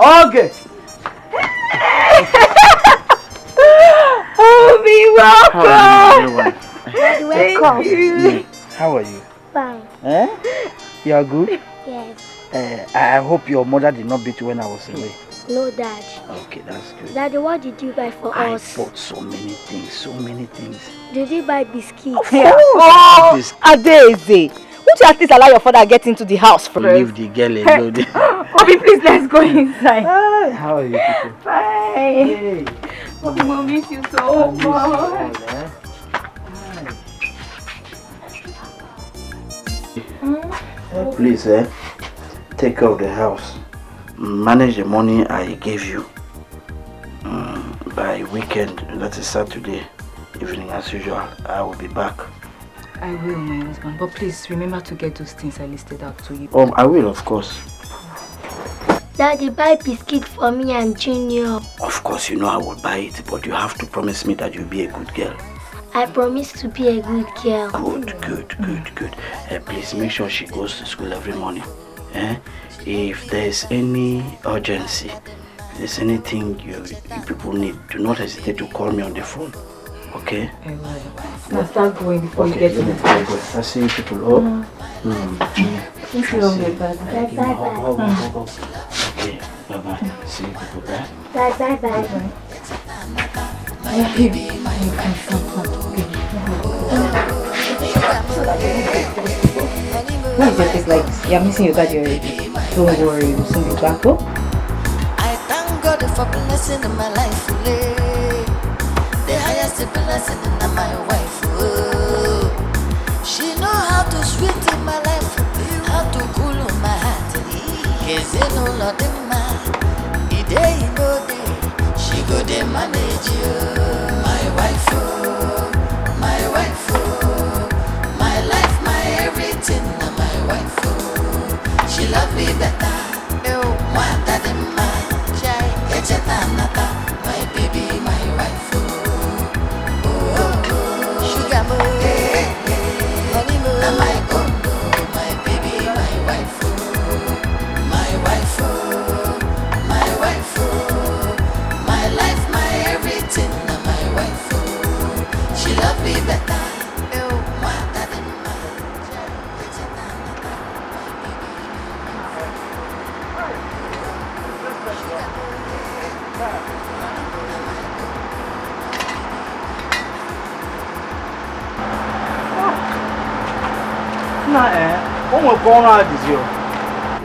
Okay. Oh, be welcome. Thank you. How are you? Fine. You are good? Yes. I hope your mother did not beat you when I was away. No, Dad. Okay, that's good. Daddy, what did you buy for us? I bought so many things. Did you buy biscuits? Of course. Oh, Adeze. Would you at least allow your father get into the house first? Leave the girl alone. Bobby, please, let's go inside. Hi, how are you people? Bye. Hey. Bobby, we'll miss you so much. Please, take care of the house. Manage the money I gave you. By weekend, that is Saturday evening as usual, I will be back. I will, my husband, but please remember to get those things I listed out to you. I will, of course. Daddy, buy biscuit for me and Junior. Of course, you know I will buy it, but you have to promise me that you'll be a good girl. I promise to be a good girl. Good. Please make sure she goes to school every morning. If there's any urgency, if there's anything you people need, do not hesitate to call me on the phone. Okay? Now start going before you get to the I see you people. Thank you, Bye. Okay, bye-bye. See you people, bye. Bye. No, it's like you're missing your daddy already. Don't worry, we'll soon be back up. I thank God for blessing in my life. The highest blessing in my wife. She know how to sweet in my life, how to cool on my heart. Yes, you know, Lord, the day you know day, she go dey manage you. My wife, my wife, my life, my everything. My wife, she love me better. Mata de ma, jai, nata, my baby, my wife. Sugar boy, honey boy, my condo, my baby, my wife, my wife, my wife, my life, my everything. My wife, she love me better. Mata de ma,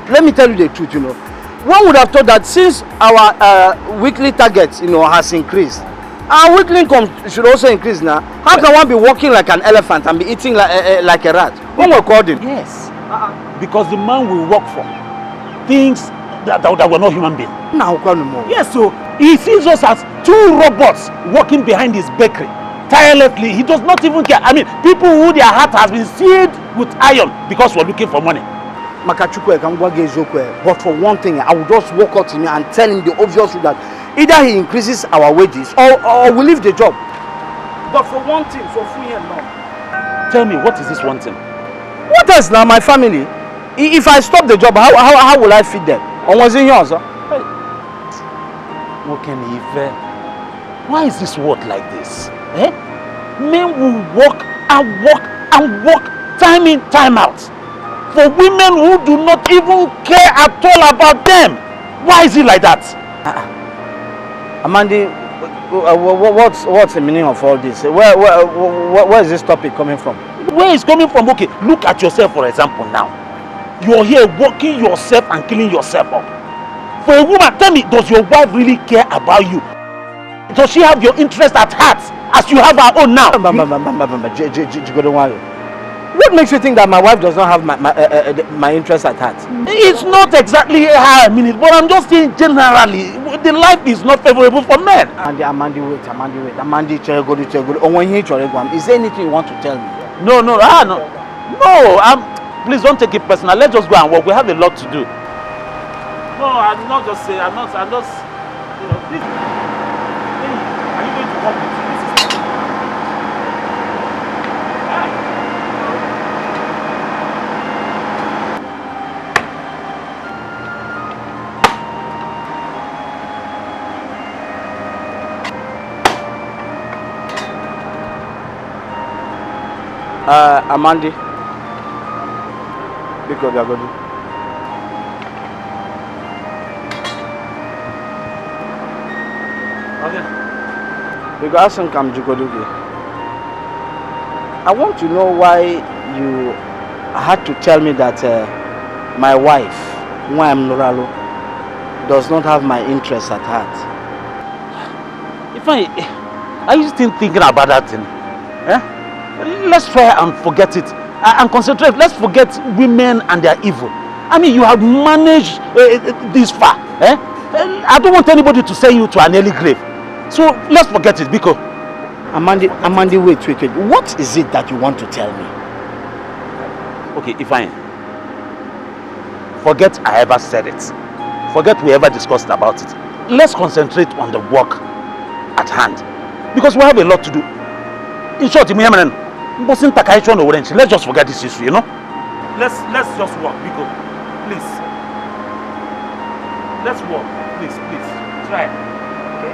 Let me tell you the truth, One would have thought that since our weekly target, has increased, our weekly income should also increase now. How can one be walking like an elephant and be eating like a rat? When we're according? Yes. Because the man will work for things that were not human beings. Yes, so he sees us as two robots working behind his bakery. Tirelessly, he does not even care. I mean, people who their heart has been sealed with iron because we're looking for money. But for one thing, I will just walk out to him and tell him the obvious truth that either he increases our wages or we leave the job. But for one thing, so free and now. Tell me, what is this one thing? What else now, my family? If I stop the job, how will I feed them? Why is this world like this? Men will work and work and work, time in, time out, for women who do not even care at all about them. Why is it like that? Amandi, what's the meaning of all this? Where is this topic coming from? Where is coming from? Okay, look at yourself for example now. You're here working yourself and killing yourself up. For a woman, tell me, does your wife really care about you? Does she have your interest at heart as you have her own now? What makes you think that my wife does not have my interest at heart? It's not exactly how I mean it, but I'm just saying generally, the life is not favorable for men. Amandi, wait. Is there anything you want to tell me? No. Please don't take it personal. Let's just go and work. We have a lot to do. No, I'm not just saying. I'm just, please. Hey, are you going to work with me? Amandi. Because we are good. Okay. You got some come Jugodugi. I want to know why you had to tell me that my wife, Nwam Nuralo, does not have my interests at heart. Are you still thinking about that thing? Eh? Let's try and forget it and concentrate. Let's forget women and their evil. I mean, you have managed this far. Eh? I don't want anybody to send you to an early grave. So let's forget it, Biko. Amandi, wait. What is it that you want to tell me? Okay, fine. Forget I ever said it. Forget we ever discussed about it. Let's concentrate on the work at hand. Because we have a lot to do. In short, let's just forget this issue, you know? Let's just work, Biko. Please. Let's work. Please. Try. Okay?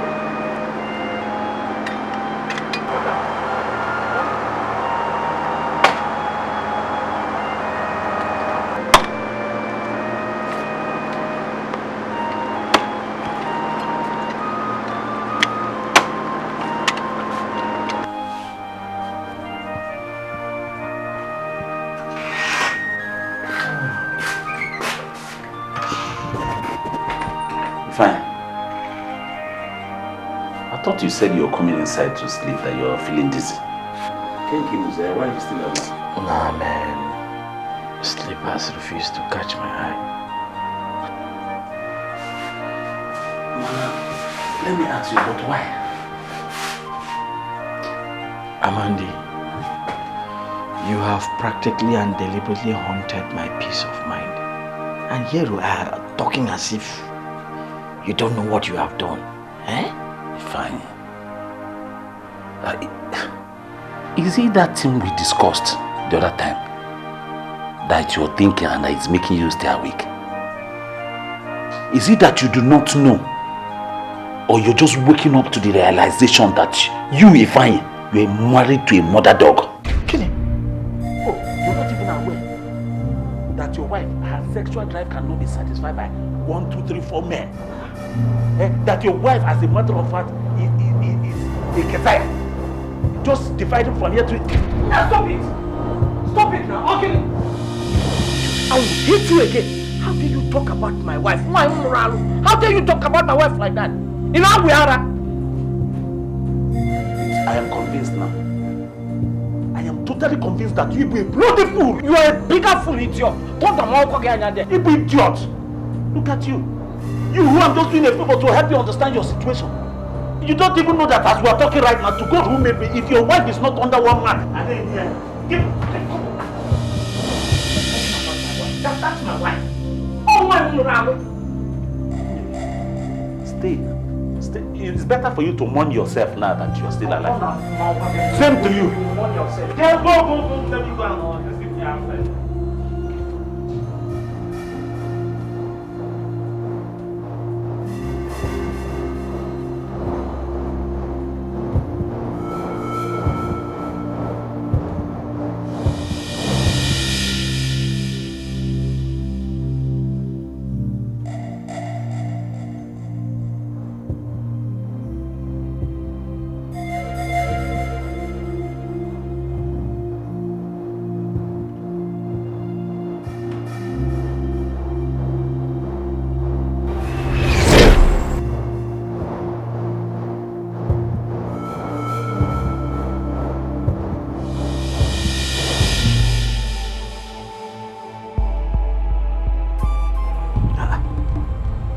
Fine. I thought you said you were coming inside to sleep, that you were feeling dizzy. Why are you still alive? Nah, man. Sleep has refused to catch my eye. Mama, let me ask you, but why? Amandi, you have practically and deliberately haunted my peace of mind. And here you are talking as if you don't know what you have done. Eh? Fine. Is it that thing we discussed the other time that you're thinking and that it's making you stay awake? Is it that you do not know, or you're just waking up to the realization that you, Ifeanyi, you're married to a mother dog? Kidding? Oh, you're not even aware that your wife, her sexual drive cannot be satisfied by 1, 2, 3, 4 men. That your wife, as a matter of fact, is a Keziah. Just dividing from here to... Now stop it! Stop it now, okay? I will hit you again. How dare you talk about my wife? How dare you talk about my wife like that? You know how we are? I am convinced now. I am totally convinced that you be a bloody fool. You are a bigger fool, idiot. You be idiot. Look at you. You who I'm just doing a favor to help you understand your situation. You don't even know that as we are talking right now, to God who made me, if your wife is not under one man, and then That's my wife. Oh my. Stay. It's better for you to mourn yourself now that you are still alive. Same to you. Mourn yourself. Go. Let me go and sleep here outside.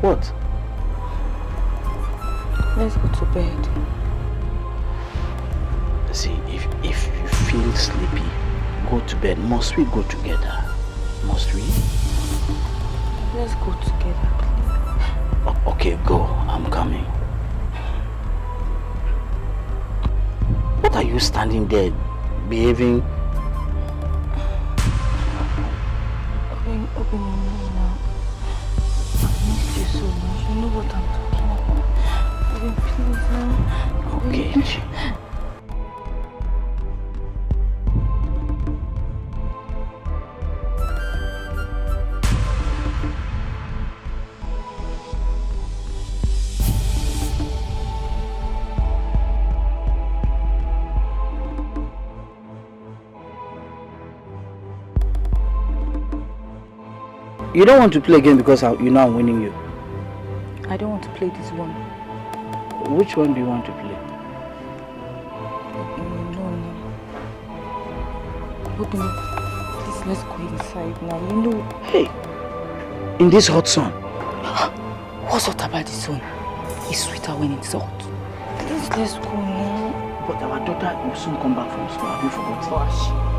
What? Let's go to bed. See, if you feel sleepy, go to bed. Must we go together? Must we? Let's go together, please. Okay, go. I'm coming. What are you standing there behaving? Open your mouth now. I missed you so much. You know what I'm talking about. Please now. Okay. You don't want to play again because you know I'm winning you. I don't want to play this one. Which one do you want to play? No. Please, let's go inside now. You know. Hey, in this hot sun. What's hot about the sun? It's sweeter when it's hot. Please, let's go now. But our daughter will soon come back from school. Have you forgotten?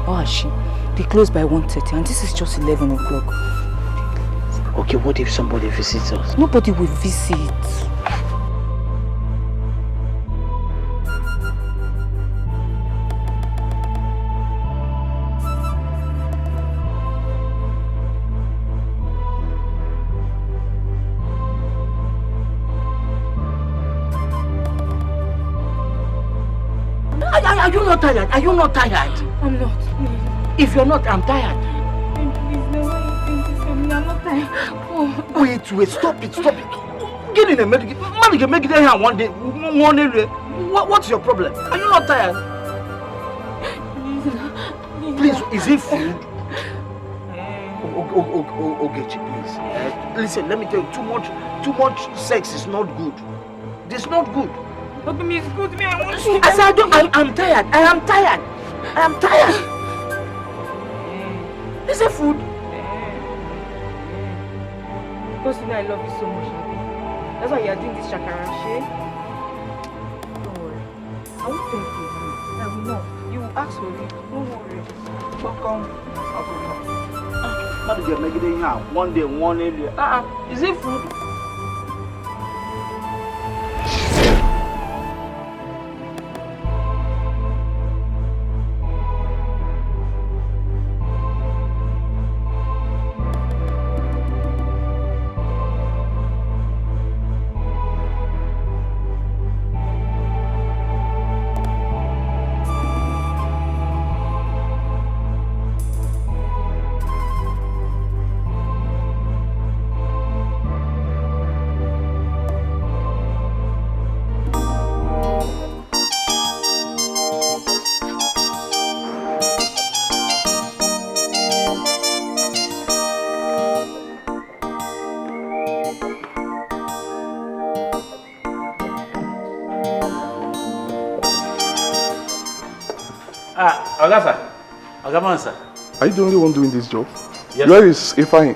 Oh, has she? They close by 1:30 and this is just 11 o'clock. Okay, what if somebody visits us? Nobody will visit. Are you not tired? Are you not tired? I'm not. If you're not, I'm tired. Please, no, why you think this of me? I'm not tired. Oh. Wait, stop it. Get in a medical. Man, you can make it here one day. What's your problem? Are you not tired? Please, is it food? Okay, please. Listen, let me tell you, too much sex is not good. It's not good. Okay, me, it's good. Me, I want to. I said, I'm tired. I am tired. Is it food? Because you know I love you so much, Abby. That's why you're doing this shakara shit. Don't worry. I won't tell you. I will not. You will ask for it. Don't worry. Welcome. How did you make it in here? One day, one earlier. Is it food? Sir. Are you the only one doing this job? Yes. Where is Ifeanyi?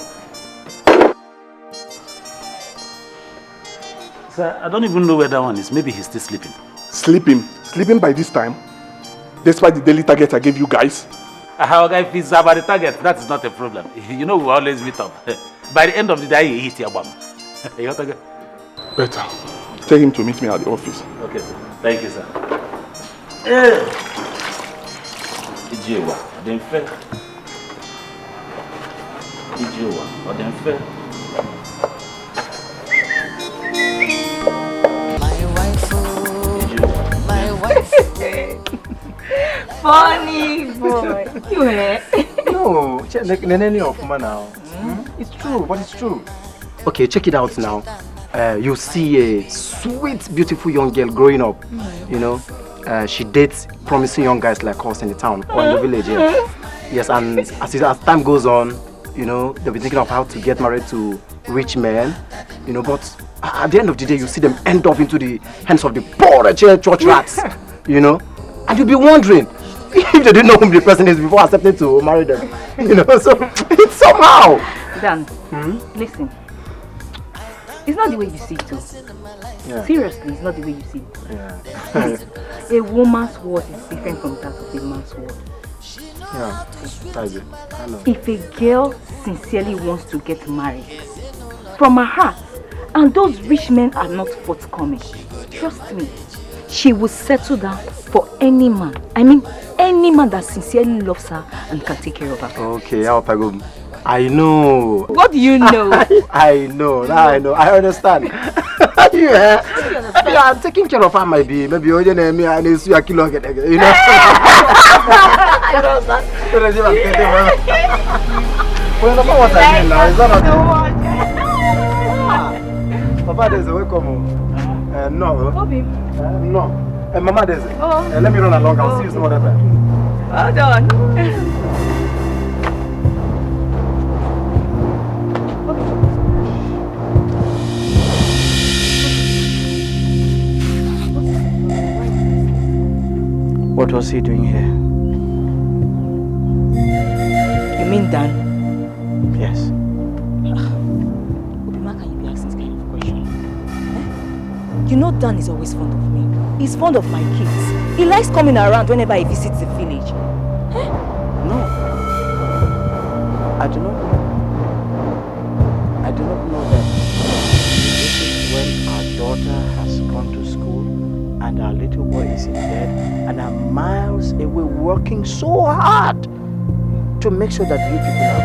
Sir, I don't even know where that one is. Maybe he's still sleeping. Sleeping? Sleeping by this time? Despite the daily target I gave you guys? If it's about the target, that is not a problem. You know we always meet up. By the end of the day, you hit your bum. Better. Tell him to meet me at the office. Okay, sir. Thank you, sir. Ijewa, Odemfe. Ijewa, Odemfe. My wife. Funny boy. You hear? No, now. It's true, but it's true. Okay, check it out now. You see a sweet, beautiful young girl growing up. You know, she dates promising young guys like us in the town or in the village. Yeah. Yes, and as time goes on, you know, they'll be thinking of how to get married to rich men. You know, but at the end of the day, you see them end up into the hands of the poor church rats. You know, and you'll be wondering if they didn't know who the person is before accepting to marry them. You know, so it's somehow. Dan, listen. It's not the way you see it, too. Yeah. Seriously, it's not the way you see it. Yeah. A woman's word is different from that of a man's word. Yeah, I know. If a girl sincerely wants to get married from her heart, and those rich men are not forthcoming, trust me, she will settle down for any man. I mean, any man that sincerely loves her and can take care of her. Okay, I know. What do you know? I know. Now I know. I understand. Yeah. I'm taking care of her, maybe you know. I understand. Well, I know what I mean now. It's not Papa, there's a welcome. No. No. Mama, there's let me run along. I'll see you some other time. Hold on. What was he doing here? You mean Dan? Yes. Obima, can you be asking this kind of question? You know Dan is always fond of me. He's fond of my kids. He likes coming around whenever he visits the village. No. I do not know. I do not know that. This is when our daughter has gone to school and our little boy is in bed and are miles away working so hard to make sure that you people are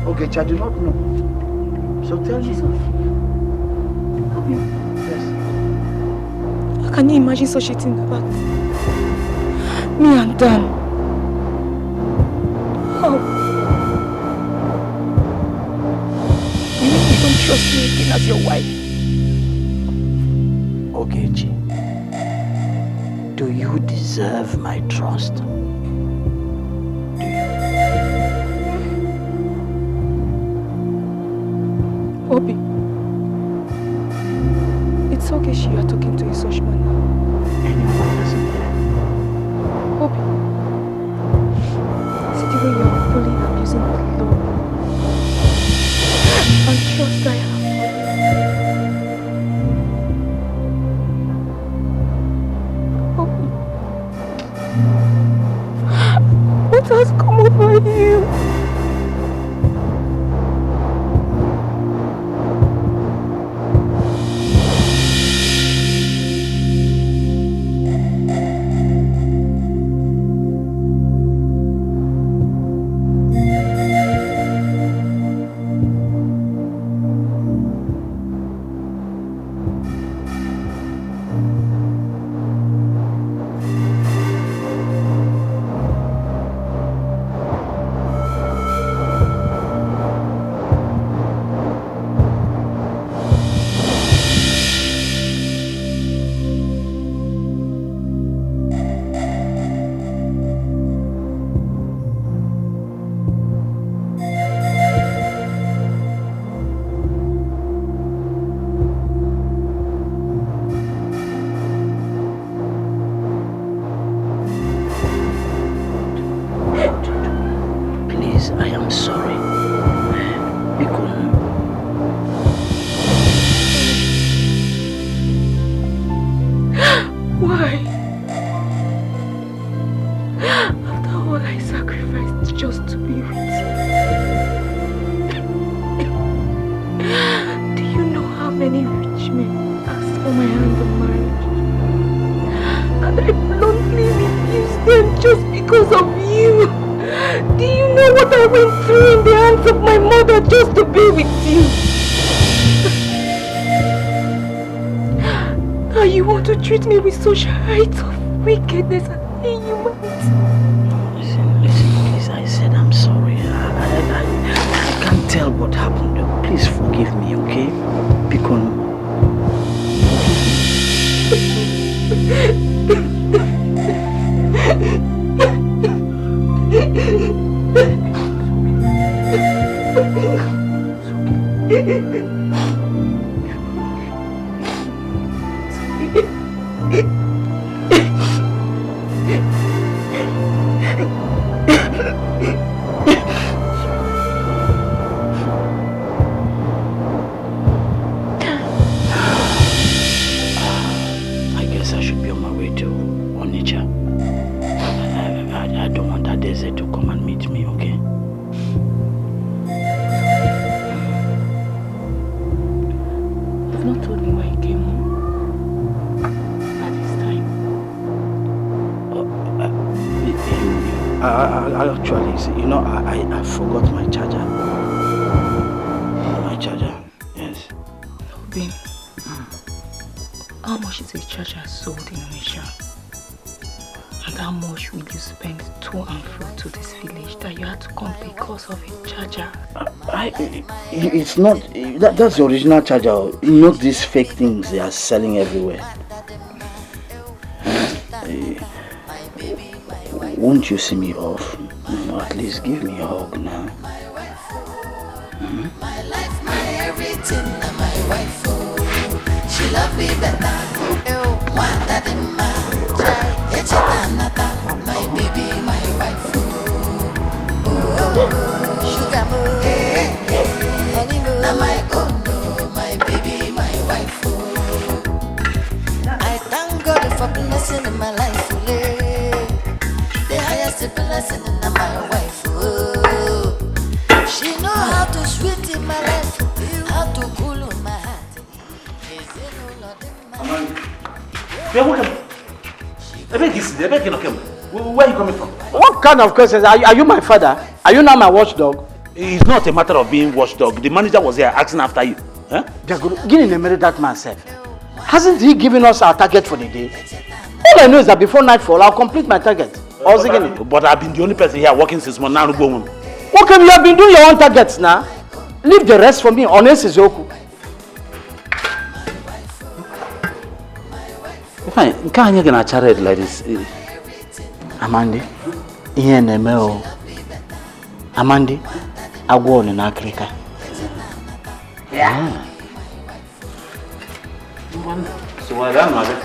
okay. Okay, I do not know. So tell me. Yes. Can you imagine such a thing about me and Dan? How? You mean you don't trust me again as your wife? Ogechi, do you deserve my trust? Do you? Obi, it's okay you are talking to a such man. Anyone doesn't hear. Obi, see the way you are fully abusing the law and trust I have. Obi, what has come over you? Treat me with such heights of wickedness and inhumanity. Listen, please, I said I'm sorry. I can't tell what happened. Please forgive me, okay? Because... Actually, you know, I forgot my charger. My charger, yes. Obi, how much is a charger sold in Onitsha? And how much will you spend to and fro to this village that you had to come because of a charger? It's not, that's the original charger. Not these fake things they are selling everywhere. Won't you see me off? Or at least give me a hug now. My life, my everything, my wife, oh, she love me better. One that in my try, blessing in my life, the highest blessing in my wife. She know how to sweet in my life, how to cool on my heart. You're welcome. Where are you coming from? What kind of questions? Are you my father? Are you now my watchdog? It's not a matter of being watchdog. The manager was here asking after you. Huh? Get in the middle that man self. Hasn't he given us our target for the day? All I know is that before nightfall, I'll complete my target. But I've been the only person here working since morning. Now, go home. Okay, you have been doing your own targets now. Leave the rest for me. Honest is okay. Fine. Can't you get a charade like this? Amandi, here Nemeo. Amandi, I go on in Africa. Yeah. So why that, mother?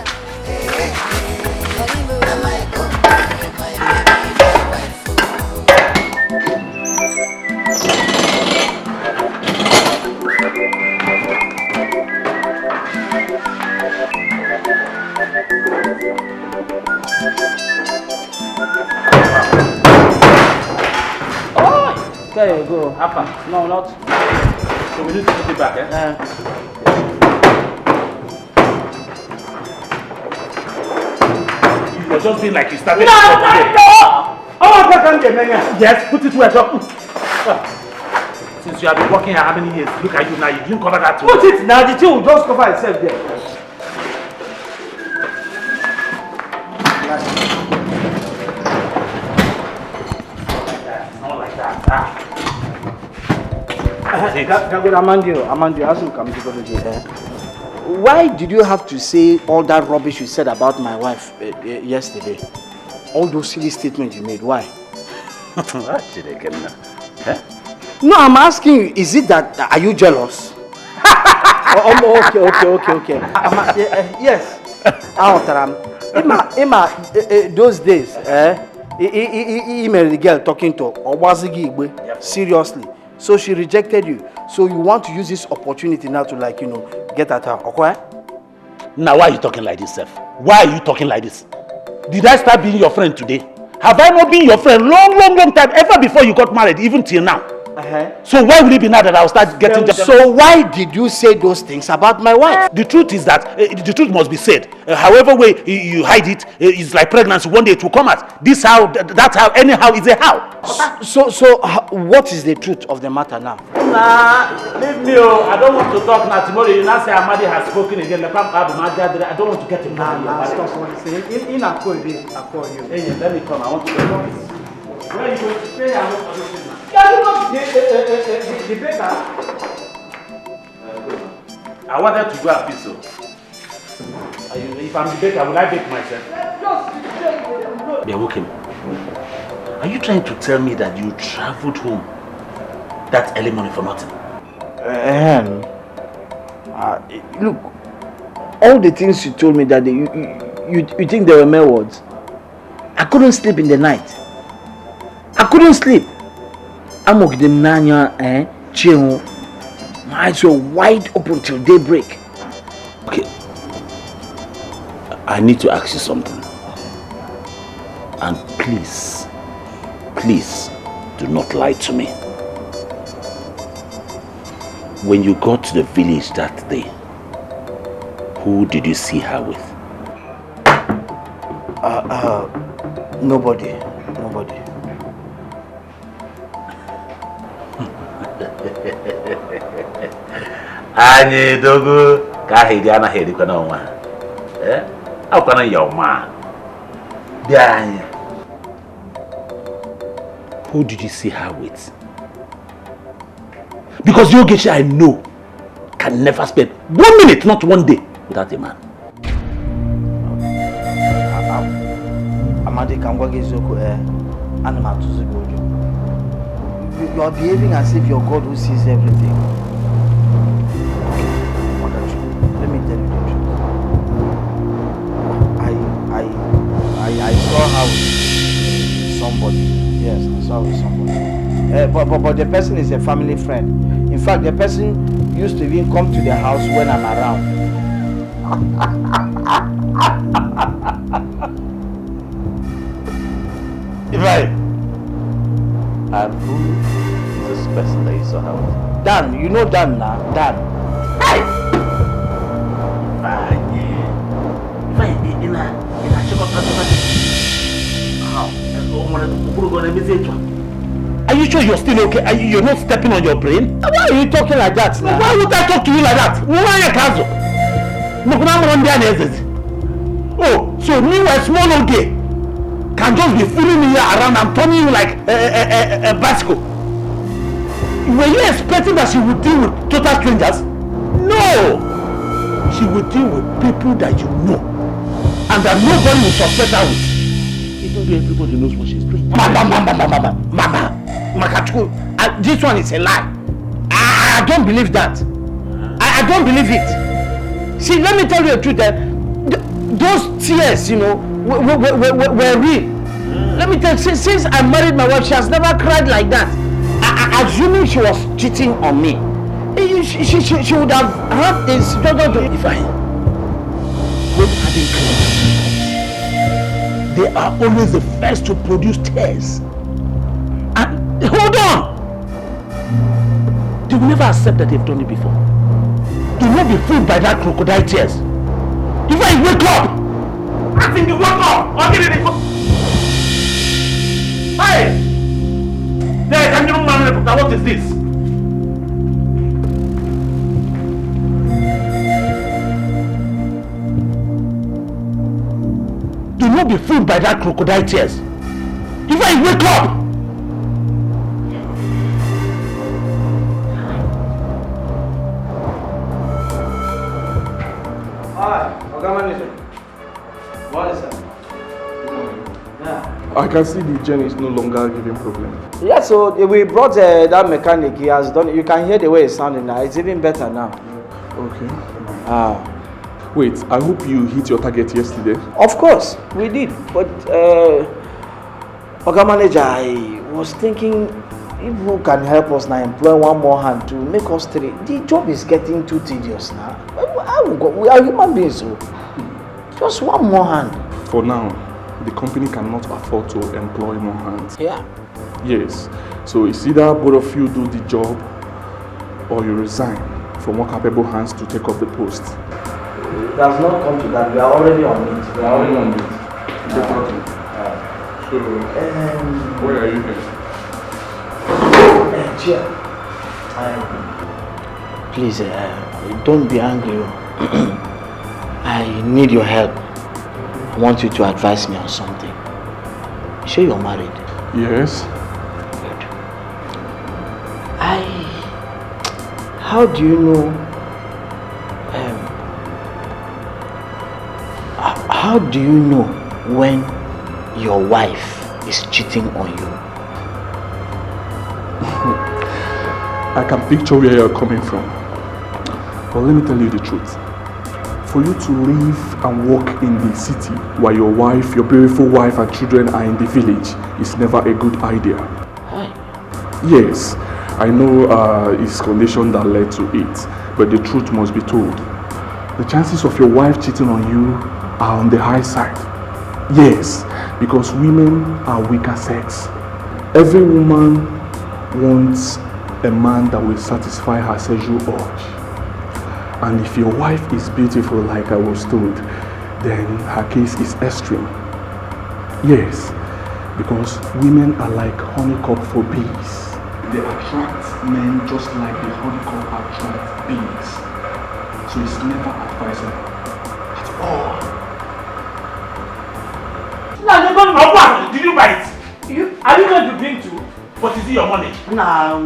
There you go. Apa? No, not. So we need to put it back, eh? You're just being like you started. No! Yes, put it where I Since you have been working here how many years? Look at you now, you didn't cover that too. Put it now, the thing will just cover itself there. Not like that. Amandio, ask him come to go to jail. Why did you have to say all that rubbish you said about my wife yesterday? All those silly statements you made, why? No, I'm asking you, is it that, are you jealous? Okay. Yes. Those days, he married the girl talking to Obazigi Igbe, seriously. So she rejected you. So you want to use this opportunity now to get at her, okay? Now why are you talking like this, Seth? Why are you talking like this? Did I start being your friend today? Have I not been your friend long time, ever before you got married, even till now? So why would it be now that I'll start getting... So why did you say those things about my wife? The truth is that the truth must be said. However way you hide it, it's like pregnancy. One day it will come out. This how, that's how, anyhow is a how. So what is the truth of the matter now? Nah, leave me. I don't want to talk now. Tomorrow you now say Amadi has spoken again. I don't want to get him now. Stop what you say. In a call you. Hey, let me come. I want to go. Where are you going to stay? I want to go. The baker. I wanted to go at peace. If I'm the baker, will I bake myself? Be walking. Are you trying to tell me that you traveled home that early morning for nothing? Look, all the things you told me that day, you think they were mere words? I couldn't sleep in the night. I couldn't sleep. I'm walking the nanya, chill. My eyes were wide open till daybreak. Okay. I need to ask you something. And please, do not lie to me. When you got to the village that day, who did you see her with? Nobody. Anye dogo ka hedi ana hedi kwa na onwa. Akwa na yoma. Bia anye. Who did you see her with? Because Yogechi, I know, can never spend 1 minute, not 1 day, without a man. Amadi Kangwagezoko, you are behaving as if you're God who sees everything. Let me tell you the truth. I saw her with somebody. Yes, I saw her with somebody. But the person is a family friend. In fact, the person used to even come to the house when I'm around. And who is this person that you saw her with? Dan, you know Dan now, Dan. Are you sure you're still okay? You're not stepping on your brain? Why are you talking like that now? Why would I talk to you like that? Oh, so me, a small old gay, can just be fooling me around and turning you like a bicycle? Were you expecting that she would deal with total strangers? No! She would deal with people that you know and that nobody will suspect her with. Even though everybody knows what she's doing. Mama, this one is a lie. I don't believe that. I don't believe it. See, let me tell you the truth. Those tears, you know, were real. Let me tell you, since I married my wife, she has never cried like that. Assuming she was cheating on me, she would have had this struggle to define. They are always the first to produce tears. And hold on! They will never accept that they've done it before. Do not be fooled by that crocodile tears. If I wake up, I think you wake up. I'll get it. Hey! There, I'm your man. What is this? Do not be fooled by that crocodile tears. If I wake up, I can see the journey is no longer giving problem. Yeah, so we brought that mechanic. He has done it. You can hear the way it's sounding now. It's even better now. Okay. Wait, I hope you hit your target yesterday. Of course, we did. But, Oga Manager, I was thinking if who can help us now employ one more hand to make us three. The job is getting too tedious now. We are human beings, so just one more hand. For now, the company cannot afford to employ more hands. Yeah. Yes. So it's either both of you do the job or you resign for more capable hands to take up the post. It has not come to that. We are already on it. We are already on it. So, where are you here? Chair. Please, don't be angry. I need your help. I want you to advise me on something. You sure you're married? Yes. Good. How do you know? How do you know when your wife is cheating on you? I can picture where you're coming from. But let me tell you the truth. For you to live and work in the city while your wife, your beautiful wife and children are in the village is never a good idea. Hi. Yes, I know it's condition that led to it, but the truth must be told. The chances of your wife cheating on you are on the high side. Yes, because women are weaker sex. Every woman wants a man that will satisfy her sexual urge. And if your wife is beautiful like I was told, then her case is extreme. Yes, because women are like honeycomb for bees. They attract men just like the honeycomb attracts bees. So it's never advisable at all. No, what? Did you buy it? Are you going to drink too? But is it your money? Nah.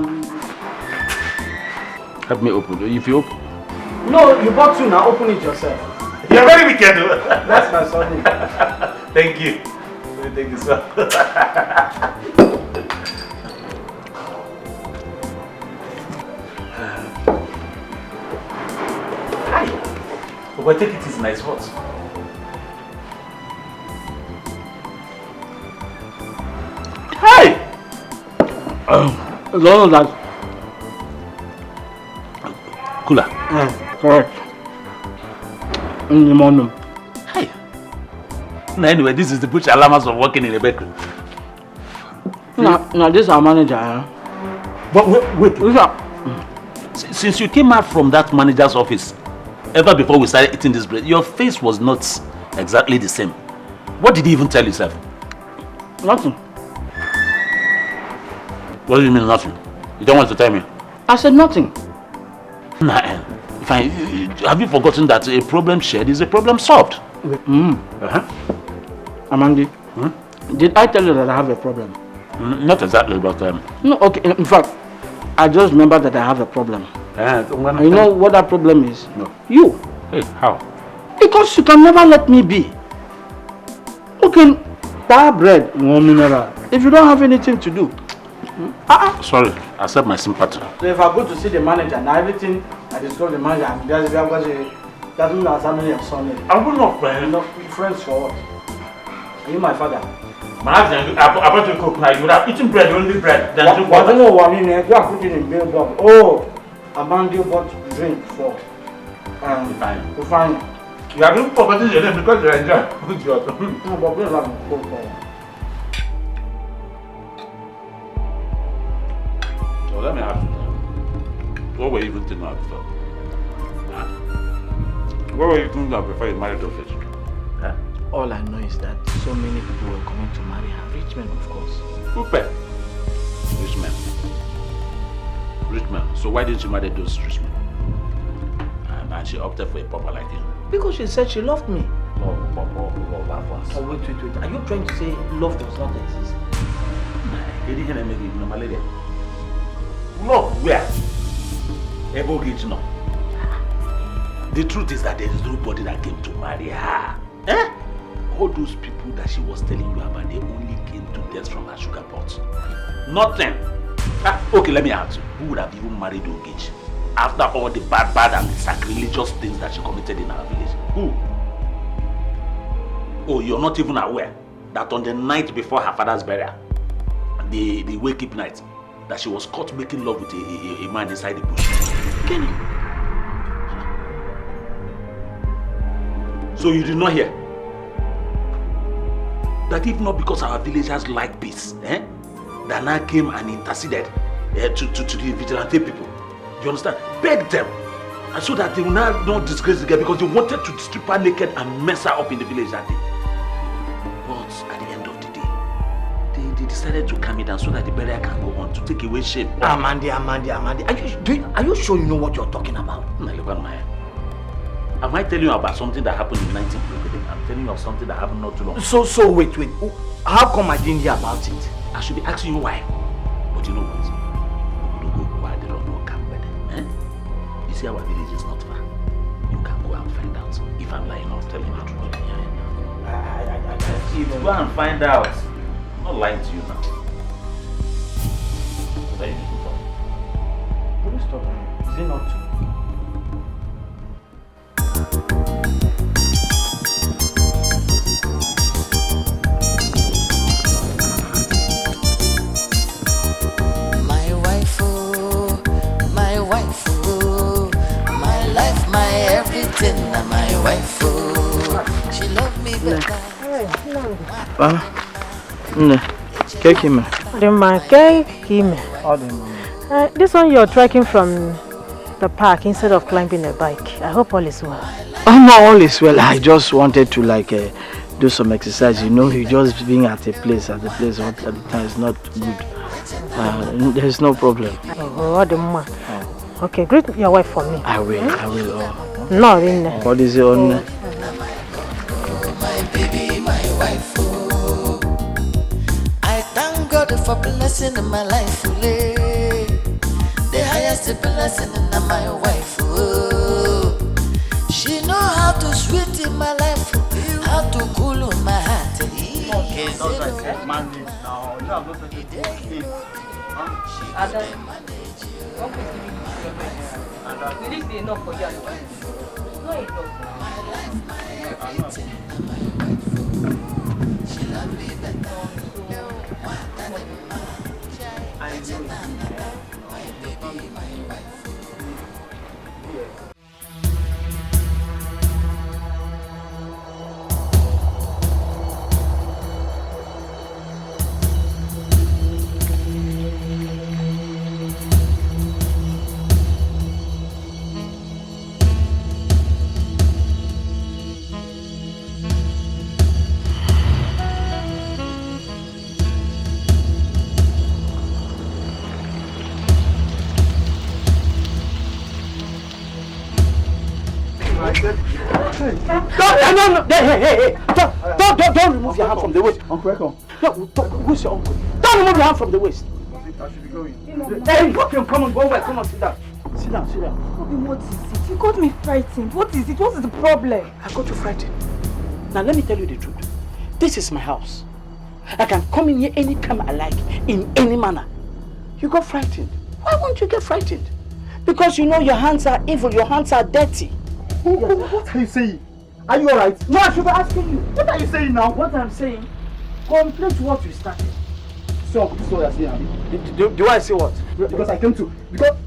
Help me open. If you open. No, you bought two now. Open it yourself. You're very wicked. That's my son. Thank you. Let me take this one. Hi. But take it is nice hot. Hi. It's all of that. Cooler. Correct. In the morning. Hey. No, anyway, this is the butcher alarms of working in a bakery. No, this is our manager. But wait. Since you came out from that manager's office, ever before we started eating this bread, your face was not exactly the same. What did he even tell yourself? Nothing. What do you mean nothing? You don't want to tell me? I said nothing. Nah, fine. Have you forgotten that a problem shared is a problem solved? Amandi, did I tell you that I have a problem? Not exactly, but... No, okay. In fact, I just remember that I have a problem. You know what that problem is? No. You. Hey, how? Because you can never let me be. Okay, buy bread, 1 mineral. If you don't have anything to do. Sorry, accept my sympathy. So if I go to see the manager, now everything I discuss the manager, doesn't mean that's how many of son. I'm good enough, friend. No, friends for what? Are you my father? I brought you cook now. You would have eaten bread, only bread. Then drink I water. don't know what I mean. Go and put it in billboard. Oh, Amandi bought drink for. Fine. You are going to forget your name because you are enjoying. No, but we don't have to go for. So let me ask you. What were you even thinking about before? What were you thinking about before you married Deceit? All I know is that so many people were coming to marry her. Rich men, of course. Super. Rich men. Rich men. So why didn't you marry those rich men? And she opted for a pauper like you. Because she said she loved me. Love. Oh, wait. Are you trying to say love does not exist? Love where? The truth is that there is nobody that came to marry her. All those people that she was telling you about, they only came to death from her sugar pot. Nothing. Okay, let me ask you. Who would have even married Ogage after all the bad and sacrilegious things that she committed in our village? Who? Oh, you're not even aware that on the night before her father's burial, the wake-up night, that she was caught making love with a man inside the bush. Kenny. So you did not hear that if not because our villagers like peace, that now came and interceded to the vigilante people. Do you understand? Begged them, and so that they will not disgrace the girl because they wanted to strip her naked and mess her up in the village that day. But at the end of the day, they decided to calm it down so that the burial can go on to take away shame. Amandi. Are you sure you know what you're talking about? Am I telling you about something that happened in 1950? I'm telling you of something that happened not too long. So wait. How come I didn't hear about it? I should be asking you why. But you know what? You see, our village is not far. You can go and find out if I'm lying or telling the truth. Go and find out. I'm not lying to you now. What are you looking for? What is talking? Is it not true? My wife, she loved me better. This one you're trekking from the park instead of climbing a bike. I hope all is well. Oh no, all is well. I just wanted to do some exercise. You know, you just being at a place at the time is not good. There's no problem. Okay, greet your wife for me. I will. No, in there. What is it on? My baby, my wife. I thank God for blessing in my life. The highest blessing in my wife. She know how to sweet in my life, how to cool my heart. Will this be enough for you? No, it does. Hey. Don't remove your hand from the waist. Uncle Ekon. No, who's your uncle? Don't remove your hand from the waist. I should be going. Hey, come on, go away. Come on, sit down. Sit down. Bobby, what is it? You got me frightened. What is it? What is the problem? I got you frightened. Now let me tell you the truth. This is my house. I can come in here anytime I like, in any manner. You got frightened. Why won't you get frightened? Because you know your hands are evil, your hands are dirty. What are you saying? Are you alright? No, I should be asking you. What are you saying now? What I'm saying, complete what you started. So, this is what you're saying, Abi? Do I say what? Because I came to... Because...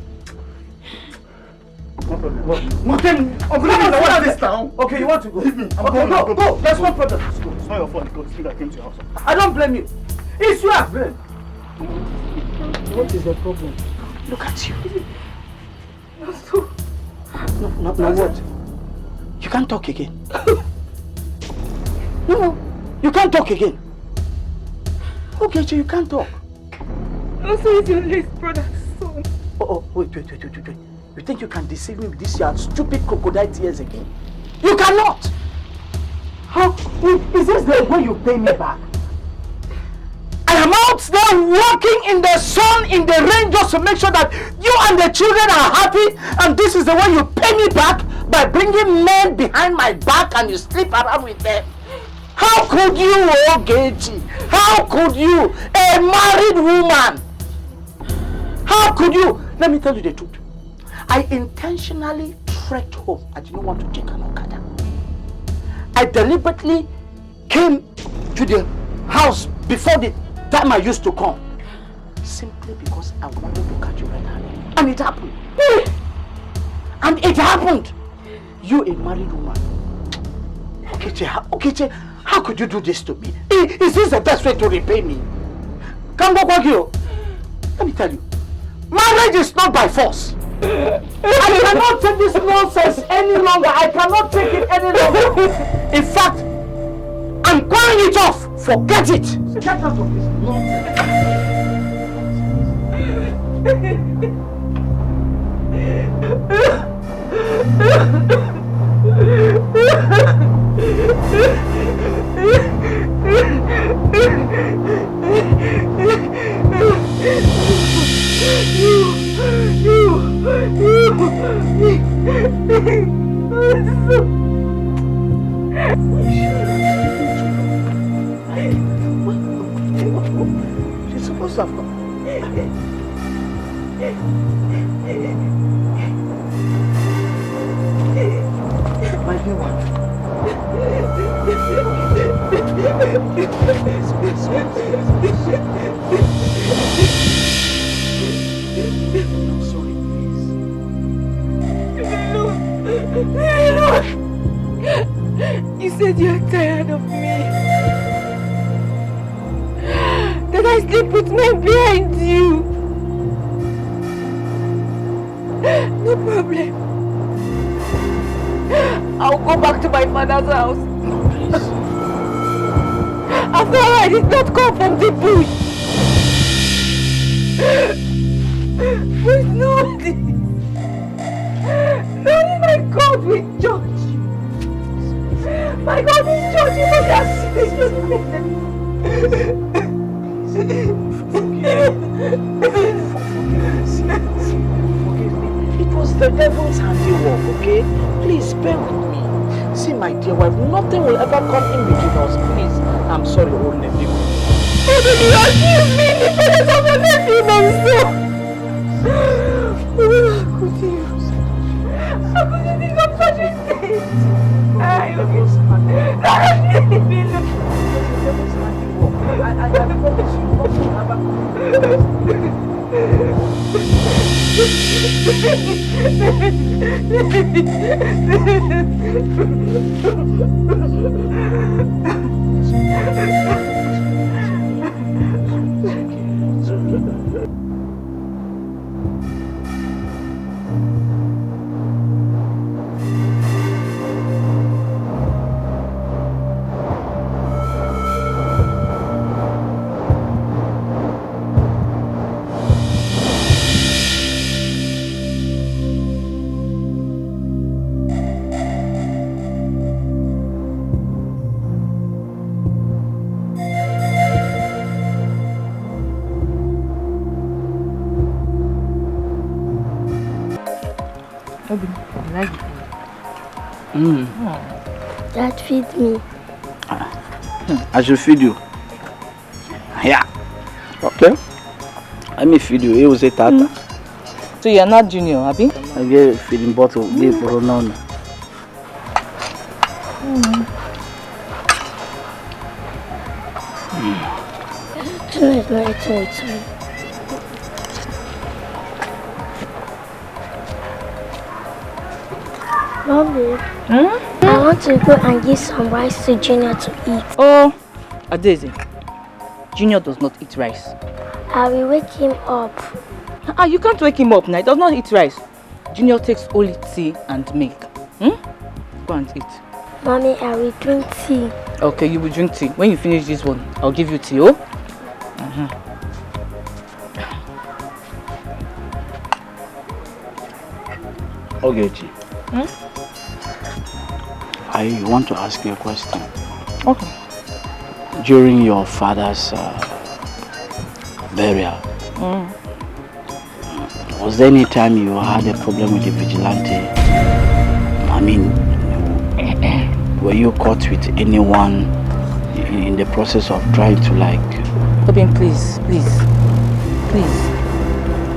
No problem. What? What this now? Okay, you want to go? Leave me. Okay, go. There's no problem. Let's go. It's not your fault because I came to your house. I don't blame you. It's you I blame. What is the problem? Look at you. No, what? You can't talk again. No, you can't talk again. Okay, so you can't talk. Also, it's your late brother's son. Oh, wait. You think you can deceive me with this your stupid crocodile tears again? You cannot! How? Is this the way you pay me back? I am out there walking in the sun, in the rain, just to make sure that you and the children are happy, and this is the way you pay me back by bringing men behind my back and you sleep around with them. How could you, Ogechi? How could you, a married woman? How could you? Let me tell you the truth. I intentionally trekked home. I didn't want to take an Okada. I deliberately came to the house before the time I used to come. Simply because I wanted to catch you red-handed. And it happened. And it happened. You, a married woman. Okeche, how could you do this to me? Is this the best way to repay me? Kango Kwagyo, let me tell you. Marriage is not by force. I cannot take this nonsense any longer. I cannot take it any longer. In fact, I'm calling it off. Forget it. Get out of this nonsense. She's supposed to have come. My dear wife. I'm sorry, please. You said you're tired of me. That I sleep with men behind you. No problem. I'll go back to my father's house. No, please. After all, I did not come from the bush. But no, my God will judge you. My God will judge you for that Forgive me. It was the devil's handiwork, okay? Please bear with me. See, my dear wife, nothing will ever come in between us. Please, I'm sorry, old nephew. How did you accuse me in the presence of your nephew, Monster? How could you think of such a thing? I promise you not to Dad, feed me. I should feed you. Yeah. Okay. Let me feed you. It was a tata. So you're not Junior, Abby? I get a feeding bottle. Give Ronaldo. Junior is not eating with me. Mommy, I want to go and give some rice to Junior to eat. Oh, Adeze, Junior does not eat rice. I will wake him up. You can't wake him up now. He does not eat rice. Junior takes only tea and milk. Go and eat. Mommy, I will drink tea. Okay, you will drink tea. When you finish this one, I'll give you tea, oh? Ogechi. I want to ask you a question. Okay. During your father's burial, was there any time you had a problem with the vigilante? I mean, were you caught with anyone in the process of trying to like... Robin, please.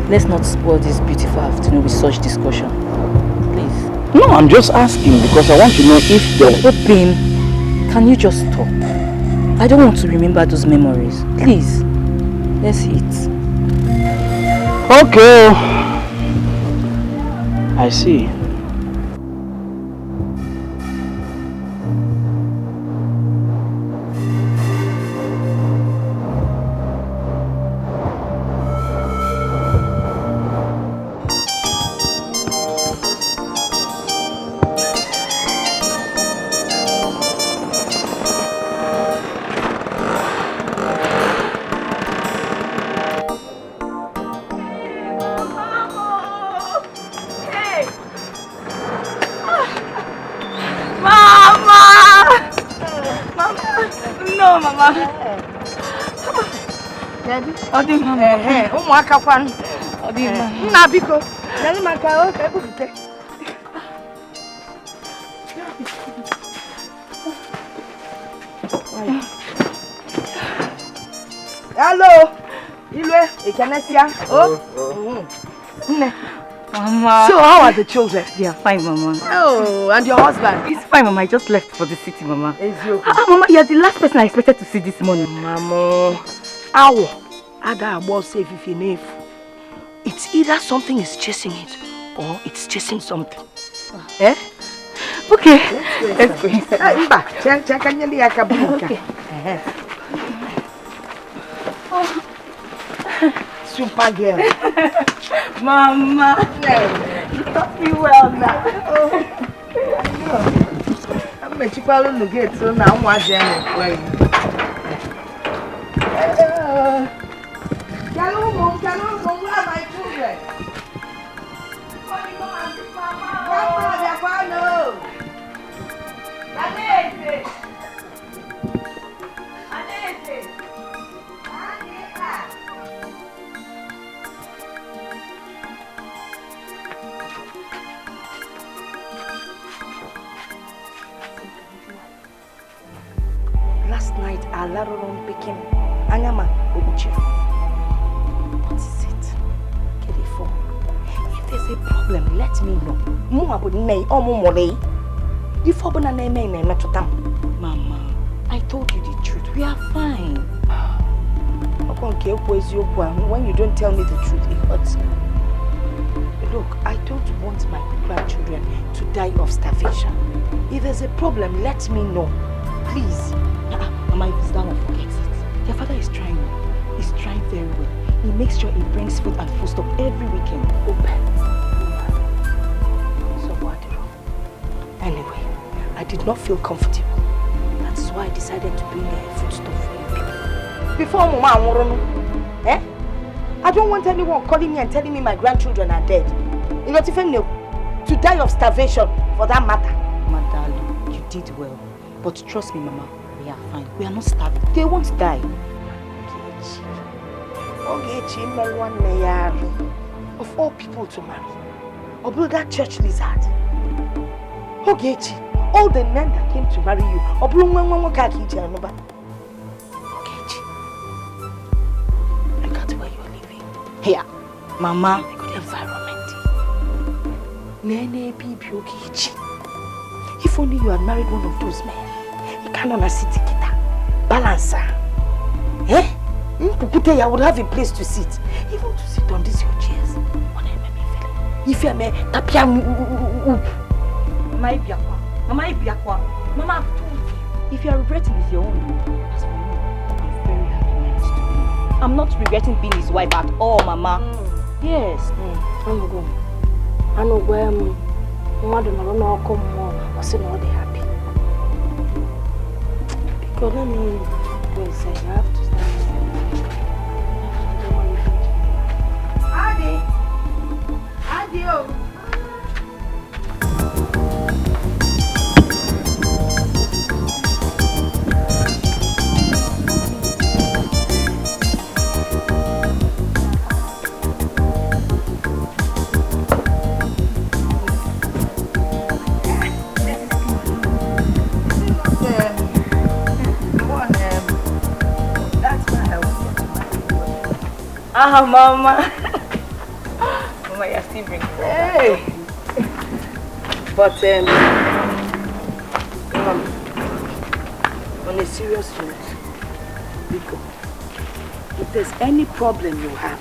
Let's not spoil this beautiful afternoon with such discussion. Please. No, I'm just asking because I want to know if the... Robin, can you just stop? I don't want to remember those memories. Please, let's eat. Okay. I see. Hello, Ilwe, Mama. So how are the children? They are fine, Mama. Oh, and your husband? He's fine, Mama. I just left for the city, Mama. Mama, you're the last person I expected to see this morning. Mama, Ada was safe if you know. It's either something is chasing it or it's chasing something. Eh? Okay. Let's go inside. Okay. Super girl. Mama. You taught me well now. I'm a cheap alone to get so now I'm watching it. Hello, Mom, where are my children? Last night, I allowed on picking Anyama Obuchi. What is it? Get it for? If there's a problem, let me know. Mama, I told you the truth. We are fine. When you don't tell me the truth, it hurts me. Look, I don't want my grandchildren to die of starvation. If there's a problem, let me know. Please. Mama, if it's that one, forget it. Your father is trying. He's trying very well. He makes sure he brings food and food stuff every weekend. So what? Anyway, I did not feel comfortable. That's why I decided to bring food stuff for you people. Before Mama, I don't want anyone calling me and telling me my grandchildren are dead. You know, to die of starvation for that matter. Mama, darling, you did well. But trust me, Mama, we are fine. We are not starving. They won't die. Of all people to marry, although that church lizard. Ogechi, all the men that came to marry you. Look at where you're living. Here, Mama, good environment. If only you had married one of those men. You cannot sit kita. Balance. Eh? I would have a place to sit. Even to sit on these your chairs. If you may tapia Mama, I've told you. If you are regretting, it's your own. As for me, I'm very happy married to you. I'm not regretting being his wife at all, Mama. Yes. I'm going. I know where Mother no come home. I say no, they happy. Because let me say you have to start. Adi. Adio. Mama. Mama, you're still bringing it. Hey. But, on a serious note, Biko, if there's any problem you have,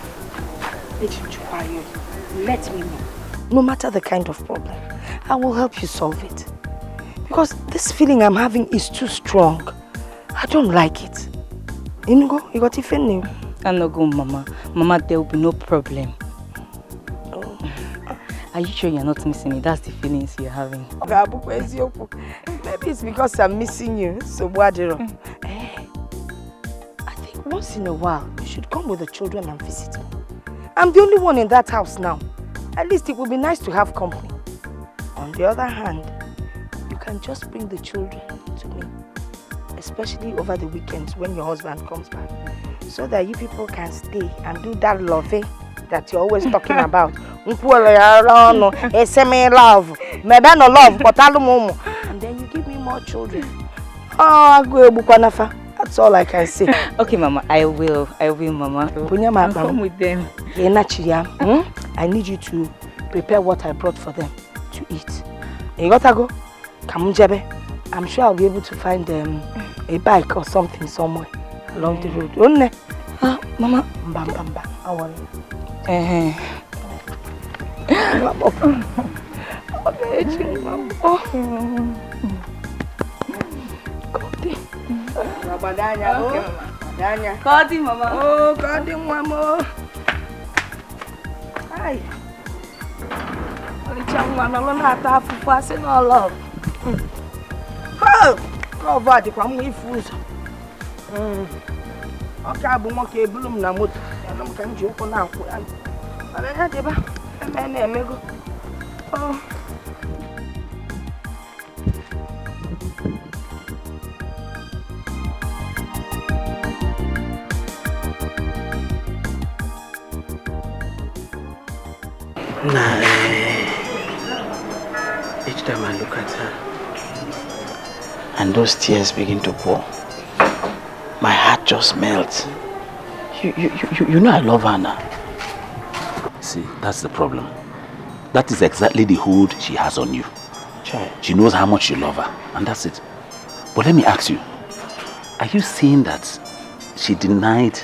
let me know. No matter the kind of problem, I will help you solve it. Because this feeling I'm having is too strong. I don't like it. You got it feeling? I'm not going, Mama. Mama, there will be no problem. Oh. Are you sure you're not missing me? That's the feelings you're having. Maybe it's because I'm missing you. So, Wadiro. I think once in a while, you should come with the children and visit me. I'm the only one in that house now. At least it would be nice to have company. On the other hand, you can just bring the children to me. Especially over the weekends when your husband comes back. So that you people can stay and do that love that you're always talking about. Love. And then you give me more children. That's all I can say. Okay, Mama, I will, Mama. I'll come with them. I need you to prepare what I brought for them to eat. You gotta go. I'm sure I'll be able to find a bike or something somewhere along the road. Mama, bam. How are you? Kodi, Mama. Oh, Kodi, Mama. Hi. Okay, I'm going to bloom na moto. I'm going to open now. I'm each time I look at her and those tears begin to pour, my heart just melts. You know I love her now. See, that's the problem. That is exactly the hold she has on you. She knows how much you love her, and that's it. But let me ask you, are you saying that she denied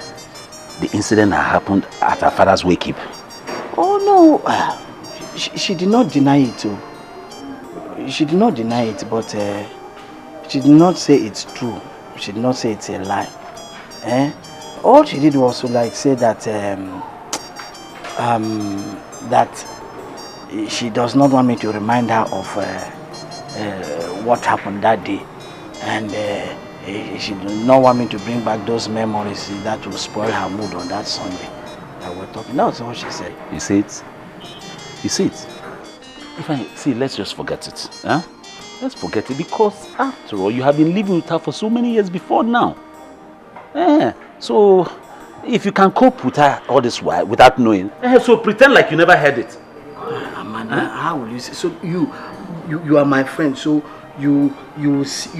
the incident that happened at her father's wake-up? Oh no, she did not deny it too. She did not deny it, but she did not say it's true. She did not say it's a lie. All she did was to say that that she does not want me to remind her of what happened that day, and she does not want me to bring back those memories that will spoil her mood on that Sunday that we're talking. That's what she said. You see it? You see it? Let's just forget it. Huh? Let's forget it, because after all, you have been living with her for so many years before now. So if you can cope with her all this while without knowing, so pretend like you never heard it. Amanda, how will you say? So you are my friend, so you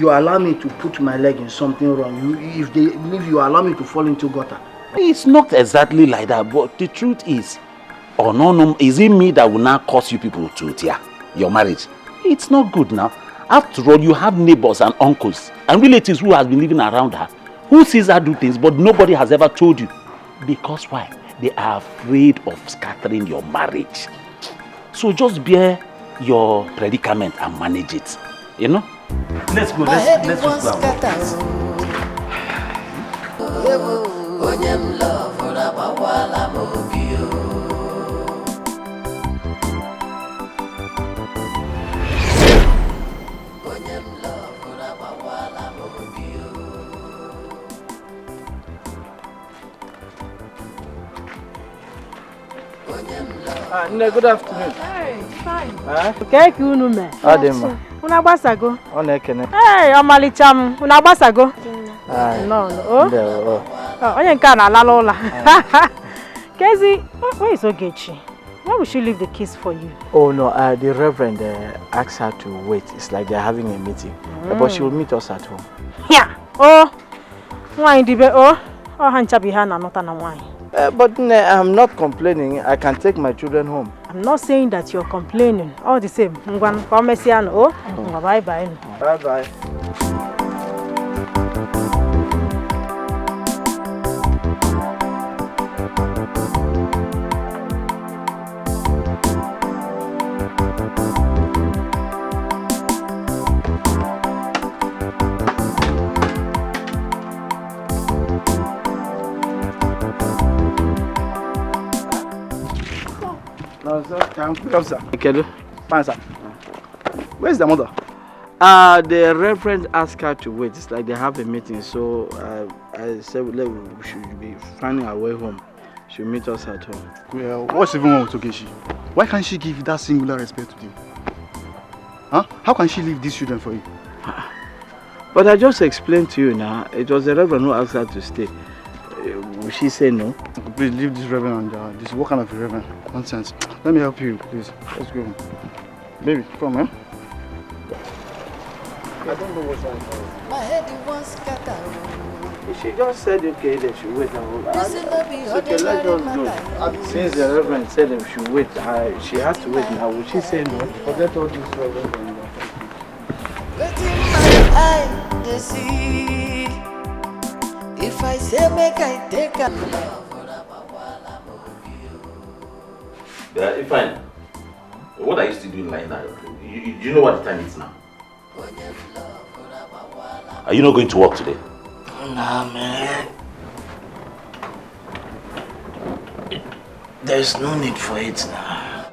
allow me to put my leg in something wrong. If they leave you, allow me to fall into gutter. It's not exactly like that, but the truth is, no, is it me that will now cause you people to tear your marriage? It's not good now. After all, you have neighbors and uncles and relatives who have been living around her, who sees her do things, but nobody has ever told you. Because why? They are afraid of scattering your marriage. So just bear your predicament and manage it. You know? Let's go. Let's just go. Good afternoon. Hey, fine. Okay, you man. Una basago. Hey, Omalicham, una basago. No. Oh, onye nke na lalola. Kezi, where is Ogechi? Why would she leave the keys for you? Oh no, the Reverend asked her to wait. It's like they're having a meeting. But she will meet us at home. Yeah. Oh, why dibe oh hanchabi ha na nota na why. But I'm not complaining. I can take my children home. I'm not saying that you're complaining. All the same. Bye bye. Bye bye. Where's the mother? The Reverend asked her to wait. It's like they have a meeting, so I said we should be finding our way home. She'll meet us at home. Well, what's even wrong with Ogechi? Why can't she give that singular respect to you? Huh? How can she leave these children for you? But I just explained to you now. It was the Reverend who asked her to stay. Will she say no? Please leave this Reverend and this. What kind of a Reverend? Nonsense. Let me help you, please. Let's go. Baby, come, eh? I don't know what's wrong. My head was scattered. She just said okay that she wait. It's okay, let's just go. Since the Reverend said that she wait, she has to wait now. Will she say no? Forget all this Reverend. Deceit. If I say make I take a if I, what are you still doing lying down? Do you know what the time is now? Are you not going to work today? Nah, man. There's no need for it now.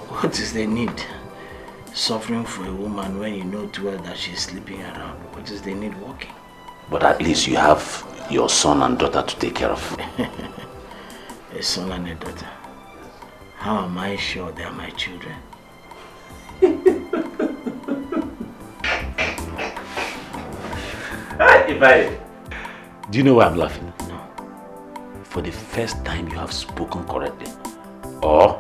What is the need? Suffering for a woman when you know too well that she's sleeping around. What is the need working? But at least you have your son and daughter to take care of. A son and a daughter. How am I sure they are my children? Do you know why I'm laughing? No. For the first time you have spoken correctly. Or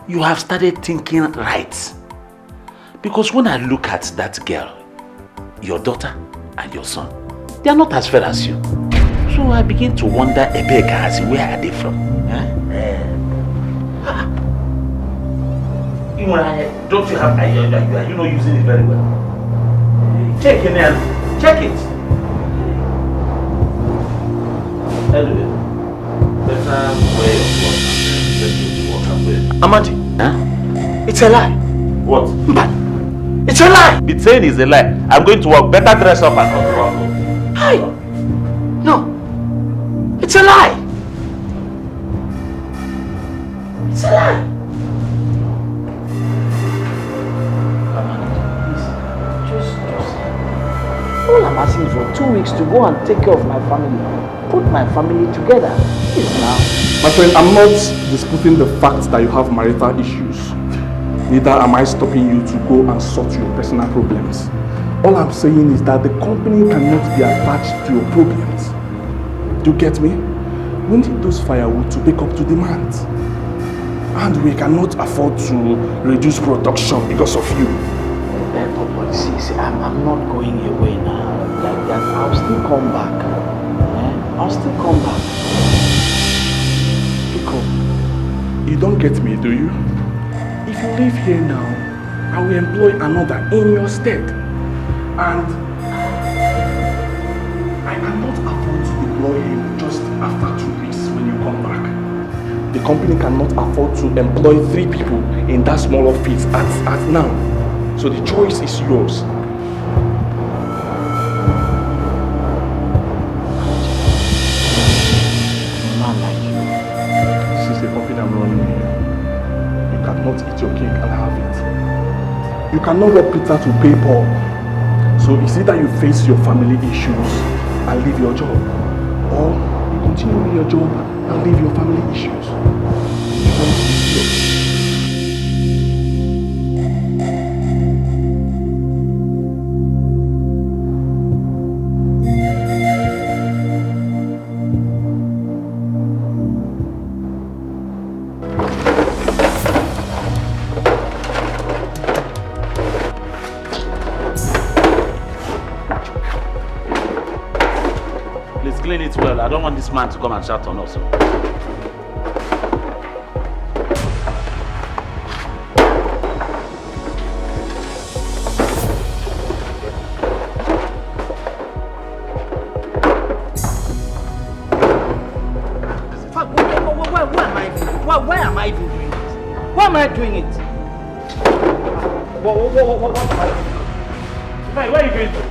you have started thinking right. Because when I look at that girl, your daughter and your son, they are not as fair as you. So I begin to wonder, Ebeka, where are they from? Don't you have, are you not using it very well? Check it now. Check it. Anyway, better way of working. Amadi, huh? It's a lie. What? It's a lie. Betrayal is a lie. I'm going to work. Better dress up and come to work. Hi. No. It's a lie. It's a lie. All I'm asking for 2 weeks to go and take care of my family. Put my family together. Please now. My friend, I'm not disputing the fact that you have marital issues. Neither am I stopping you to go and sort your personal problems. All I'm saying is that the company cannot be attached to your problems. Do you get me? We need those firewood to pick up to demand. And we cannot afford to reduce production because of you. But see, I'm not going away now. Like that, I'll still come back. I'll still come back. Pico, you don't get me, do you? If you live here now, I will employ another in your stead. And I cannot afford to deploy him just after 2 weeks when you come back. The company cannot afford to employ 3 people in that small office at now. So the choice is yours. Man like you. This is the company I'm running here. You cannot eat your cake and have it. You cannot rob Peter to pay Paul. So it's either you face your family issues and leave your job, or you continue with your job and leave your family issues. The choice is yours. Clean it well. I don't want this man to come and shout on us. Why am I even doing it? Why am I doing it? What am I doing? Hey, where are you going to?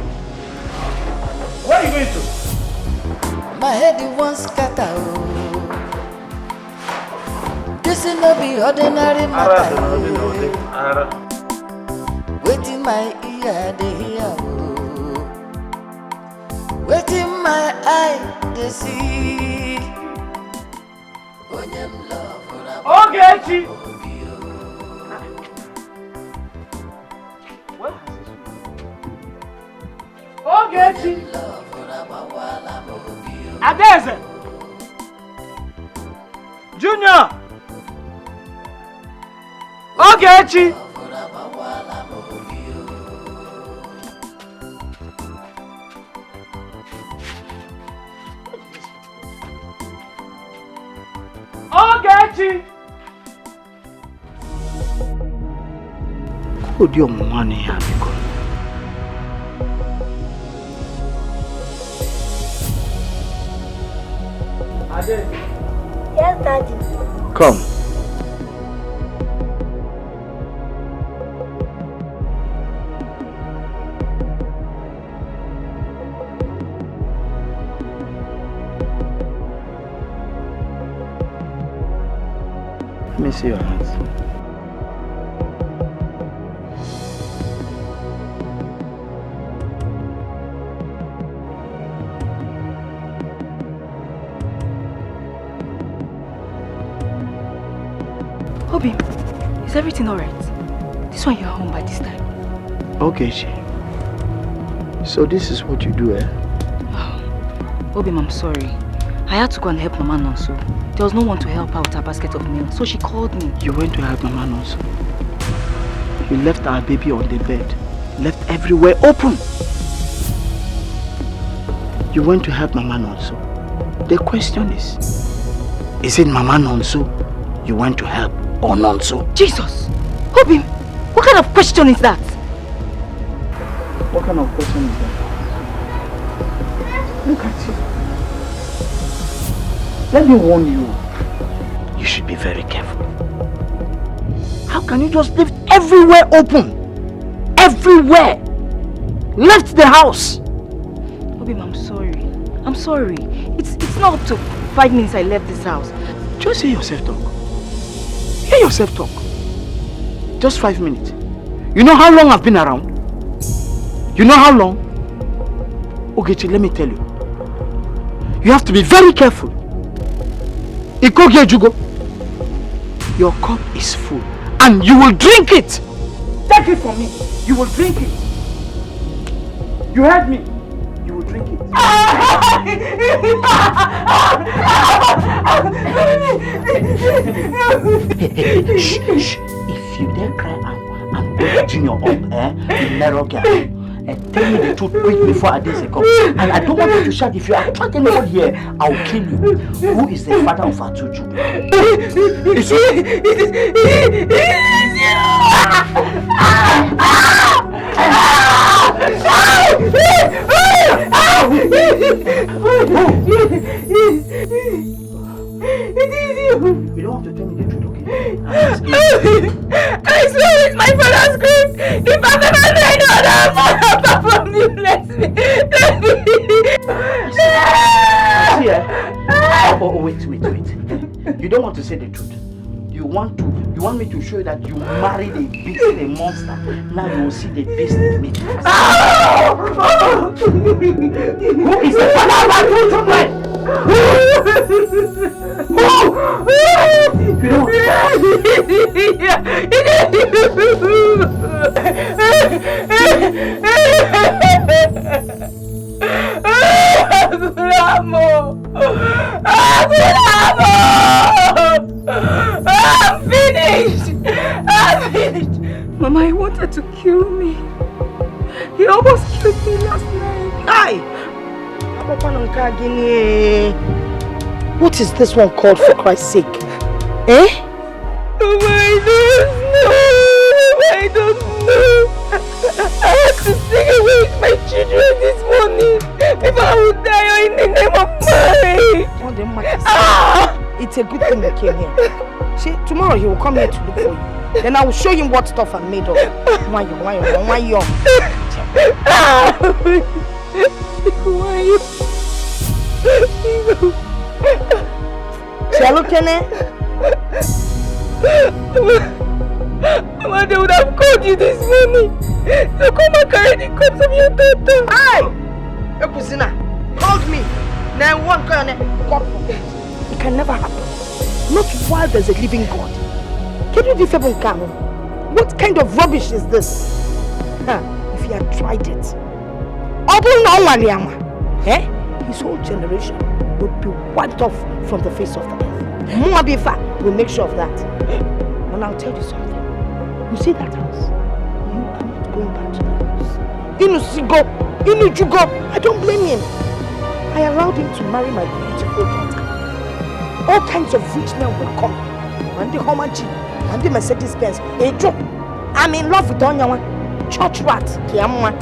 Where are you going to? My head it won't scatter. This will not be ordinary matter. Waiting my ear, they hear. Waiting my eye, they see. Okay, Chief. Okay, Chief. Adeze! Junior! Ogechi! Ogechi! Could your money have become? Yes, Daddy. Come. Let me see your hands. Obi, is everything alright? This one you're home by this time. Okay, so this is what you do, eh? Oh, Obi, I'm sorry. I had to go and help Mama Nonso. There was no one to help her with her basket of meal, so she called me. You went to help Mama Nonso. You left our baby on the bed. Left everywhere open. You went to help Mama Nonso. The question is it Mama Nonso you went to help or Nonso? Jesus! Obi, what kind of question is that? What kind of question is that? Look at you. Let me warn you. You should be very careful. How can you just leave everywhere open? Everywhere! Left the house! Obi, I'm sorry. I'm sorry. It's not up to 5 minutes I left this house. Just hear yourself talk. Hear yourself talk. Just 5 minutes. You know how long I've been around? You know how long? Ogechi, let me tell you. You have to be very careful. Ikoge Jugo. Your cup is full and you will drink it. Take it from me. You will drink it. You heard me? You will drink it. Shh. If you dare cry and put Junior up, in Marital. And tell me the truth quick before I say come. And I don't want you to shout. If you attract anybody here, I'll kill you. Who is the father of our 2 children? It's you. You don't have to tell me the truth, okay? I swear it's my father's grave. If I've ever made another mother apart from you, let me. Oh, wait. You don't want to say the truth. You want me to show you that you married a beast, a monster. Now you will see the beast in me. Who is the father of my 2 children? I'm finished. Mama, he wanted to kill me. He almost killed me last night. Aye. What is this one called, for Christ's sake? Eh? I don't know. I had to stay away with my children this morning. If I would die in the name of marriage. It's a good thing you came here. See, tomorrow he will come here to look for you. Then I will show him what stuff I'm made of. Why you? Mama, they would have called you this morning. So come and carry the corpse of your daughter. Aye! Ekusina, called me. Now one God forbid. It can never happen. Not while there's a living God. Can you different come? What kind of rubbish is this? If he had tried it. His whole generation would be wiped off from the face of the earth. Muabifa will make sure of that. And I'll tell you something. You see that house? You are not going back to that house. Inujugo, I don't blame him. I allowed him to marry my beautiful daughter. All kinds of rich men will come. And the Homaji, and the Mercedes Benz. I'm in love with Onyawa. Church rat, Kiamwa.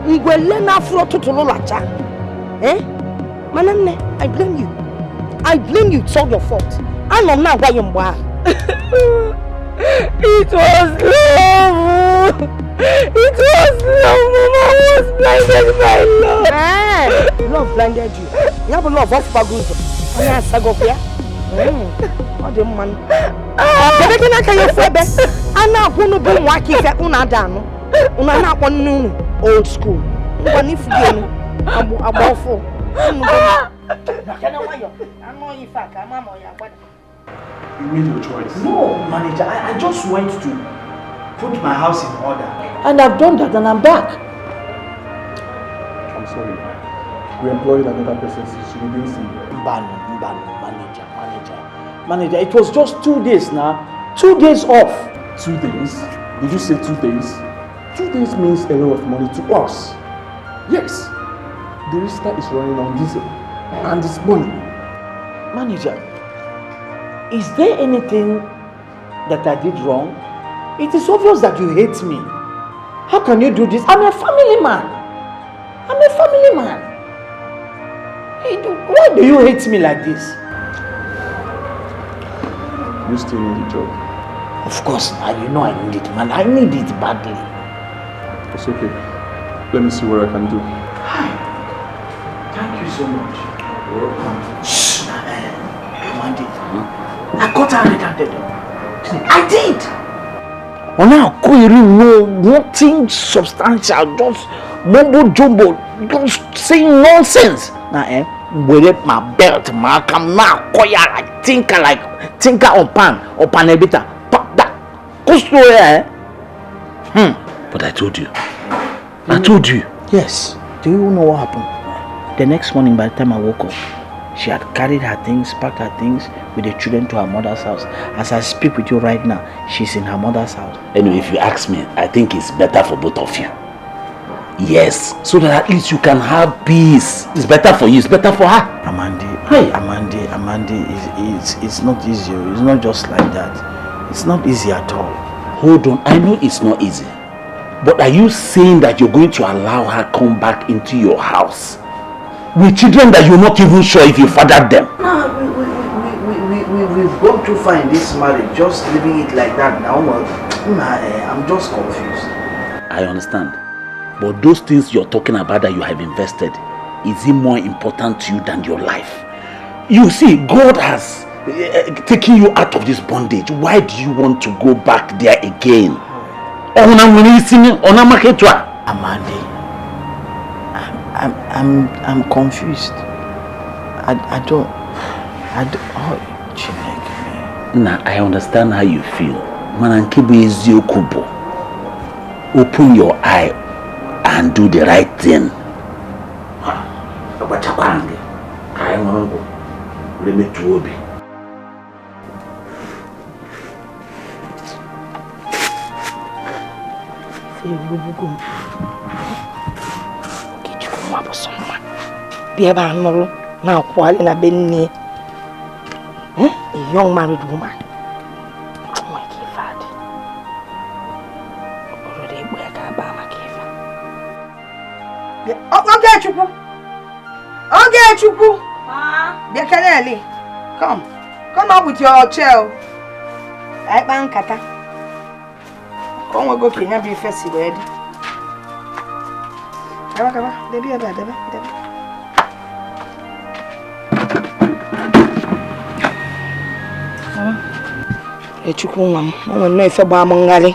Ngwelena fro tutululacha. Manane, I blame you. It's all your fault. I know now why you're It was love. Mama was blinded by love. Love blinded you. You have a love of Baguzo. Oh, the man. Old school. You made your choice. No, manager, I just went to put my house in order. And I've done that and I'm back. I'm sorry. We employed another person since you didn't see her. Manager, it was just 2 days now. 2 days off. 2 days? Did you say 2 days? 2 days means a lot of money to us. Yes. The Rista is running on diesel. And it's money. Manager, is there anything that I did wrong? It is obvious that you hate me. How can you do this? I'm a family man. Why do you hate me like this? You still need a job. Of course, now you know I need it, man. I need it badly. It's okay. Let me see what I can do. Hi. Thank you so much. Shh. I got her red-handed. I did. Oh, now, nothing substantial, just mumbo jumbo, just saying nonsense. Now, with my belt, my come now, like tinker on pan ebita. Pop that. But I told you. I told you. Yes. Do you know what happened? The next morning, by the time I woke up, She had carried her things, packed her things with the children to her mother's house. As I speak with you right now, she's in her mother's house. Anyway, if you ask me, I think it's better for both of you. Yes, so that at least you can have peace. It's better for you, it's better for her. Amandi, it's not easy. It's not just like that. It's not easy at all. Hold on, I know it's not easy. But are you saying that you're going to allow her come back into your house with children that you're not even sure if you fathered them? No, we've gone too far in this marriage. Just leaving it like that now, I'm just confused. I understand. But those things you're talking about that you have invested, is it more important to you than your life? You see, God has taken you out of this bondage. Why do you want to go back there again? Amandi, I'm confused. I don't. Oh, Nah, I understand how you feel. Open your eye and do the right thing. A young married woman. Okay, Chukwu. Come up with your chair. I ban kata. Come go Kenya be first ready. Come. Debi. Chukwu mama, I don't know if Mangali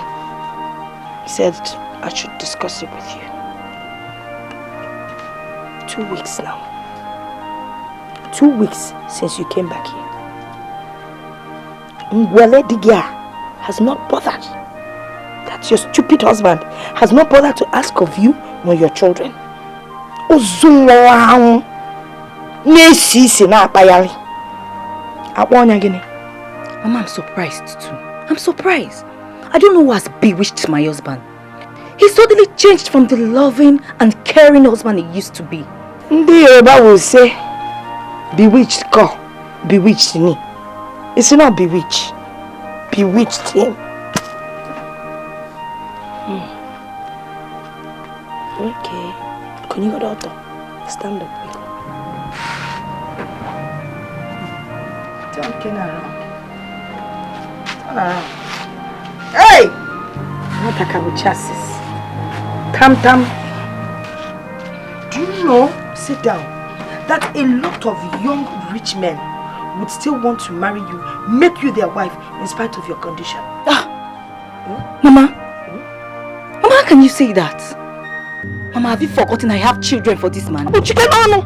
said I should discuss it with you. 2 weeks now. 2 weeks since you came back here. Ngwele Digia has not bothered. That's your stupid husband. Has not bothered to ask of you nor your children. Mama, I'm surprised too. I'm surprised. I don't know who has bewitched my husband. He's totally changed from the loving and caring husband he used to be. The Yoruba will say, bewitched ko, bewitched me. It's not bewitched. Bewitched him. Okay. Can you go to stand up? Don't turn around. Hey! Not a chassis. Tam. Do you know, sit down, that a lot of young rich men would still want to marry you, make you their wife in spite of your condition? Mama, how can you say that? Mama, have you forgotten I have children for this man? Chicken anu.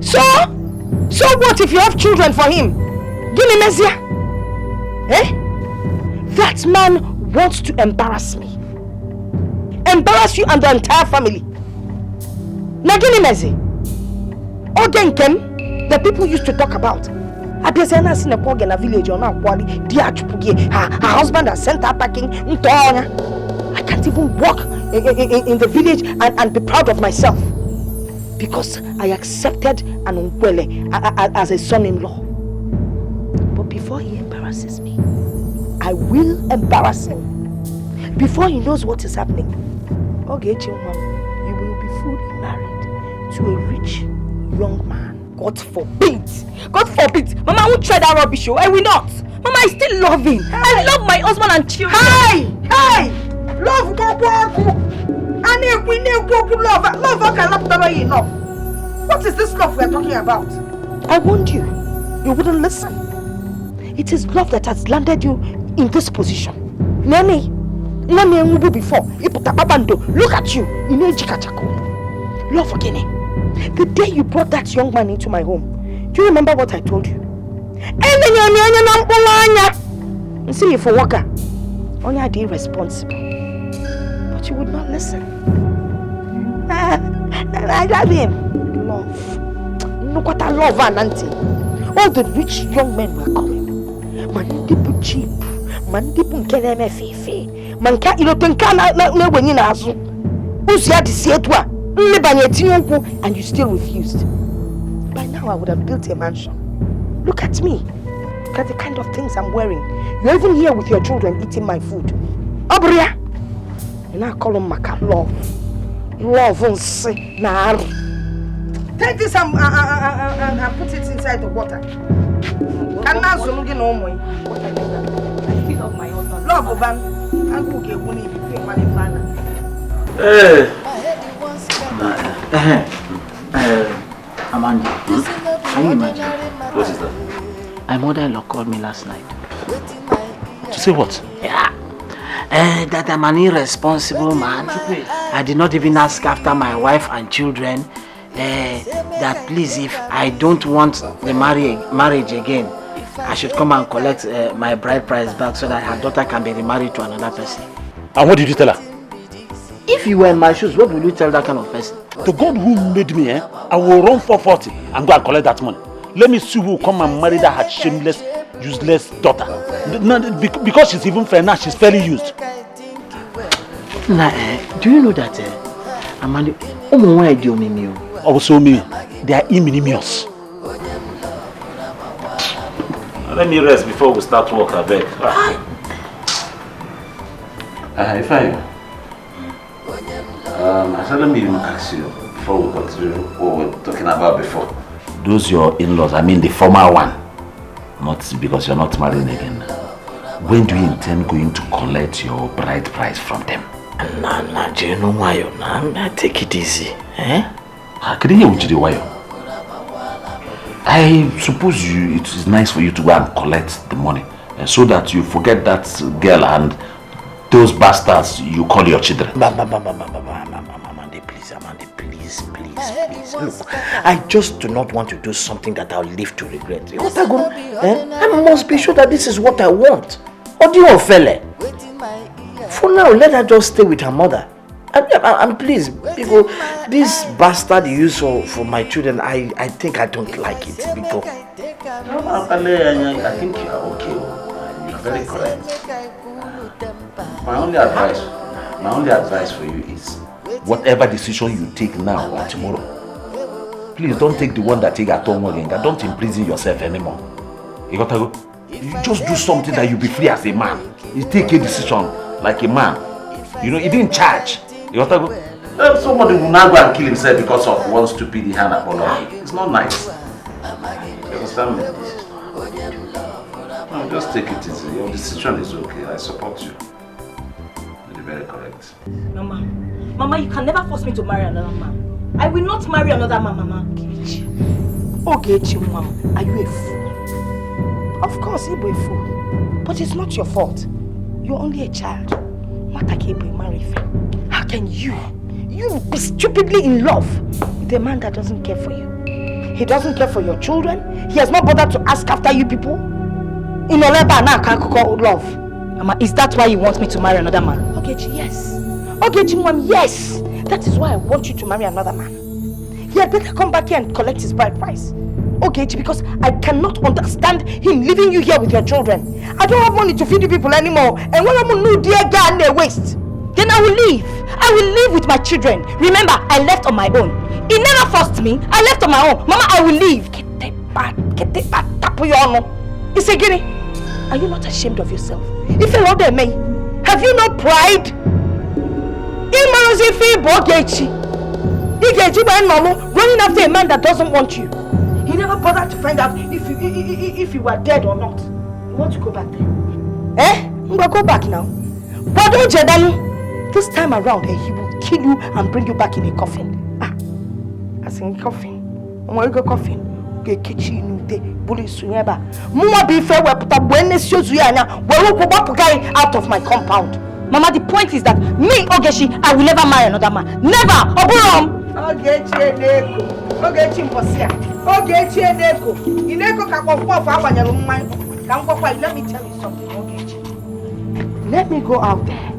So what if you have children for him? Give me Mesia. That man wants to embarrass me. Embarrass you and the entire family. Nagini Mezi. Ogenkem, the people used to talk about. Her village her husband has sent her packing. I can't even walk in the village and be proud of myself. Because I accepted an Unkwele as a son-in-law. But before he embarrasses me, I will embarrass him. Before he knows what is happening, you will be fully married to a rich young man. God forbid! God forbid! Mama, I won't try that rubbish show. I will not! Mama, I still love him. Hey. I love my husband and children. Hey! Love enough. What is this love we are talking about? I warned you. You wouldn't listen. It is love that has landed you in this position. Nani before. Look at you. Love again. The day you brought that young man into my home, do you remember what I told you? See if for worker. Only I did irresponsible. But you would not listen. I love him. Love. Look what I love and auntie. All the rich young men were coming. Mandipu cheap. Mandipu keleme fefe. Manka ilotenka na wenyi na azu. Usia disietwa. And you still refused. By now I would have built a mansion. Look at me. Look at the kind of things I'm wearing. You're even here with your children eating my food. Abria! And I call them Maka love. Love and say, nah. Take this and put it inside the water. Can I zoom in on me? I feel of my husband. Love, Van. I will get money between money and Amanda, can you imagine? What is that? My mother-in-law called me last night. To say what? Yeah. That I'm an irresponsible man. I did not even ask after my wife and children. That please, if I don't want the marriage again, I should come and collect my bride price back so that her daughter can be remarried to another person. And what did you tell her? If you were in my shoes, what would you tell that kind of person? The God who made me, I will run for 40 and go and collect that money. Let me see who will come and marry that her shameless, useless daughter. Because she's even fair now, she's fairly used. Nah, do you know that Amanda, also me, they are ignominious. Let me rest before we start work, I beg. If I said, let me ask you before we continue what we were talking about before. Those your in-laws, I mean the former one, not because you're not marrying again. When do you intend going to collect your bride price from them? Nah, do you know why? Nah, take it easy. I couldn't hear what you do, why? I suppose it is nice for you to go and collect the money so that you forget that girl and those bastards you call your children. Amanda, please. Look, I just do not want to do something that I'll live to regret. What I go? I must be sure that this is what I want. Or do you want fella? For now, let her just stay with her mother. And please, people, this bastard you use for my children, I think I don't like it. Because I think you are okay. You are very correct. My only advice for you is whatever decision you take now or tomorrow, please don't take the one that take at home again. Don't imprison yourself anymore. You gotta go. You just do something that you'll be free as a man. You take a decision like a man. You know, you didn't charge. You gotta go. Somebody will now go and kill himself because of one stupid hand apology. It's not nice. You understand me? No, just take it easy. Your decision is okay. I support you. You're very correct. Mama, you can never force me to marry another man. I will not marry another man, Mama. Ogechi, Mama, are you a fool? Of course, you're a fool. But it's not your fault. You're only a child. How can you be stupidly in love with a man that doesn't care for you? He doesn't care for your children. He has not bothered to ask after you people. In Oleba now can't call love. Mama, is that why you want me to marry another man? Ogechi, yes. Ogechi, Mom, yes. That is why I want you to marry another man. He had better come back here and collect his bride price. Ogechi, because I cannot understand him leaving you here with your children. I don't have money to feed you people anymore. And when I'm new dear guy and they waste, then I will leave. I will live with my children. Remember, I left on my own. He never forced me. I left on my own. Mama, I will leave. Are you not ashamed of yourself? If you love me, have you no pride? Running after a man that doesn't want you. He never bothered to find out if you were dead or not. You want to go back there? Go back now. But don't you this time around, he will kill you and bring you back in a coffin. As in coffin. I'm go coffin. Get kitchen de bully sunyaba. Mama be fair we put up when out of my compound. Mama, the point is that me, Ogechi, I will never marry another man. Never! Oburom! Ogechi Eneko. Ogechi Mposia. Ogechi Eneko. Ineko kakofo for abanyalo mman. Let me tell you something, Ogechi. Let me go out there,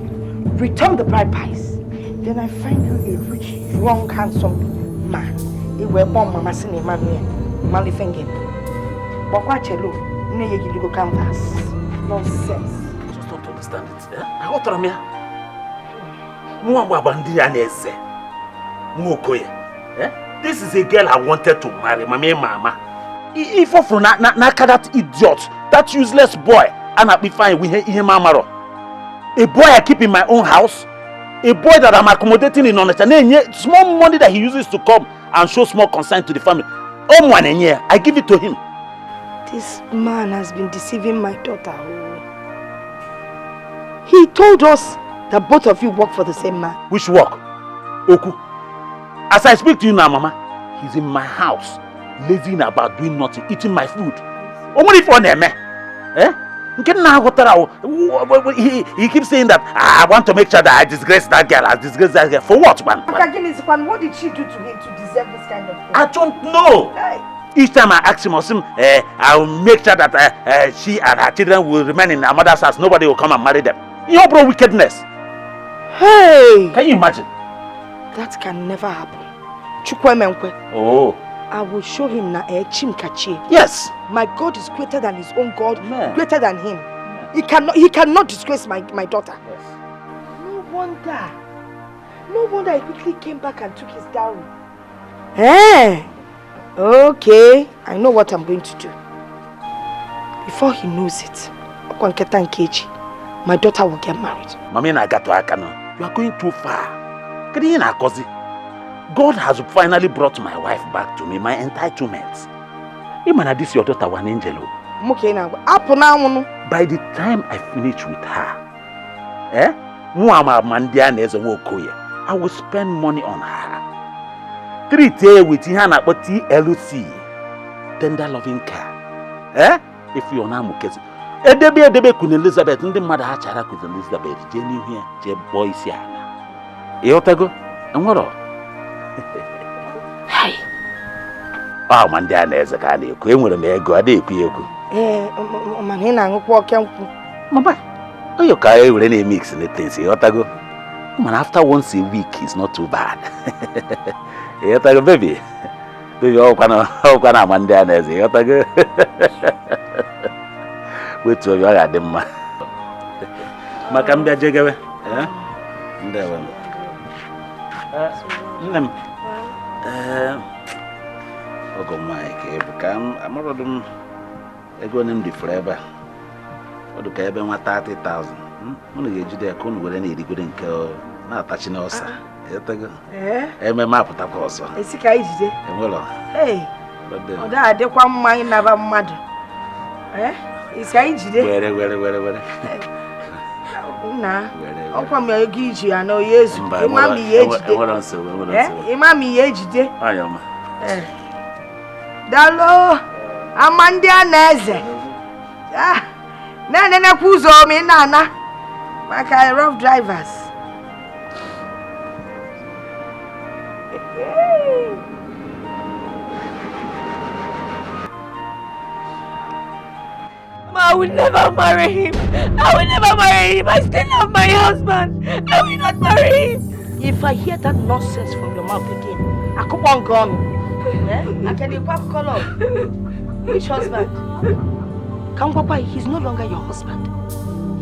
return the bride price. Then I find you a rich, young, handsome man. He will bomb Mama Sine Emmanuel. Malifengen. Bokwachelo, ne yegilugo canvas. Nonsense. Just don't understand it. I got Ramia. This is a girl I wanted to marry, mama. If of na that idiot, that useless boy, and I'll be fine with him, mama. A boy I keep in my own house, a boy that I'm accommodating in honest, and small money that he uses to come and show small concern to the family. I give it to him. This man has been deceiving my daughter. He told us that both of you work for the same man. Which work? Oku. As I speak to you now, mama, he's in my house, lazing about, doing nothing, eating my food. Only for them, eh? He keeps saying that I want to make sure that I disgrace that girl. For what, man? What did she do to him to deserve this kind of thing? I don't know. Each time I ask him, I will make sure that she and her children will remain in her mother's house. Nobody will come and marry them. Your bro wickedness. Hey! Can you imagine? That can never happen. Chukwemenkwe. Oh. I will show him na chimkachi. Yes. My God is greater than his own God, greater than him. He cannot disgrace my daughter. Yes. No wonder he quickly came back and took his dowry. Eh? Okay, I know what I'm going to do. Before he knows it, my daughter will get married. Mami na gato akano. You are going too far. God has finally brought my wife back to me, my entitlements. Imana this your daughter one angel. By the time I finish with her, I will spend money on her. Treat her with Hana but TLC. Tender loving care. If you're not Mukesi. Edebe Queen Elizabeth, and the mother Hachara with Elizabeth, Jenny here, Jeb Boys Yana. Eotago, and what all? Hi. Oh, Mandana is a kind of queen with an egg, go a day, Pioku. Manina, walking. Mama, oh, you carry with any mix in the things, Eotago. Man, after once a week is not too bad. Eotago, baby. Do you all kind of Mandana is Eotago? Wait till you are them. Macambia Jagawe, eh? Oh, Mike, I'm more of them. I go in the forever. What do I want 30,000? Only you there couldn't with any good in kill. Not touching us. Eh, my map of course. It's a cage. Hey, but that they come mine never mad. Eh? It's cage. Where. Nah, I'll come here, give you. I know, yes, Mammy age. Mammy age day. I am. Dalo, Amandia Neze. Nana Puzo, me Nana. My kind rough drivers. I will never marry him. I will never marry him. I still love my husband. I will not marry him. If I hear that nonsense from your mouth again, I come on gone. I can you pop color. Which husband? Papa, he's no longer your husband.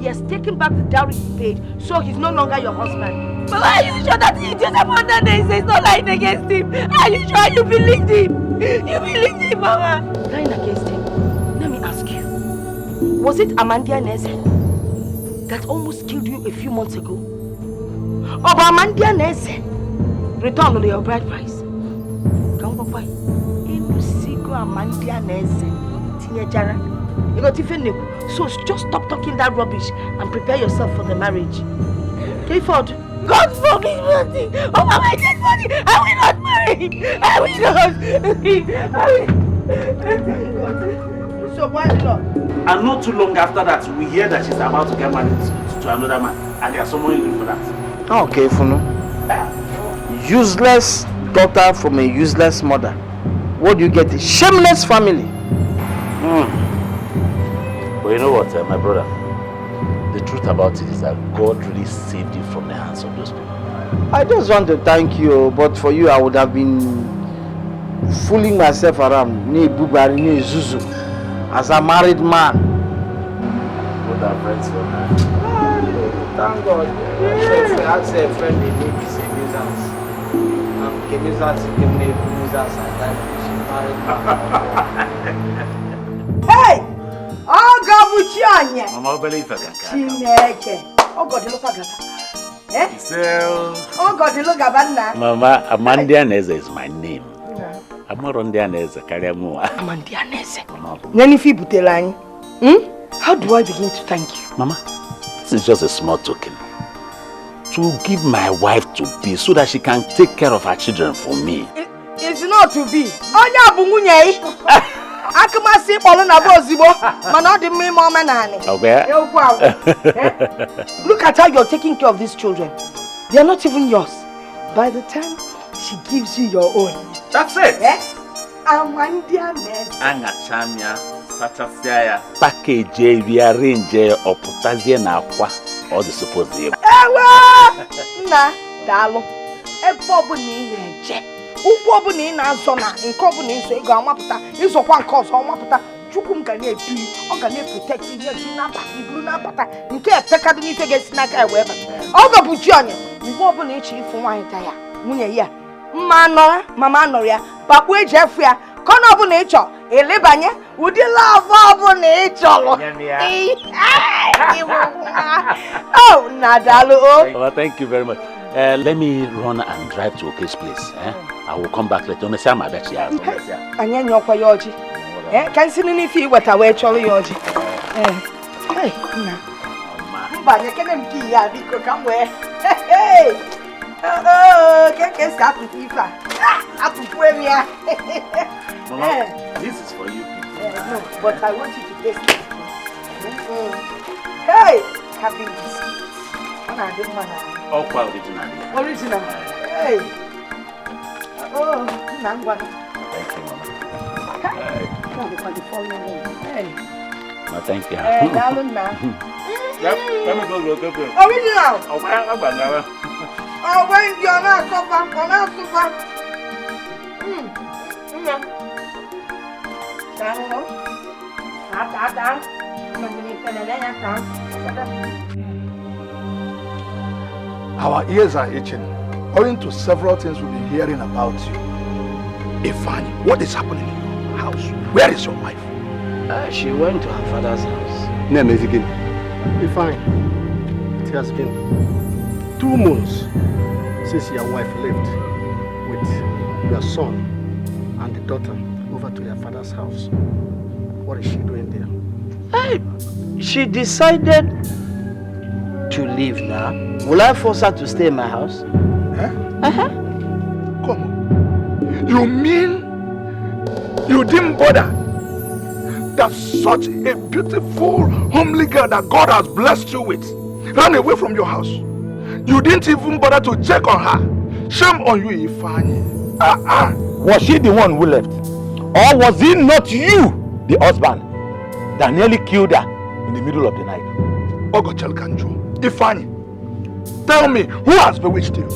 He has taken back the dowry he paid, so he's no longer your husband. But are you sure that the idiot Amanda is not lying against him? Are you sure you believed him? You believed him, Mama? Lying against him? Let me ask you. Was it Amandia Neze that almost killed you a few months ago? Or Amandia Neze returned on your bride price? Papa, Inusigo Amandia Neze, Tinejara. You got even so just stop talking that rubbish and prepare yourself for the marriage. Clifford, God forbid nothing. Oh, my dead body, I will not marry him. I will not. So why not? And not too long after that, we hear that she's about to get married to another man, and there's someone in for that. Okay, Funo. Useless daughter from a useless mother. What do you get? A shameless family. But you know what, my brother? The truth about it is that God really saved you from the hands of those people. I just want to thank you, but for you, I would have been fooling myself around, ni bubari, ni zuzu, as a married man. What are friends for now? Thank God. I say a friend they need is a nuisance. Hey! Oh, Gabuchianya! Mama, believe I can. Chineke. Oh, God, look at that. Eh? So. Oh, God, look at that. Mama, Amandianese is my name. Amarondianese, Kariamua. Amandianese. Nenifi Butelani. How do I begin to thank you? Mama, this is just a small token. To give my wife to be so that she can take care of her children for me. It's not to be. Onya bungunye. Akuma si polo na bozibo. Mana di me mama nani. Okay. Look at how you're taking care of these children. They are not even yours. By the time she gives you your own. That's it. Eh? Amandia mes. Angachamia, Satasiaya. Package, rearrange, or putazie na kwa. All the supposed to Na, dalo. Ebobu ni yeje. Ukwobu ni na zona, nkobu ni so ego amaputa. Izo kwa nkoso amaputa. Chukum ga na etu, o ga na protect you na ba, iburu na bata. Nke epekadu ni fege sinaka ewe ba. O ga buchi onye. Ukwobu ni chi fu nwan ta ya. Munye ya. Mma no, mama no ya. Papu eje afu ya. Kono bu na icho, elebanye, udi love obu na icho lo. Oh, Nadalo. Well, thank you very much. Let me run and drive to Oke's place. I will come back later. I bet you Anya nyokwa yoji. Can see any fee what I wear cholo yoji. Hey, Mba, you can empty ya because come where. Hey. Oh, can start to FIFA. Up to Puemia. Mama, this is for you. No, but I want you to taste it. Hey, happy biscuits. Oh, quite original. Original. Hey. Oh, Nangwa. Thank you, Mama. Hey. No, thank you. Hey, darling, now. Let me go. Original. Oh, when you're not so far, Our ears are itching, owing to several things we've been hearing about you. Ifani, what is happening in your house? Where is your wife? She went to her father's house. Name is again. Ifani, it has been 2 months since your wife left with your son and the daughter over to your father's house. What is she doing there? Hey, she decided to leave now. Will I force her to stay in my house? Come on. You mean you didn't bother that such a beautiful, homely girl that God has blessed you with ran away from your house? You didn't even bother to check on her. Shame on you, Ifani. Was she the one who left? Or was it not you, the husband, that nearly killed her in the middle of the night? Ogochel Kanjo, Ifani, tell me, who has bewitched you?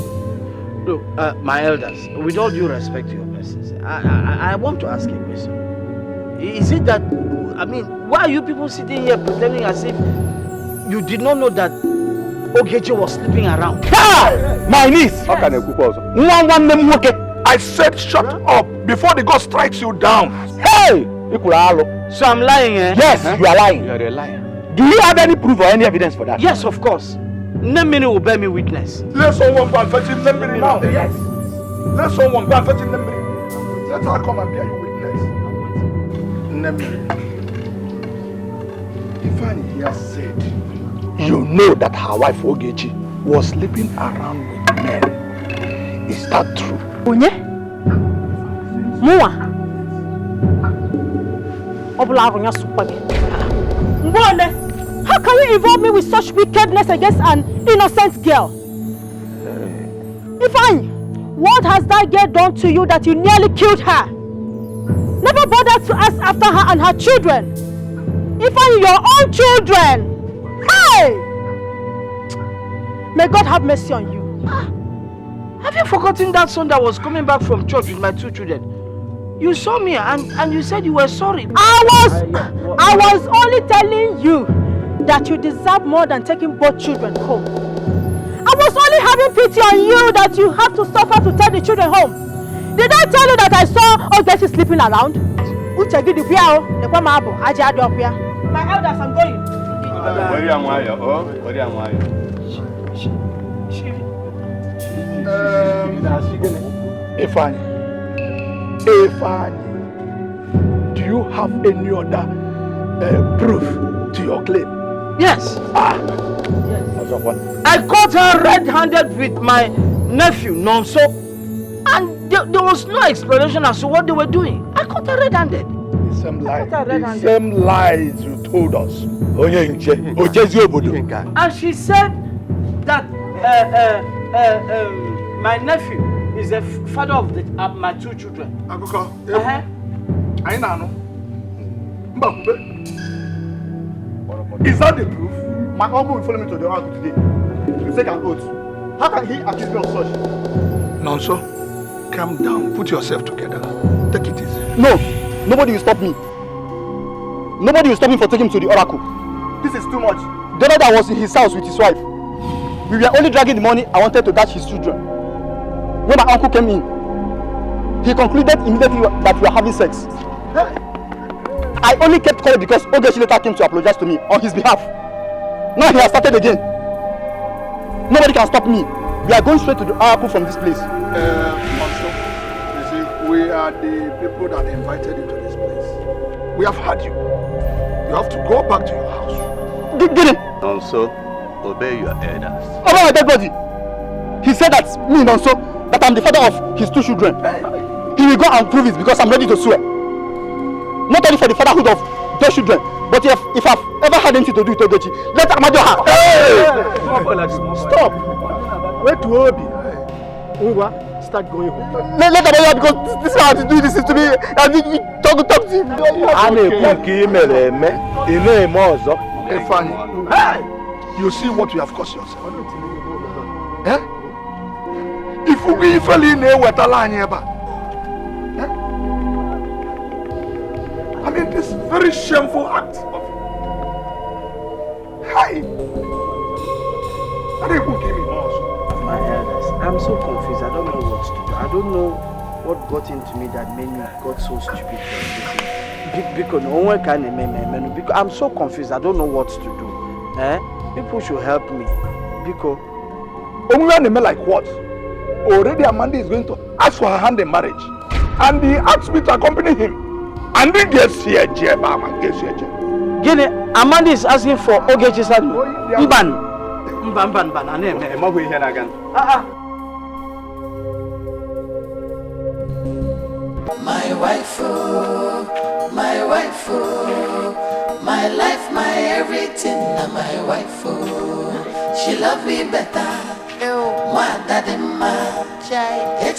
Look, my elders, with all due respect to your persons, I want to ask a question. Is it that, why are you people sitting here pretending as if you did not know that Ogechi was sleeping around? My niece! How can I cook also? I said shut up before the God strikes you down. Hey! So I'm lying, eh? Yes, you are lying. You are a liar. Do you have any proof or any evidence for that? Yes, of course. Nemini will bear me witness. Let someone go and fetch him Nemini now. Yes. Let someone go and fetch him Nemini. Let her come and bear you witness. Nemini. Ifani, he has said, you know that her wife Ogechi was sleeping around with men. Is that true? Unye? Mua? Obla supage. Mbone, how can you involve me with such wickedness against an innocent girl? Ifeanyi, what has that girl done to you that you nearly killed her? Never bothered to ask after her and her children. Ifeanyi, your own children. Hey! May God have mercy on you. Have you forgotten that son that was coming back from church with my 2 children? You saw me and you said you were sorry. I was only telling you that you deserve more than taking both children home. I was only having pity on you that you have to suffer to take the children home. Did I tell you that I saw Ogechi sleeping around? My elders, I'm going. Ifeanyi, do you have any other proof to your claim? Yes. I caught her red-handed with my nephew, Nonso, and there was no explanation as to what they were doing. I caught her red-handed. The same lies you told us. And she said that my nephew is the father of my two children. Is that the proof? My uncle will follow me to the oracle today to take an oath. How can he accuse me of such? Nonso, calm down. Put yourself together. Take it easy. No, nobody will stop me. Nobody will stop me for taking him to the oracle. This is too much. The other that was in his house with his wife. We were only dragging the money I wanted to dash his children. When my uncle came in, he concluded immediately that we were having sex. I only kept quiet because Ogechi later came to apologize to me on his behalf. Now he has started again. Nobody can stop me. We are going straight to the oracle from this place. You see, we are the people that invited you to this place. We have had you. You have to go back to your house. Get him! Also, obey your elders. Obey my dead body. He said that me, Nonso, that I'm the father of his two children. He will go and prove it because I'm ready to swear. Not only for the fatherhood of those children, but if I've ever had anything to do with Ogechi, let Amado have. Hey! Stop! Wait to Obi. Start going home. Let Amado have because this is how to do this to me. And you talk to him. Hey! You see what you have caused yourself. Eh? If we fell in there with a line here, I mean, this very shameful act of hey! My elders, I'm so confused. I don't know what to do. I don't know what got into me that made me got so stupid. Because no one can because I'm so confused. I don't know what to do. People should help me. Because like what? Already Amanda is going to ask for her hand in marriage. And he asked me to accompany him. And he gets here, Gini, Amanda is asking for Ogechi's hand. Mban. My wife, my wife, my life, my everything, my wife, she love me better. My daddy, my child,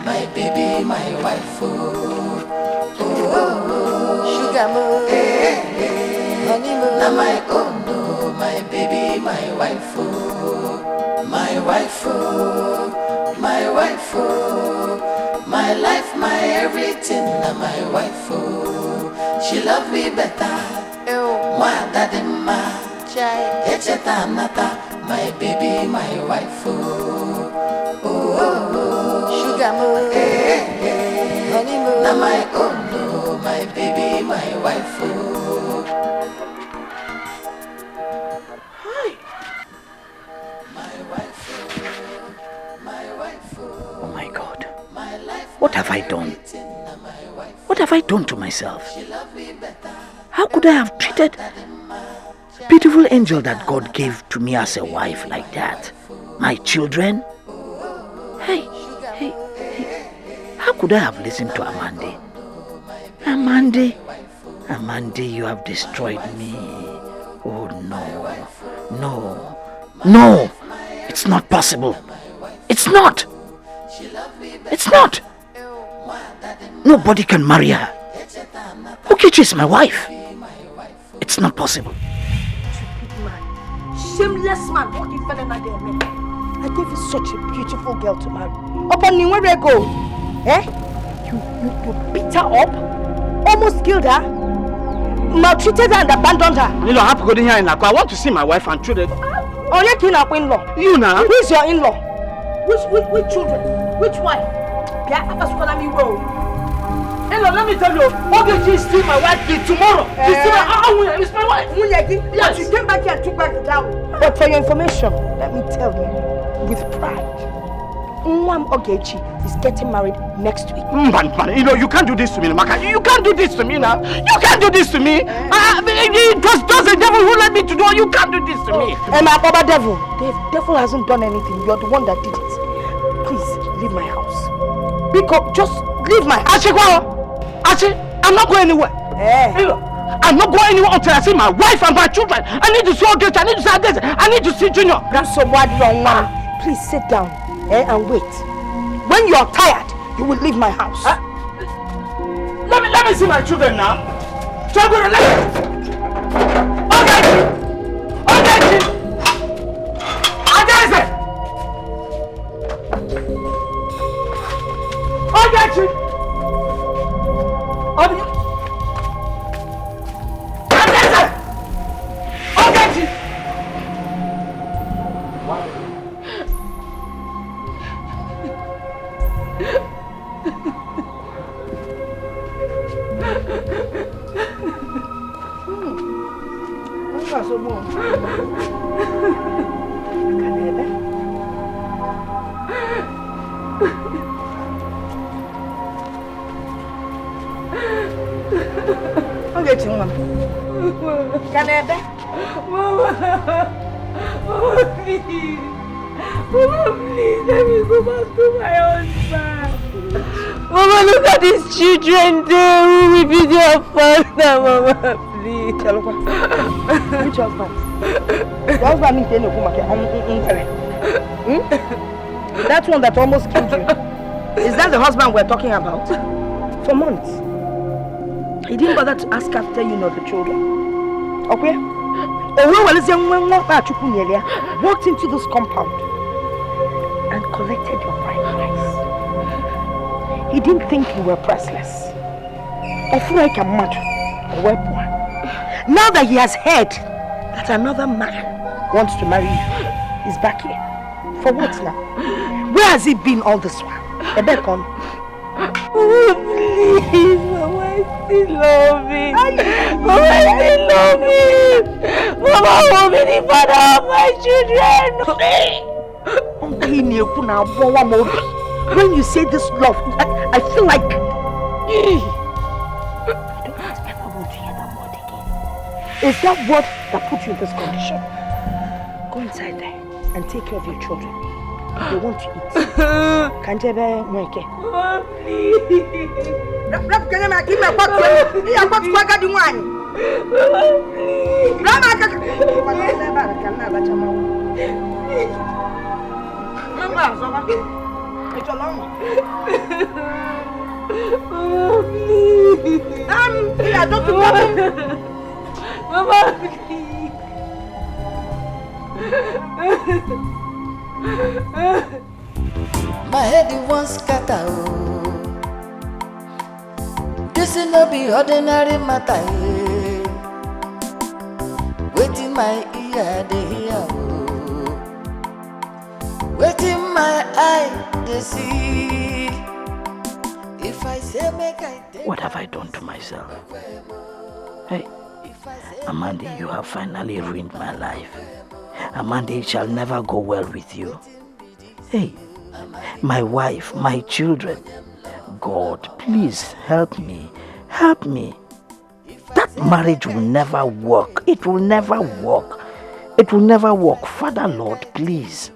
my baby, my wife, sugar moon, honeymoon, now my own, my baby, my wife, my wife, my wife, my life, my everything, my wife, she love me better. My daddy, my child, my baby, my wife, sugar moon, honeymoon, now my own, my baby, my wife. Oh my God, what have I done? What have I done to myself? How could I have treated a beautiful angel that God gave to me as a wife like that? My children? Hey, how could I have listened to Amanda? Amanda, you have destroyed me. Oh no, it's not possible. It's not. Nobody can marry her. Ogechi is my wife. It's not possible. Shameless man, what you fell in there, man? I gave you such a beautiful girl to marry. Upon me, where do I go? Eh? You You beat her up, almost killed her, maltreated her and abandoned her. You know, I have to go in here in Akwa. I want to see my wife and children. Oh, you're in-law. You now? Who is your in-law? Which children? Which wife? Yeah, I'm just gonna be wrong. Hello, let me tell you, Ogechi is still my wife tomorrow. It's my wife. Yes. She came back here and took back the dowry. But for your information, let me tell you, with pride, Nwam Ogechi is getting married next week. You know, you can't do this to me, Maka. You can't do this to me now. You can't do this to me. It was the devil who led me to do it. You can't do this to me. My Baba devil. The devil hasn't done anything. You're the one that did it. Please, leave my house. Because just leave my house. Achi, I'm not going anywhere. I'm not going anywhere until I see my wife and my children. I need to see Ogechi. I need to see Adese. I need to see Junior. That's so bad, young man. Please sit down and wait. When you're tired, you will leave my house. Let me see my children now. Children, let me. Ogechi! Adese! Ogechi! These children, they will be their father, Mama, please. Which husband? The husband is that one that almost killed you. Is that the husband we're talking about? For months. He didn't bother to ask after you know the children. Okay? Walked into this compound and collected your bride price. He didn't think you were priceless. Now that he has heard that another man wants to marry you, he's back here. For what now? Where has he been all this while? Ebekon. Oh, please, Mama, I still love me. Mama, I still love me. Mama, I will be the father of my children. When you say this love, I feel like I don't ever want to hear that word again. Is that word that put you in this condition? Go inside there and take care of your children. They want to eat. Can't you bear Mweke? Mama, please. Rap, can I give me a box? You box Waka the wine. Mama, please. It's a long one. Mama, please. Yeah, don't you love him? Mama, please. My head won't scatter. This will not be ordinary matter. Waiting my ear, they hear. Waiting my eye, they see. If I say make I take. What have I done to myself? Hey, Amanda, you have finally ruined my life. Amanda, it shall never go well with you. Hey, my wife, my children. God, please help me. Help me. That marriage will never work. It will never work. It will never work. Father, Lord, please.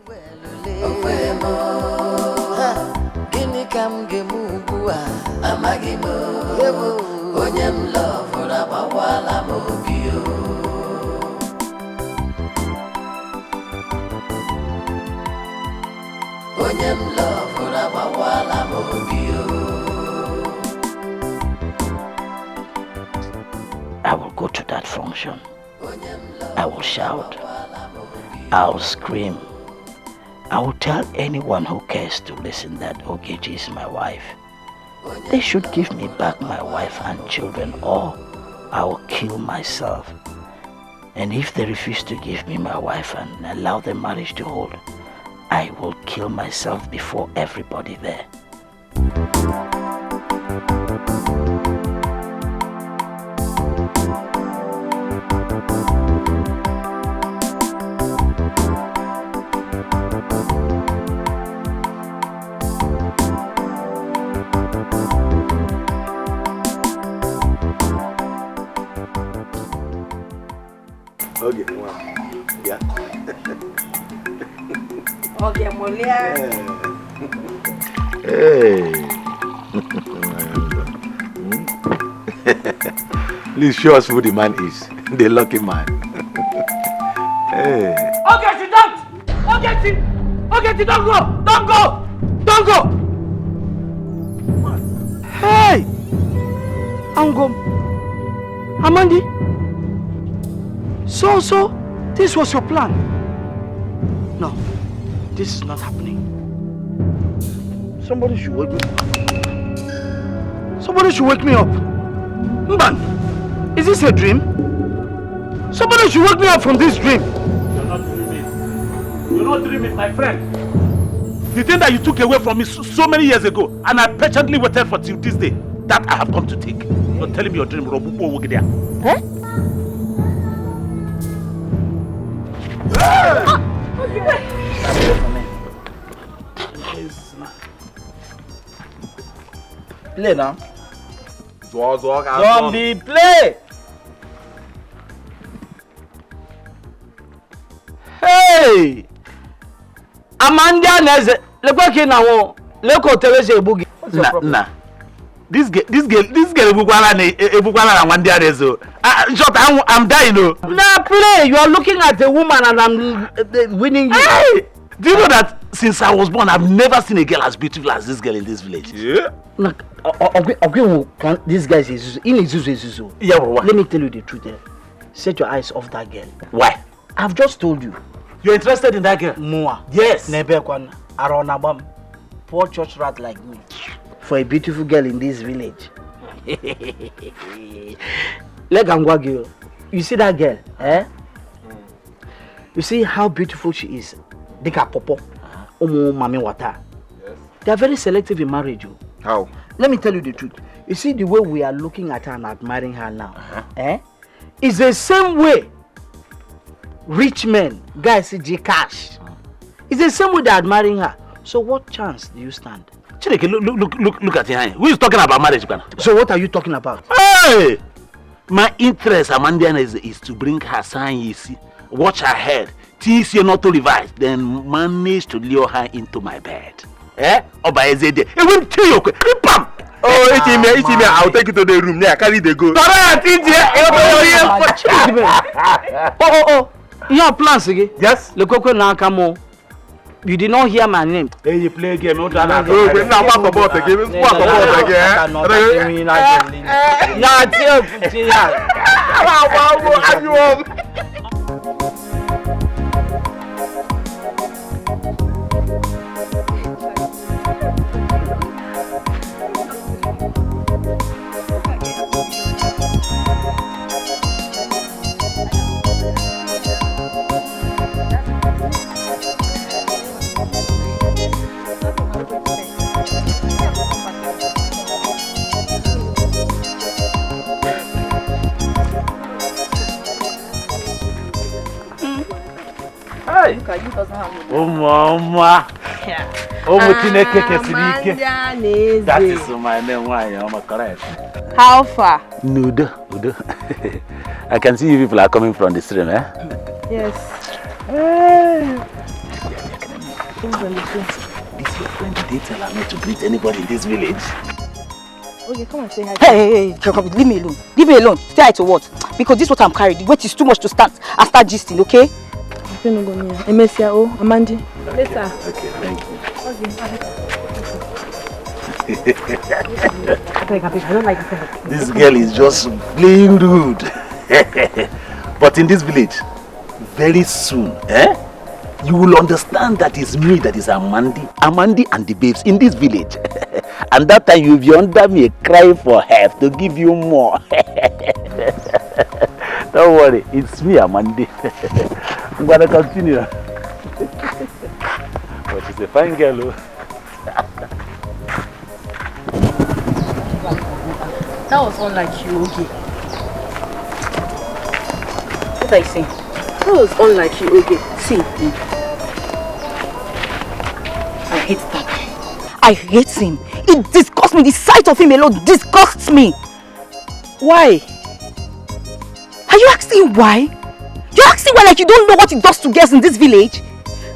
I will go to that function. I will shout. I will scream. I will tell anyone who cares to listen that Ogechi is my wife. They should give me back my wife and children, or I will kill myself. And if they refuse to give me my wife and allow the marriage to hold, I will kill myself before everybody there. Okay, wow. Yeah. Okay, Molia. Hey. Please show us who the man is. The lucky man. Hey. Okay, don't! Okay, don't go! Don't go! Don't go! Hey! Angom. Amandi. So, this was your plan? No, this is not happening. Somebody should wake me up. Somebody should wake me up. Mban, is this a dream? Somebody should wake me up from this dream. You're not dreaming. You're not dreaming, my friend. The thing that you took away from me so many years ago, and I patiently waited for till this day, that I have come to take. You're telling me your dream, Robupo Wogedea. Eh? Play now. Zombie, play! Hey! Amanda Neze, look what you now. Look what Teresa Boogie. Nah. This girl Ebugwana and one day rezo. I'm dying, no. Now play. You are looking at a woman and I'm winning you. Hey! Do you know that since I was born, I've never seen a girl as beautiful as this girl in this village? Yeah. Look, this guy is Izuzu. Yeah, what? Let me tell you the truth. Set your eyes off that girl. Why? I've just told you. You're interested in that girl? More. Yes. Nebekwan, Aronabam, poor church rat like me. For a beautiful girl in this village. Legangwa girl. You see that girl, eh? You see how beautiful she is. Dika Popo, Omo Mami Wata. Yes. They are very selective in marriage. How? Let me tell you the truth. You see the way we are looking at her and admiring her now, it's the same way rich men, guys see J Cash. It's the same way they're admiring her. So what chance do you stand? Chineke, look at your hand. Who is talking about marriage? So what are you talking about? Hey! My interest, Amanda, is to bring her son, you see, watch her head, tease you not to revise, then manage to lure her into my bed. Eh? Or by Zede. It will kill you. Bam! Oh, it's me. I'll take you to the room. There, carry the go. Oh. Your plans again? Yes. Lekoko Nakamo. You did not hear my name. Hey, you play a game. What about the game? Mama. That is my name. Why am I correct? How far? Nudo. I can see you people are coming from the stream, eh? Yes. Is your friend didn't allow me to greet anybody in this village? Okay, come and say hi. Hey, leave me alone. Leave me alone. Stay out to what? Because this is what I'm carrying. The weight is too much to stand and start gisting, okay? Emesia, Amandi. Later. Okay, thank you. This girl is just plain rude. But in this village, very soon, you will understand that it's me that is Amandi and the babes in this village. And that time you'll be under me crying for help to give you more. Don't worry, it's me, Amandi. I'm gonna continue. But she's a fine girl. That was unlike you, okay? What are you saying? That was unlike you, okay? See, I hate that guy. I hate him. It disgusts me. The sight of him alone disgusts me. Why? Are you asking why? You're asking why like you don't know what it does to girls in this village?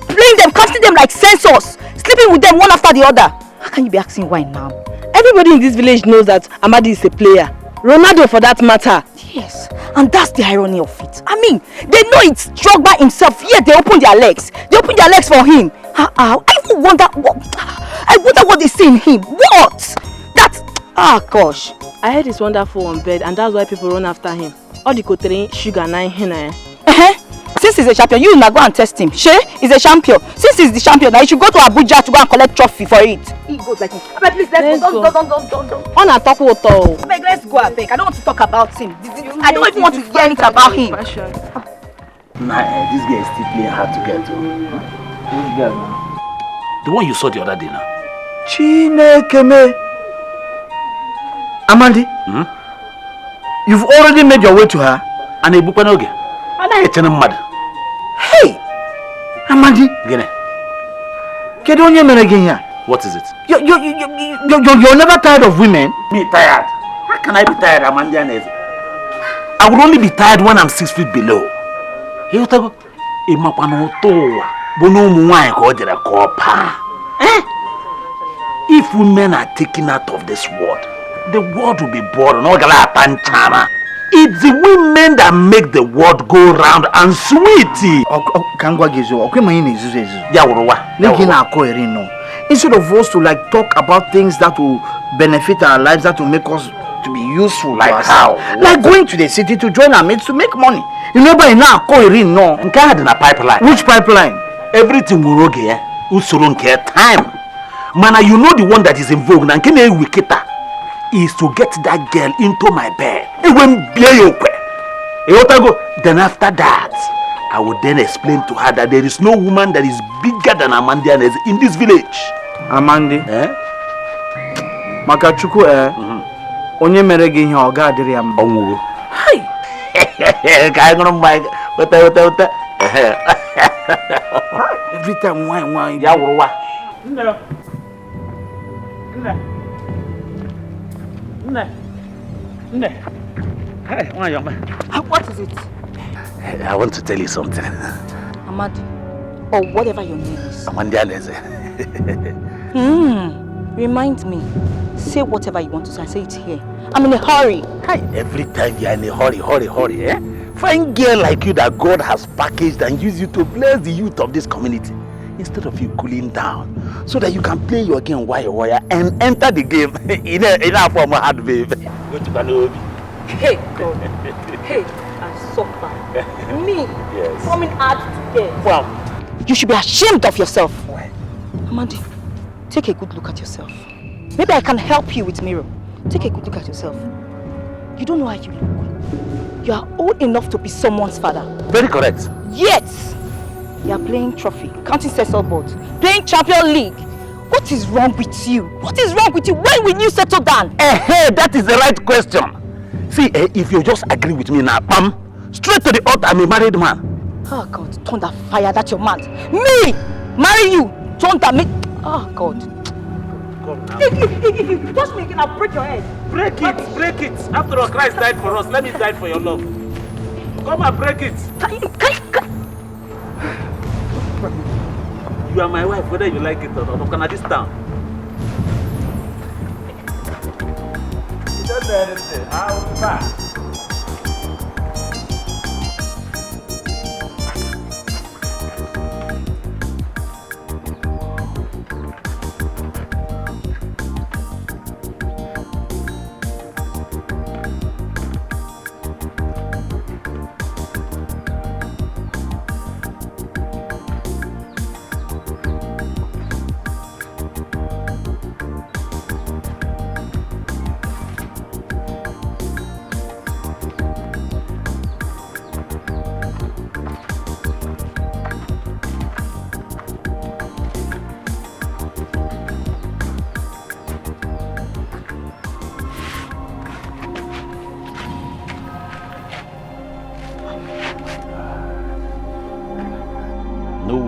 Playing them, casting them like censors, sleeping with them one after the other. How can you be asking why now? Everybody in this village knows that Amadi is a player. Ronaldo for that matter. Yes, and that's the irony of it. I mean, they know it's Drogba himself, yet they open their legs. They open their legs for him. I even wonder what they see in him. What? Gosh. I heard he's wonderful on bed and that's why people run after him. All the coterie sugar nine hina. Since he's a champion, you now go and test him. Shay is a champion. Since he's the champion, now you should go to Abuja to go and collect trophy for it. He goes like this. But please, let's go. Don't. On a talk with Beg, let's go, Abeg. I don't want to talk about him. I don't even want to hear anything about him. Nah, this guy is still playing hard to get to. Which guy now? The one you saw the other day now. Chinekeme. Amandi, you've already made your way to her. And a book again. And I tell him mad. Hey, Amandi. Gene. What is it? You're never tired of women. Me tired? How can I be tired, Amandi? I would only be tired when I'm 6 feet below. If women are taken out of this world, the world will be bored. It's the women that make the world go round and sweetie. Instead of us to like talk about things that will benefit our lives, that will make us to be useful. Like how? Like going to the city to join our mates to make money. You know by now, no. Pipeline. Which pipeline? Everything will okay. Time. Mana, you know the one that is in vogue. Is to get that girl into my bed. Then after that, I would then explain to her that there is no woman that is bigger than Amandi in this village. Amandi? Makachuku onye mere gi ihe o ga adiri am. Onwugo. Hey. Every time wine. Ya wuruwa. Hey, what is it? I want to tell you something. Amadi, or whatever your name is. Amandianese. Remind me. Say whatever you want to say. Say it here. I'm in a hurry. Hey, every time you're in a hurry, eh? Fine girl like you that God has packaged and used you to bless the youth of this community. Instead of you cooling down, so that you can play your game wire and enter the game in a form of hard babe. Go to Kanobi. Hey God. Hey, and suffer. Me, yes. Coming out today. Wow. You should be ashamed of yourself. Why? Amandi, take a good look at yourself. Maybe I can help you with mirror. Take a good look at yourself. You don't know how you look. You are old enough to be someone's father. Very correct. Yet, you are playing trophy, counting settle boards, playing champion league. What is wrong with you? What is wrong with you? When will you settle down? That is the right question. See, if you just agree with me now, bam, straight to the altar, I'm a married man. Oh God, thunder fire, that's your man. Me, marry you, thunder me. Oh God. If you touch me again, I'll break your head. Break it. After all, Christ died for us. Let me die for your love. Come and break it. You are my wife, whether you like it or not. Can I this down? You don't know anything. I'll be back.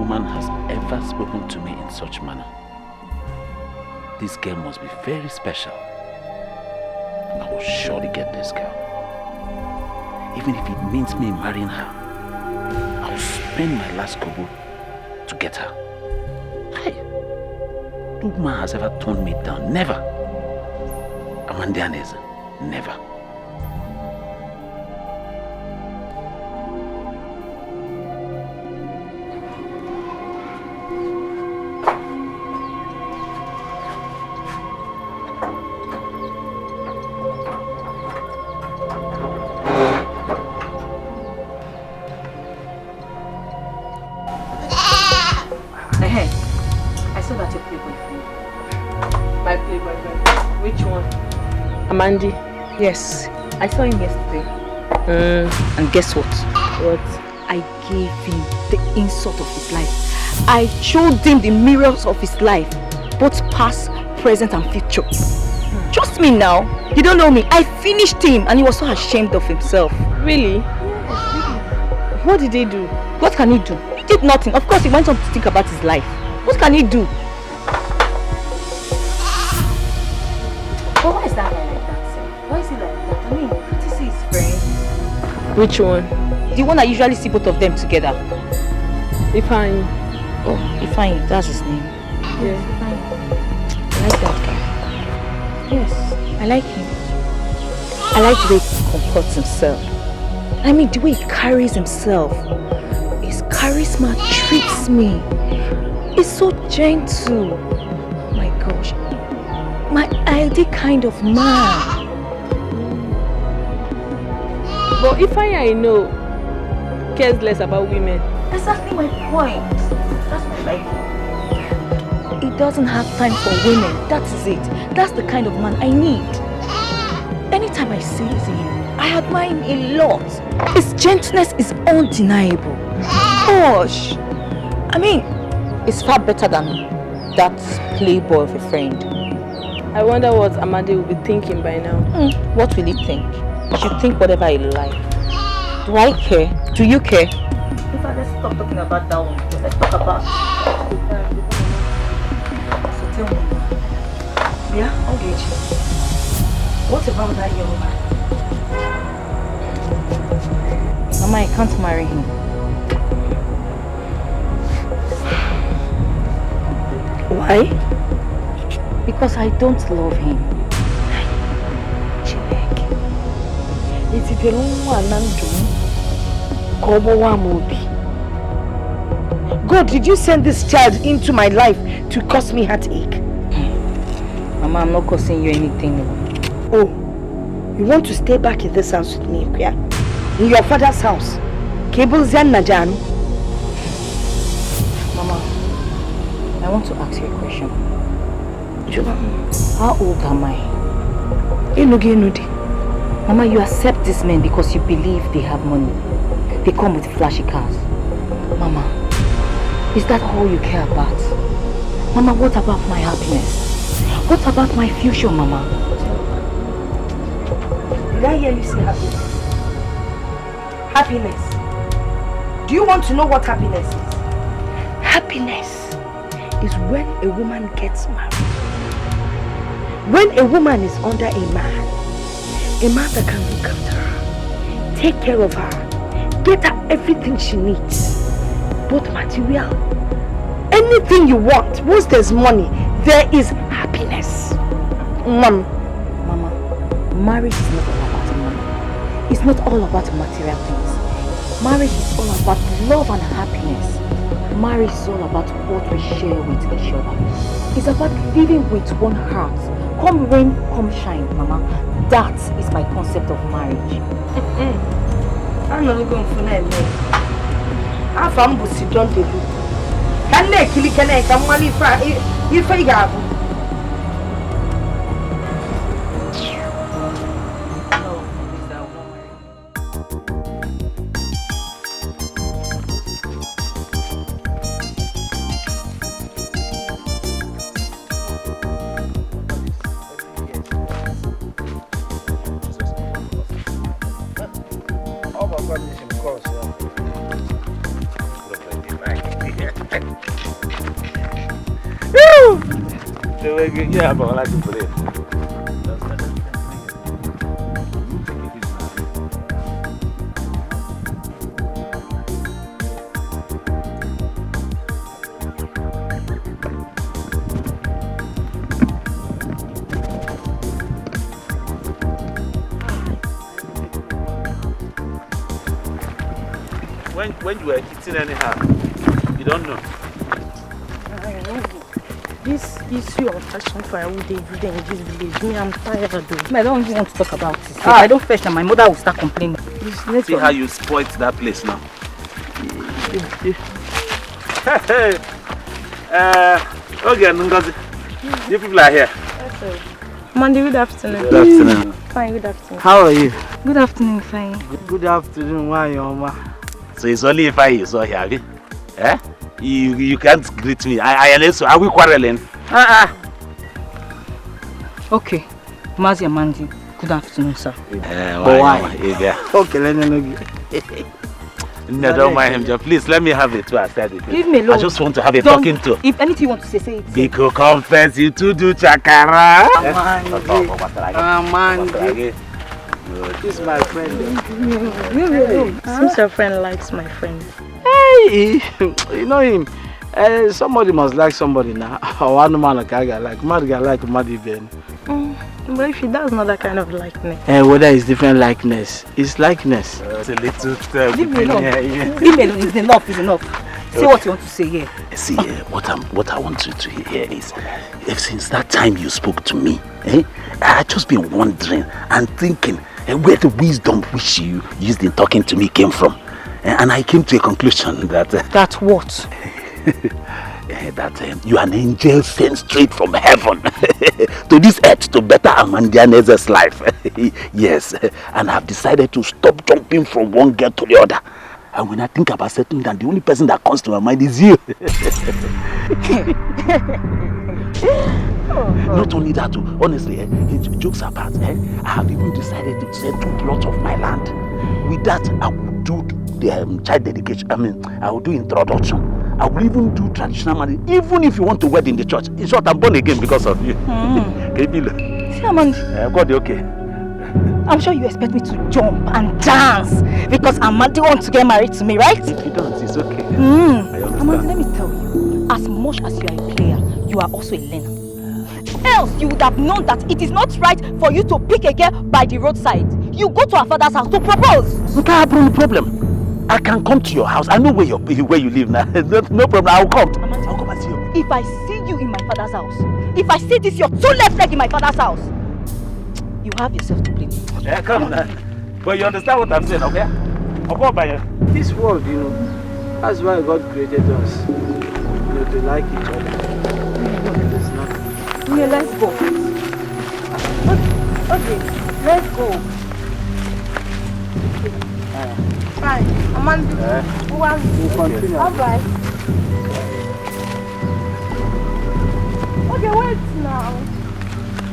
woman has ever spoken to me in such manner. This girl must be very special. I will surely get this girl. Even if it means me marrying her, I will spend my last kobo to get her. Hey, no woman has ever turned me down. Never. Amandianese, never. Mandy. Yes, I saw him yesterday. And guess what? What? I gave him the insult of his life. I showed him the mirrors of his life, both past, present and future. Trust me now, you don't know me. I finished him and he was so ashamed of himself. Really? Yes, really. What did he do? What can he do? He did nothing. Of course, he went on to think about his life. What can he do? But why is that guy like that, sir? Why is he like that? I mean, can't you see his friend? Which one? The one I usually see both of them together. Ifeanyi. Oh, Ifeanyi, that's his name. Yeah. Ifeanyi. I like that guy. Yes, I like him. I like the way he comports himself. I mean, the way he carries himself. His charisma treats me. He's so gentle. My gosh. My ideal kind of man. But Ifeanyi I know cares less about women. Exactly my point. That's what I like. He doesn't have time for women. That is it. That's the kind of man I need. Anytime I see him, I admire him a lot. His gentleness is undeniable. Gosh. I mean, it's far better than that playboy of a friend. I wonder what Amadi will be thinking by now. What will he think? He should think whatever he likes. Do I care? Do you care? Let's stop talking about that one. Let's talk about... So tell me. Yeah, engage. What about that young man? Mama, I can't marry him. Why? Because I don't love him. God, did you send this child into my life to cause me heartache? Mama, I'm not causing you anything. Oh, you want to stay back in this house with me, yeah? In your father's house? Kebuzian Najanu? Mama, I want to ask you a question. How old am I? Mama, you accept these men because you believe they have money. They come with flashy cars. Mama, is that all you care about? Mama, what about my happiness? What about my future, Mama? Did I hear you say happiness? Happiness. Do you want to know what happiness is? Happiness is when a woman gets married. When a woman is under a man that can look after her, take care of her, get her everything she needs, both material, anything you want. Once there's money, there is happiness. Mama, marriage is not all about money. It's not all about material things. Marriage is all about love and happiness. Marriage is all about what we share with each other. It's about living with one heart. Come rain, come shine, Mama. That is my concept of marriage. I'm not going for that. I'm from Busi, don't you? Can they kill it? Can I come money if I have? Yeah, but I like to play. When you were eating anyhow, you don't know. This issue of fashion firewood every day in this village, me, I'm tired of it. I don't even want to talk about it. If I don't fetch them, my mother will start complaining. See how you spoiled that place now. Okay, Ngozi. You people are here. Mandy, good afternoon. Good afternoon. Fine, good afternoon. How are you? Good afternoon, fine. Good afternoon, Wanyoma. So it's only if I saw here, have you? Eh? You can't greet me. Are we quarreling? Okay. Mazi Mandy, good afternoon, sir. Why? Okay, let me know. No, don't mind him, just please let me have it too. I said it. Leave me alone. I just want to have a talking to. If anything you want to say it. Biko confess you to do chakara. Mandy. This is my friend. Since your friend likes my friend. Hey, you know him. Somebody must like somebody now. One man like I like mad guy like mad Ben. But if he does not that kind of likeness. Whether it's different likeness, it's likeness. It's a little step. Leave me alone. Leave me alone. It's enough. It's enough. Say what you want to say here. See, what I want you to hear is, since that time you spoke to me, I just been wondering and thinking where the wisdom which you used in talking to me came from. And I came to a conclusion that... That what? That you are an angel sent straight from heaven to this earth to better Amandiane's life. Yes, and I've decided to stop jumping from one girl to the other. And when I think about settling down, the only person that comes to my mind is you. Not only that, honestly, jokes apart, I have even decided to sell 2 plots of my land. With that, I will do the child dedication. I will do introduction. I will even do traditional marriage, even if you want to wed in the church. In short, I'm born again because of you. Can you feel it? See, Amandi. God, okay. I'm sure you expect me to jump and dance because Amandi wants to get married to me, right? If you don't, it's okay. Amandi, let me tell you, as much as you are a player, you are also a learner. Else, you would have known that it is not right for you to pick a girl by the roadside. You go to her father's house to propose. Okay, no problem. I can come to your house. I know where you live now. No problem. I'll come. Amanda, I'll come and see you. If I see you in my father's house, if I see this your 2 left leg in my father's house, you have yourself to blame. Yeah, come on. But you understand what I'm saying, okay? I'll come by you. This world, that's why God created us. To like each other. There's nothing. Yeah, let's go. Okay, let's go. Fine. Amanda. We'll continue. Alright. Okay, wait now.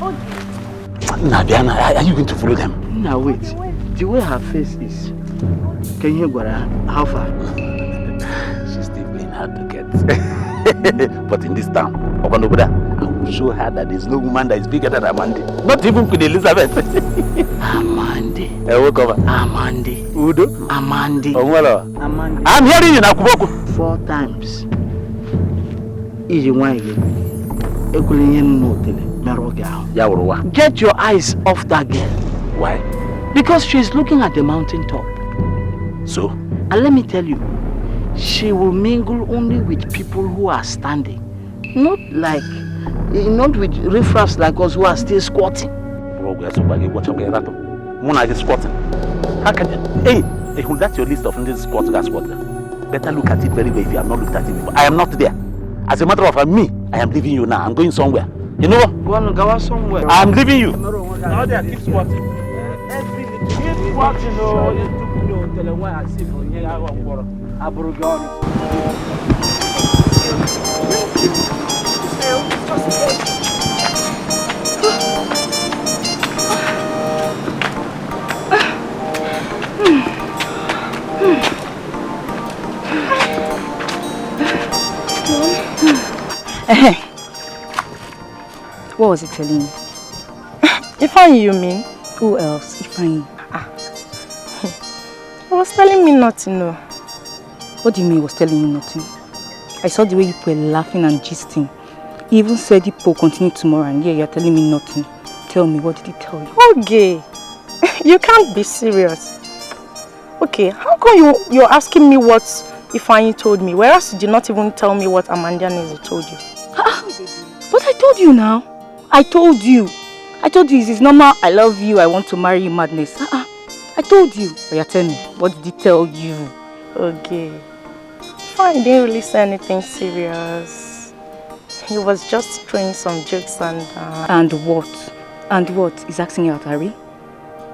Okay. Now, Diana, are you going to follow them? Now, wait. The way her face is, can you hear how far? She's still playing hard to get. But in this town, I will show her that there's no woman that is bigger than Amandi. Not even Queen Elizabeth. Amandi. Amandi. Udo. Amandi. Amandi. I'm hearing you now. 4 times. Get your eyes off that girl. Why? Because she's looking at the mountain top. So? And let me tell you, she will mingle only with people who are standing. Not with riffraffs like us who are still squatting. Squatting. How can you? Hey, that's your list of this squat. Better look at it very well if you have not looked at it before. I am not there. As a matter of fact, I am leaving you now. I'm going somewhere. You know what? Go somewhere. I'm leaving you. Now there, keep squatting. Keep squatting. What was he telling you? Ifeanyi, you mean? Who else? Ifeanyi. He was telling me nothing, no. What do you mean he was telling you nothing? I saw the way you were laughing and gisting. He even said he will continue tomorrow, and yeah, you're telling me nothing. Tell me, what did he tell you? Okay. You can't be serious. Okay, how come you're asking me what Ifeanyi told me, whereas you did not even tell me what Amanda Neze told you? But I told you now. I told you it's normal. I love you. I want to marry you. Madness. I told you. But yeah, tell me, what did he tell you? Okay. Ifeanyi didn't really say anything serious. He was just throwing some jokes and... And what? And what? He's asking you out, Harry?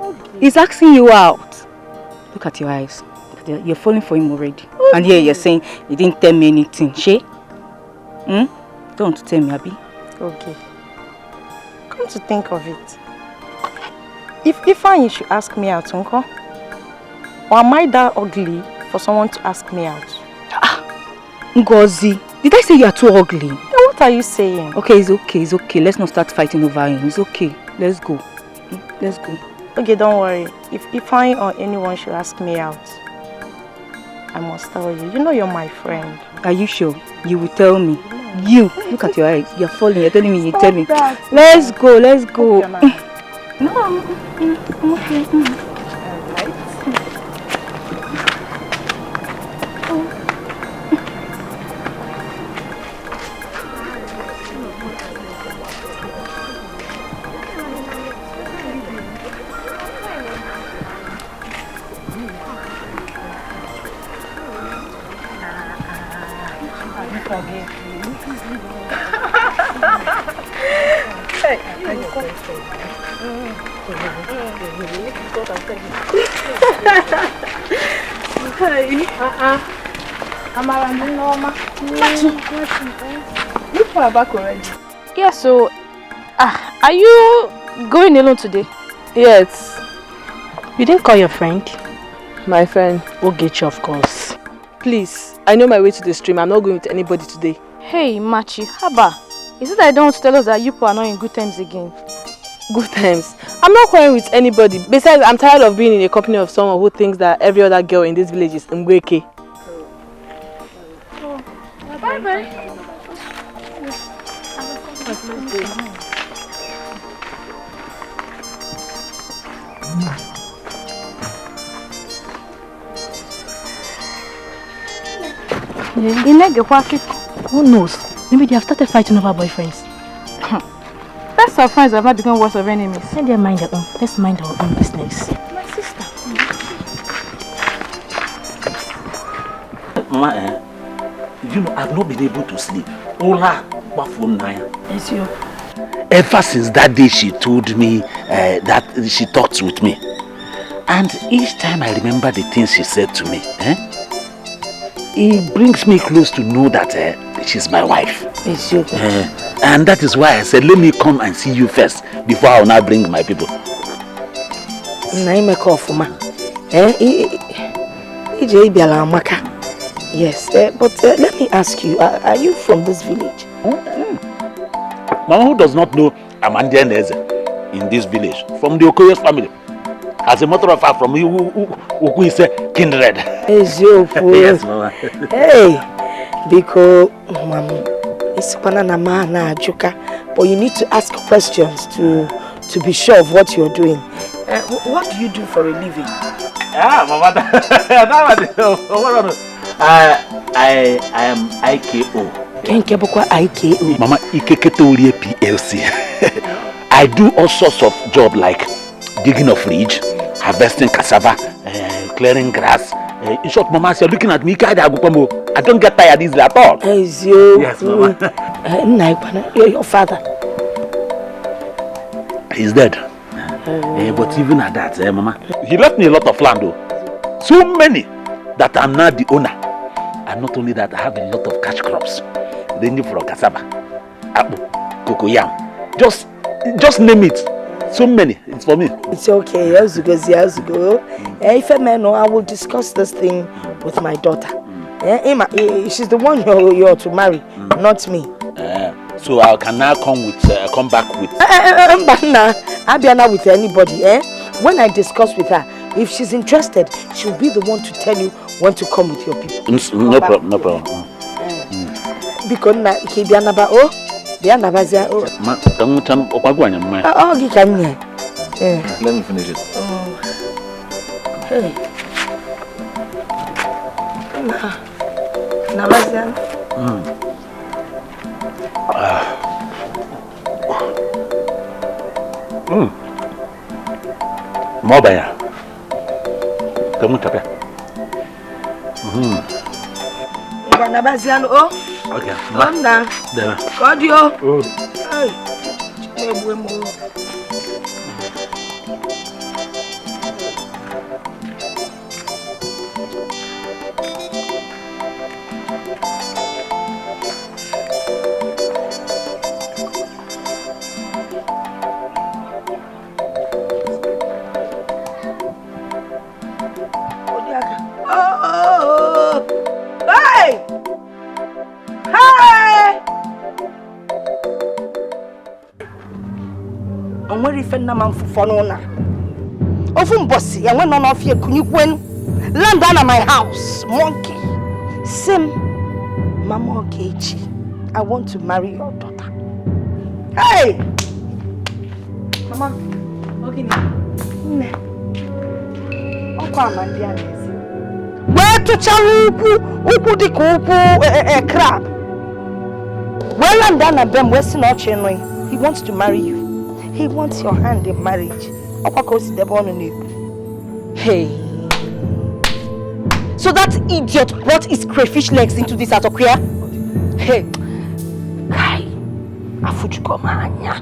Okay. He's asking you out. Look at your eyes. You're falling for him already. Okay. And here you're saying he didn't tell me anything. She? Don't tell me, Abby. Okay. Come to think of it. If Ifeanyi should ask me out, Uncle, or am I that ugly for someone to ask me out? Ngozi, did I say you are too ugly? Then what are you saying? Okay, it's okay. Let's not start fighting over him. It's okay. Let's go. Let's go. Okay, don't worry. If Ifeanyi or anyone should ask me out, I must tell you. You know you're my friend. Are you sure? You will tell me. You, look at your eyes. You're falling. You're telling me. You tell me. That. Let's go. Let's go. Okay, no, I'm okay. You far back already? Yeah, so are you going alone today? Yes. You didn't call your friend? My friend Ogechi, of course. Please, I know my way to the stream. I'm not going with anybody today. Hey, Machi, Haba. Is it that I don't want to tell us that you are not in good times again? Good times? I'm not quarreling with anybody. Besides, I'm tired of being in a company of someone who thinks that every other girl in this village is Ngweke. Bye-bye. Who knows? Maybe they have started fighting over boyfriends. Best of friends have not become worse of enemies. Let them mind their own. Let's mind our own business. My sister. Mama, you know, I've not been able to sleep. Ola, Yes, you. Ever since that day she told me that she talks with me. And each time I remember the things she said to me, it brings me close to know that she's my wife. Yes, you. And that is why I said, let me come and see you first before I will now bring my people. Yes, but let me ask you, are you from this village? Mama, who does not know Amanda Neze in this village? From the Okoye's family. As a matter of fact, from who is a kindred. Yes, Mama. Hey, because but you need to ask questions to be sure of what you're doing. What do you do for a living? Mama, I am IKO. IKO. Mama, Ikeketori PLC. I do all sorts of jobs like digging of ridge, harvesting cassava, clearing grass. In short, Mama, you're looking at me, I don't get tired easily at all. Yes, Mama. Your father? He's dead. But even at that, Mama, he left me a lot of land though. So many that I'm now the owner. And not only that, I have a lot of cash crops. Ranging from cassava, apple, cocoyam. Just name it. So many. It's for me. It's okay. Years ago. If I may know, I will discuss this thing with my daughter. She's the one you're to marry, not me. So I can now come back with... I'll be now with anybody, eh? When I discuss with her, if she's interested, she'll be the one to tell you when to come with your people. No problem, no problem. Because he be anaba oh, be anaba oh. Let me finish it. Hey. Mobile. Kamu tapia. Nabaziano oh. Okay. Manda. Dela. Kodio. Oh. Hey. Chimebwemo. And when none of you can land down at my house, monkey. Sim, Mama Okechi, I want to marry your daughter. Hey! Mama, okay. Where to chaluku, uku di kuku, crab. Well, land down at them, Western Ochenway. He wants to marry you. He wants your hand in marriage. Hey. So that idiot brought his crayfish legs into this atokria? Hey. Kai. Afujugomanya.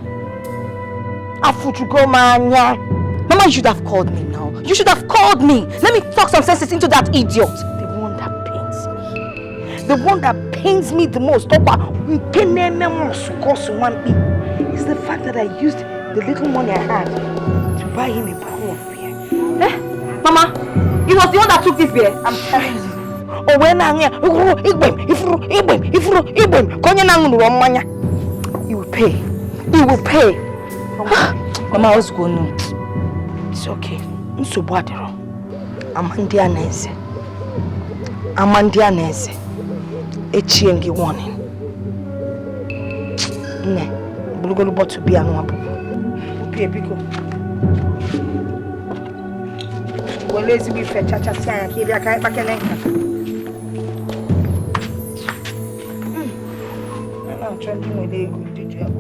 Mama, you should have called me now. You should have called me. Let me talk some sense into that idiot. The one that pains me. The one that pains me the most is the fact that I used the little money I had to buy him a bottle of beer. Eh? Mama, he was the one that took this beer. I'm telling you. Oh, when he will pay. He will pay. Mama, I was going. It's okay. Amandia Nese. Echiengi warning. Ne. Bulugolu bottle beer no abu. Pay biko. Well, let's be fair, chacha siya ki bia kai pakelenka. I'm trying to do a good job.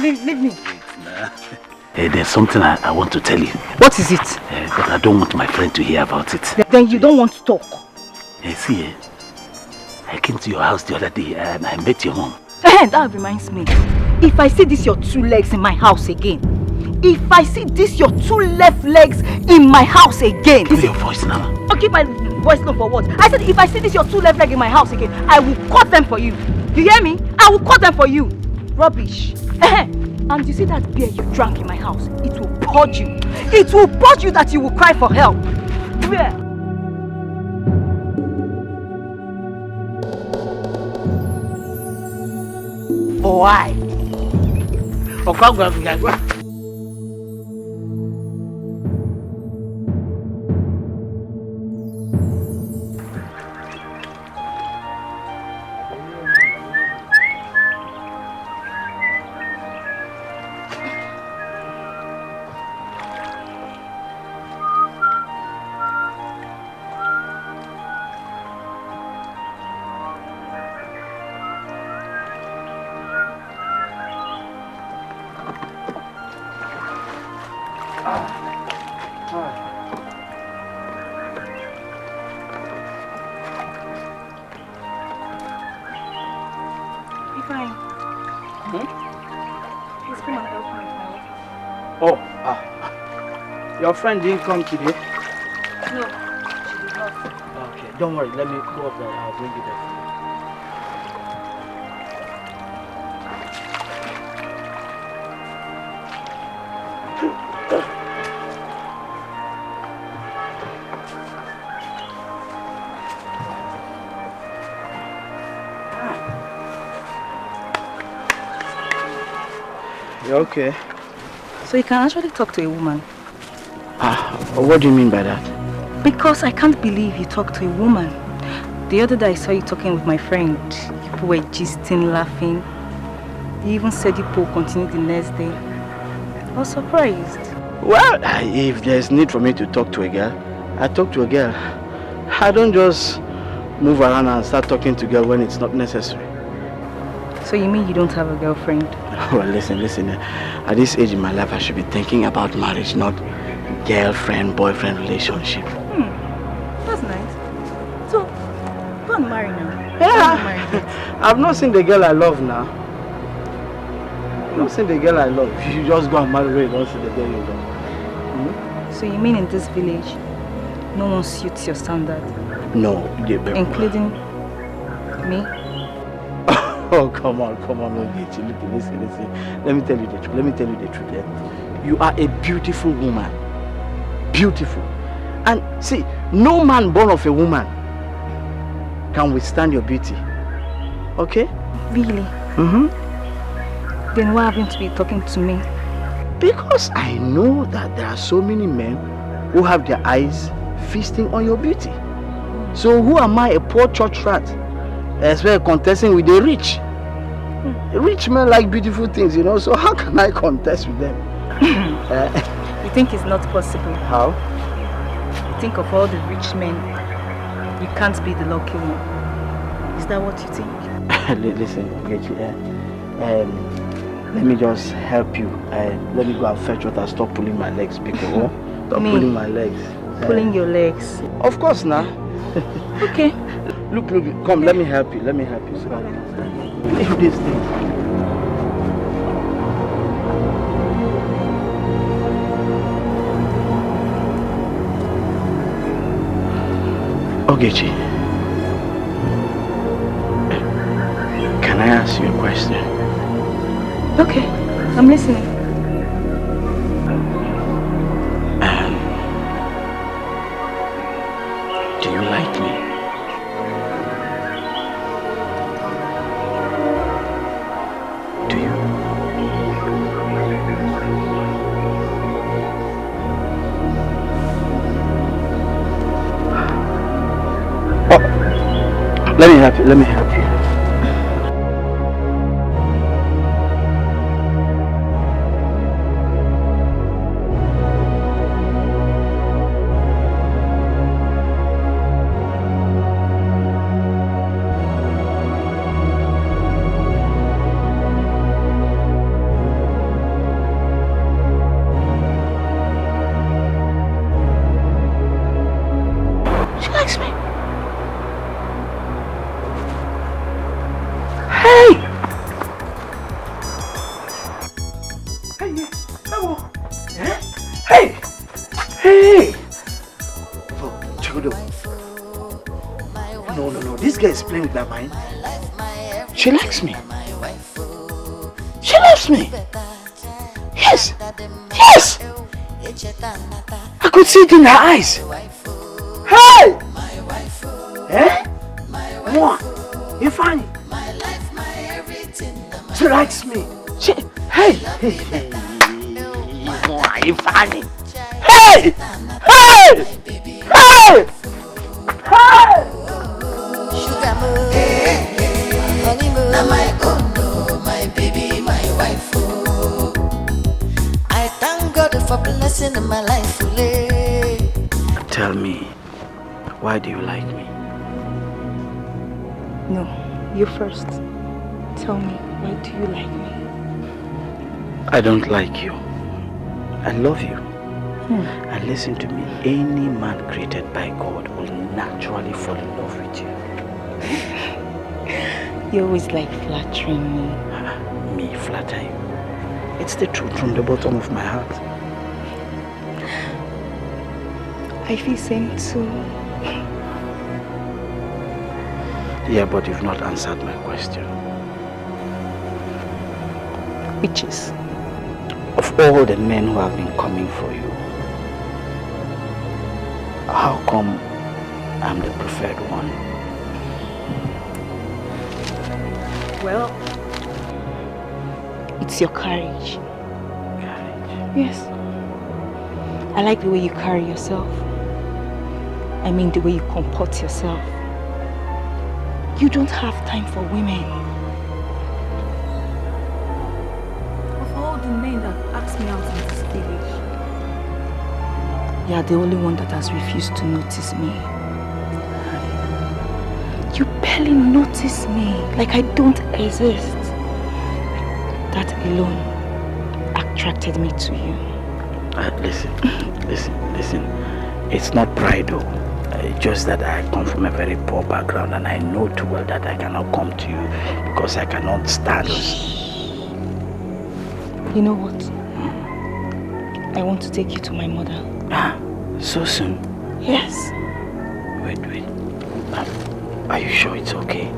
Leave me. Hey, there's something I want to tell you. What is it? But I don't want my friend to hear about it. Then you don't want to talk. See, I came to your house the other day and I met your mom. That reminds me. If I see this your two legs in my house again, if I see this your two left legs in my house again. Give your voice now. Okay, my voice low for what? I said if I see this your two left leg in my house again, I will cut them for you. You hear me? I will cut them for you. Rubbish. And you see that beer you drank in my house? It will purge you. It will purge you that you will cry for help. Where? Why? If Oh, your friend didn't come today? No, she did not. Okay, don't worry. Let me go up there. I'll bring it there. You okay? So you can actually talk to a woman? What do you mean by that? Because I can't believe you talk to a woman. The other day I saw you talking with my friend. You were gisting, laughing. You even said you will continue the next day. I was surprised. Well, if there's need for me to talk to a girl, I talk to a girl. I don't just move around and start talking to a girl when it's not necessary. So you mean you don't have a girlfriend? Well, listen. At this age in my life, I should be thinking about marriage, not girlfriend-boyfriend relationship. That's nice. So, go and marry now. Yeah. I've not seen the girl I love now. I've not seen the girl I love. You just go and marry her, you don't see the girl you love. So you mean in this village, no one suits your standard? No. Including me? Oh, come on, Ogechi. Listen. Let me tell you the truth. Yeah? You are a beautiful woman. Beautiful. And see, no man born of a woman can withstand your beauty. Okay? Really? Then why haven't you been talking to me? Because I know that there are so many men who have their eyes feasting on your beauty. So who am I, a poor church rat? Especially contesting with the rich. Rich men like beautiful things, you know, so how can I contest with them? You think it's not possible? How? You think of all the rich men, you can't be the lucky one. Is that what you think? Listen, Ogechi, let me just help you. Let me go and fetch water. Stop pulling my legs, because stop pulling my legs. Pulling your legs? Of course, now. Okay. Look, come, let me help you. So, leave this thing. Ogechi, can I ask you a question? Okay, I'm listening. Do you like me? Do you? Oh, let me help you. Is playing with my mind. She likes me. She loves me. Yes. I could see it in her eyes. Hey! Moi, you funny. She likes me. Hey! Moi, you funny. Hey! My own, my baby, my wife. I thank God for blessing my life. Tell me, why do you like me? No, you first. Tell me, why do you like me? I don't like you. I love you. And listen to me, any man created by God will naturally fall in love with you. You always like flattering me. Me flatter you? It's the truth from the bottom of my heart. I feel same too. Yeah, but you've not answered my question. Which is? Of all the men who have been coming for you, how come I'm the preferred one? Well, it's your courage. Courage? Yes. I like the way you carry yourself. I mean the way you comport yourself. You don't have time for women. Of all the men that asked me out in this village, you are the only one that has refused to notice me. You barely notice me, like I don't exist. That alone attracted me to you. Listen. It's not pride though. Just that I come from a very poor background and I know too well that I cannot come to you because I cannot stand. You know what? I want to take you to my mother. So soon? Yes. Wait. Are you sure it's okay?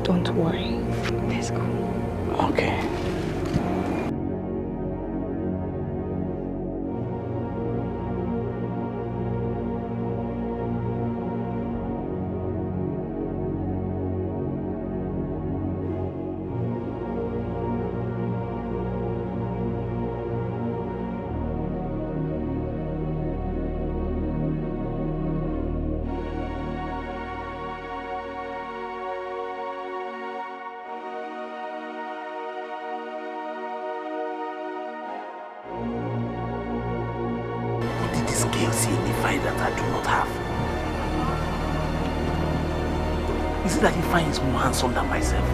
Don't worry. Let's go. Okay. That I do not have. Is it that he finds more handsome than myself?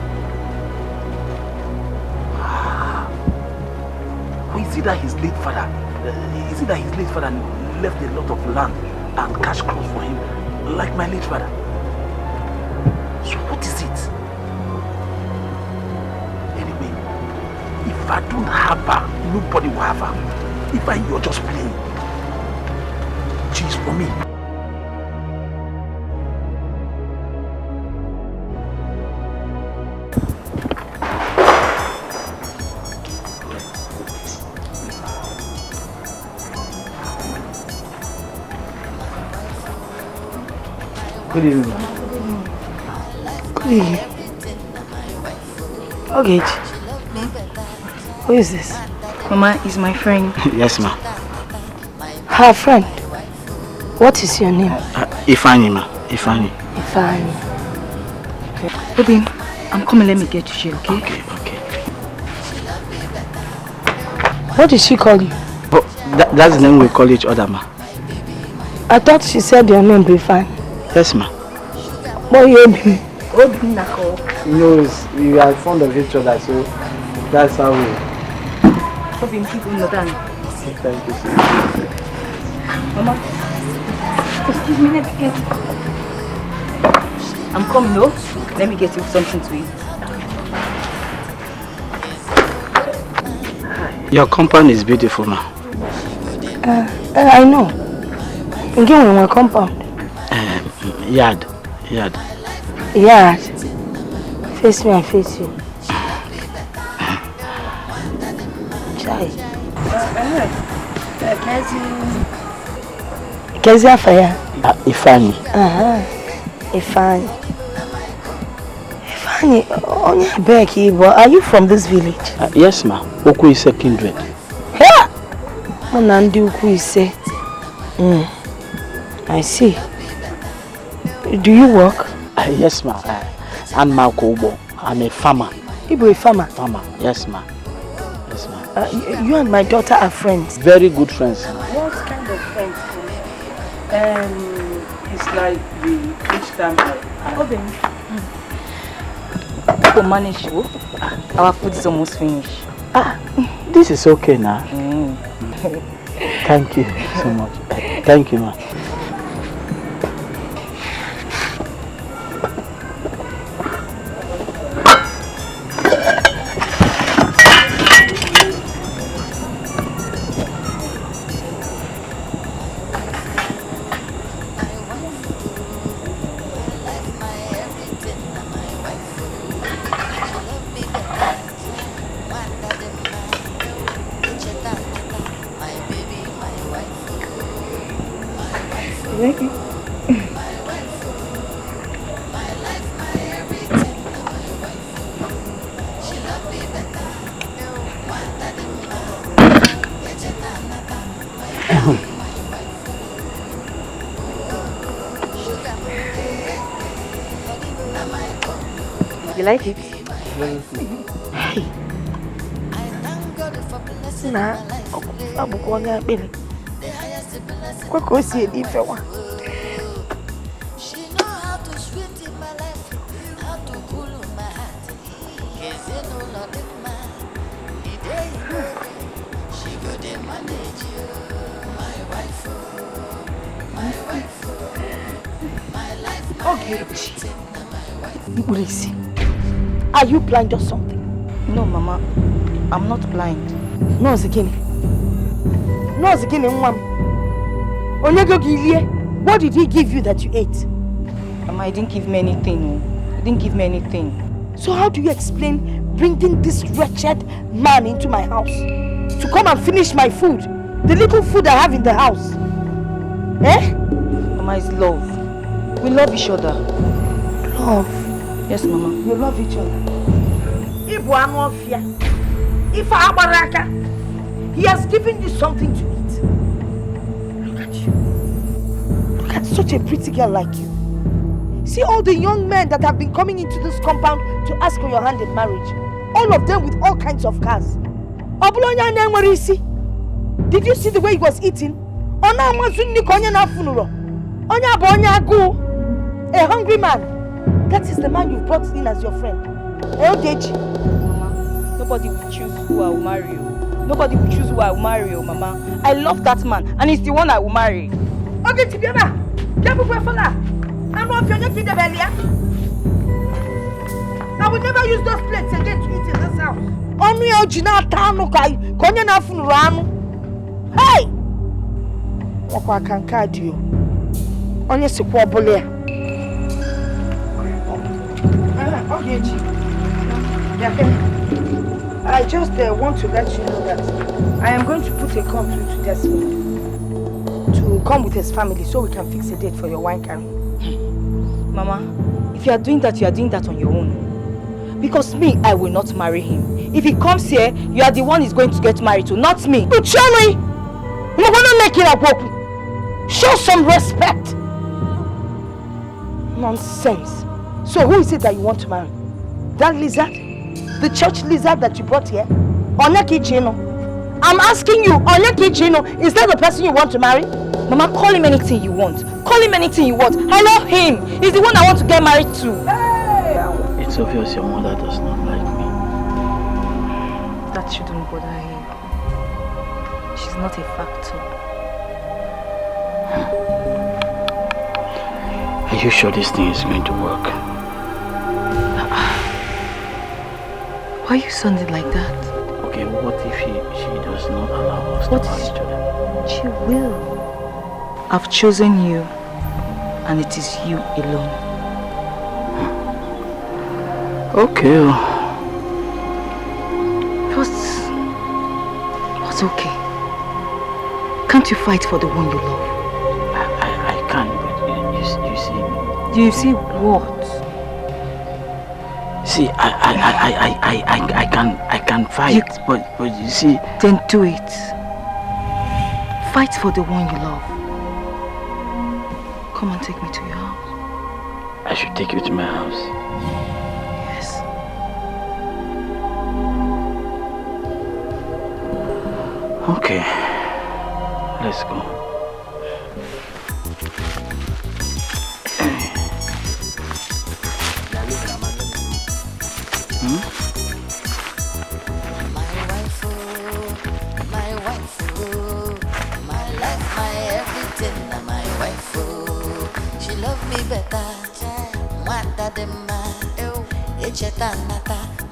Or is it that his late father left a lot of land and cash crops for him, like my late father? So what is it? Anyway, if I don't have her, nobody will have her. If you're just playing. She's for me. Good evening. Good evening. Okay. Who is this? Mama is my friend. Yes, ma. Her friend? What is your name? Ifani, ma. Ifani. Robin, I'm coming. Let me get you here, okay? Okay. What did she call you? Oh, that's the name we call each other, ma. I thought she said your name be fine. Yes, ma. But you Robin Nako. We are fond of each other, so that's how we. Robin, keep on your down. Thank you, sir. Mama. Excuse me, let me get you. I'm coming, no? Let me get you something to eat. Your compound is beautiful, ma. I know. I'm going my compound. Yard. Yard. Face me and face you. Chai. Kezi Afaya. Ifani. Ifani, Becky, but are you from this village? Yes, ma. Oku is a kindred. Yeah. Manandi Oku is I see. Do you work? Yes, ma. I'm Malko. I'm a farmer. You a farmer? Farmer. Yes, ma. You and my daughter are friends. Very good friends. What kind of friends? It's like each time To manage you. Our food is almost finished. This is okay now. Thank you so much. Thank you, ma. like it? You like it? Hey. Nah, I'm going to be. What goes here if you want? Okay. Are you blind or something? No, Mama. I'm not blind. No, Zikini. No, Zikini, what did he give you that you ate? Mama, he didn't give me anything. He didn't give me anything. So how do you explain bringing this wretched man into my house to come and finish my food? The little food I have in the house. Eh? Mama, it's love. We love each other. Love? Yes, Mama. You love each other. He has given you something to eat. Look at you. Look at such a pretty girl like you. See all the young men that have been coming into this compound to ask for your hand in marriage. All of them with all kinds of cars. Did you see the way he was eating? A hungry man. That is the man you've brought in as your friend. Mama, nobody will choose who I will marry. Nobody will choose who I will marry, Mama. I love that man, and he's the one I will marry. Okay, Tibiaba. I will never use those plates again to eat in this house. Hey! I just want to let you know that I am going to put a call through to Desmond to come with his family so we can fix a date for your wine carrying. Mama, if you are doing that on your own. Because me, I will not marry him. If he comes here, you are the one he's going to get married to, not me. Show some respect. Nonsense. So who is it that you want to marry? That lizard? The church lizard that you brought here? Onyeki Chino? I'm asking you, Onyeki Chino, is that the person you want to marry? Mama, call him anything you want. Call him anything you want. I love him. He's the one I want to get married to. Hey! It's obvious your mother does not like me. That shouldn't bother you. She's not a factor. Are you sure this thing is going to work? Why are you sounding like that? Okay, what if she does not allow us to marry each other? She will. I've chosen you, and it is you alone. Okay. What's okay? Can't you fight for the one you love? I can, but you see. You see what? See, I can fight, but you see. Then do it. Fight for the one you love. Come and take me to your house. I should take you to my house. Yes. Okay. Let's go.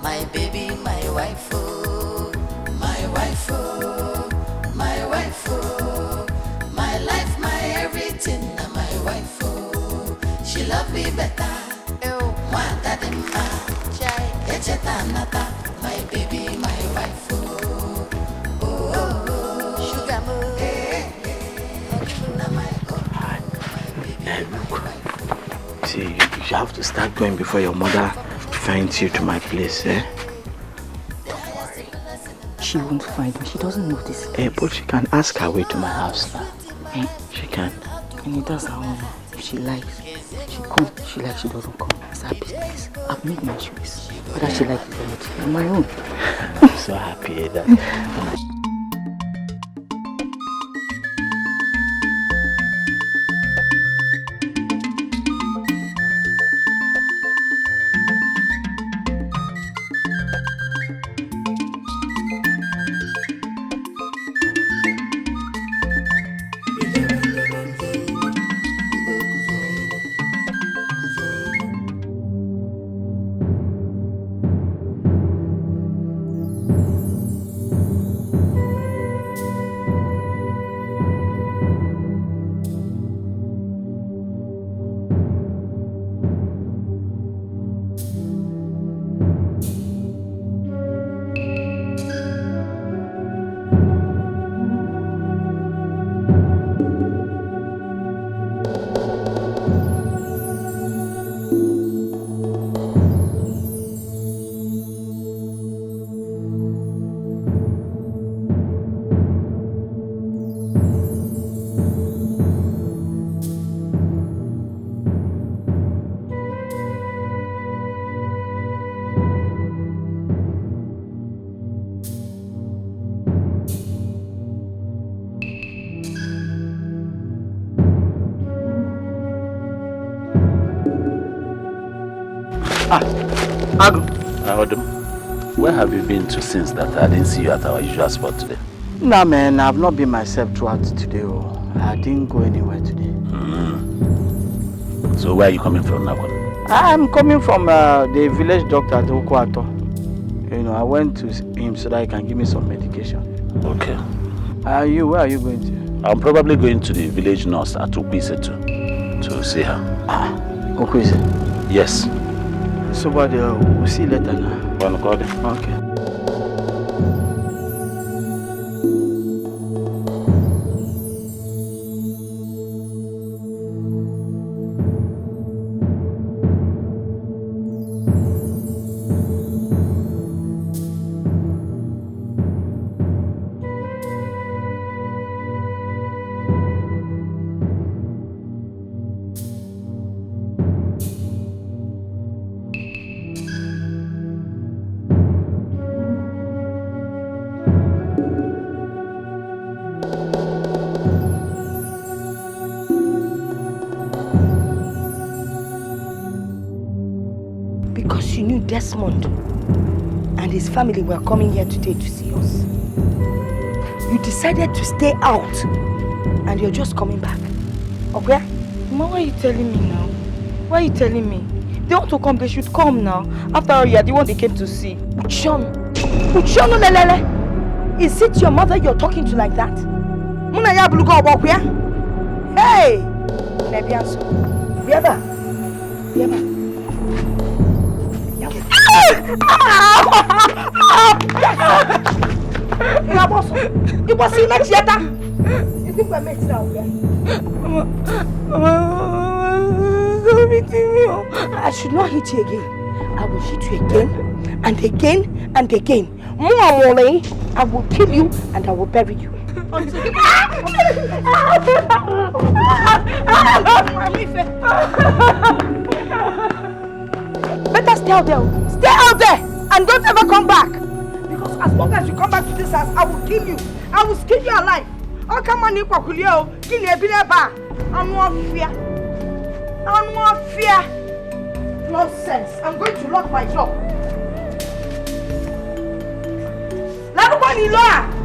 My baby, my wife, oh, my wife, oh, my wife, oh, my life, my everything, my wife, oh, she love me better, my baby, my wife, oh, oh, sugar mo, my Look, see, you have to start going before your mother finds you to my place, eh? Don't worry. She won't find me. She doesn't know this. But she can ask her way to my house now. She can. And it does her own. If she likes, she comes. She likes, she doesn't come. It's her business. I've made my choice. Whether she likes it or not, on my own. I'm so happy that... Where have you been to since that I didn't see you at our usual spot today? Nah, man, I've not been myself throughout today. I didn't go anywhere today. So where are you coming from now? I'm coming from the village doctor at Okwato. You know, I went to him so that he can give me some medication. Okay. Where are you going to? I'm probably going to the village nurse at Ukwise to see her. Ukwise? Yes. So, but we'll see you later now. Okay. Desmond and his family were coming here today to see us. You decided to stay out and you're just coming back. Okay? Mama, why are you telling me now? Why are you telling me? They want to come, they should come now. After all, you are the one they came to see. Uchonu lelele. Is it your mother you're talking to like that? Muna ya bulugo obokwe? Hey! Nebianso. Biaba. It was in next year. You think we're mates now? I should not hit you again. I will hit you again and again and again. More, I will kill you and I will bury you. Better stay out there. Stay out there and don't ever come back. Because as long as you come back to this house, I will kill you. I will skin you alive. Oh, come on, Nikolio. Kill you, Bileba. I'm not fear. Nonsense. I'm going to lock my door. Everybody, Loa.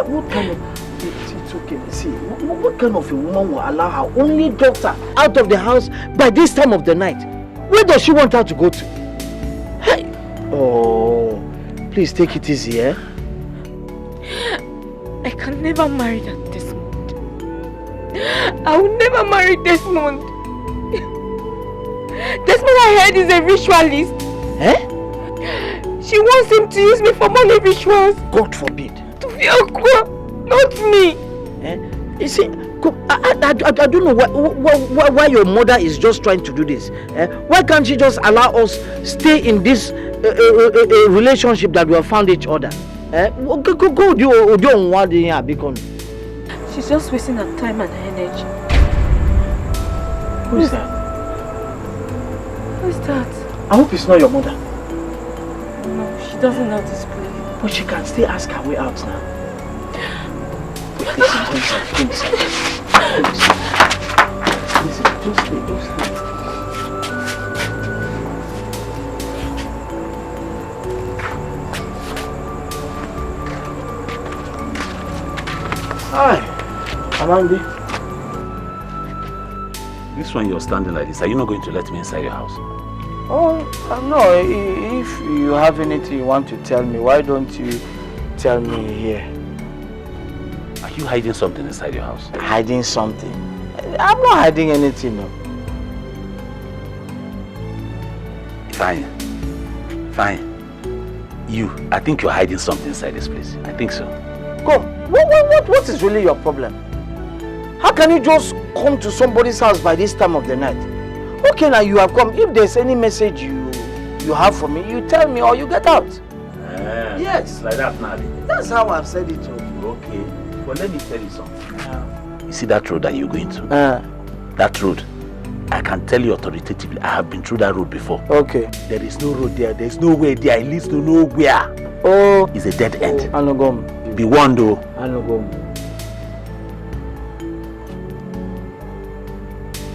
What kind of... It's okay, see, what kind of a woman will allow her only daughter out of the house by this time of the night? Where does she want her to go to? Hey! Oh, please take it easy, eh? I can never marry that Desmond. I will never marry Desmond. Desmond, I heard, is a ritualist. Eh? She wants him to use me for money rituals. God forbid. To be Okwa, not me. Eh? You see, I don't know why your mother is just trying to do this. Eh? Why can't she just allow us stay in this relationship that we have found each other? Eh? Go do. She's just wasting her time and her energy. Who is that? Who is that? I hope it's not your mother. No, she doesn't know this place. But she can still ask her way out now. Wait, listen, listen. Listen, don't stay. Hi, Amandi. This one you're standing like this, are you not going to let me inside your house? Oh, no, if you have anything you want to tell me, why don't you tell me here? Are you hiding something inside your house? Hiding something? I'm not hiding anything, no. Fine. I think you're hiding something inside this place. I think so. Come, what is really your problem? How can you just come to somebody's house by this time of the night? Okay, now you have come. If there's any message you have for me, you tell me or you get out. Yes. It's like that now. That's how I've said it. Okay. But let me tell you something. You see that road that you're going to? That road, I can tell you authoritatively, I have been through that road before. Okay. There is no road there. There's no way there. It leads to nowhere. Oh. It's a dead end. Anogom. Be warned though. Anogom.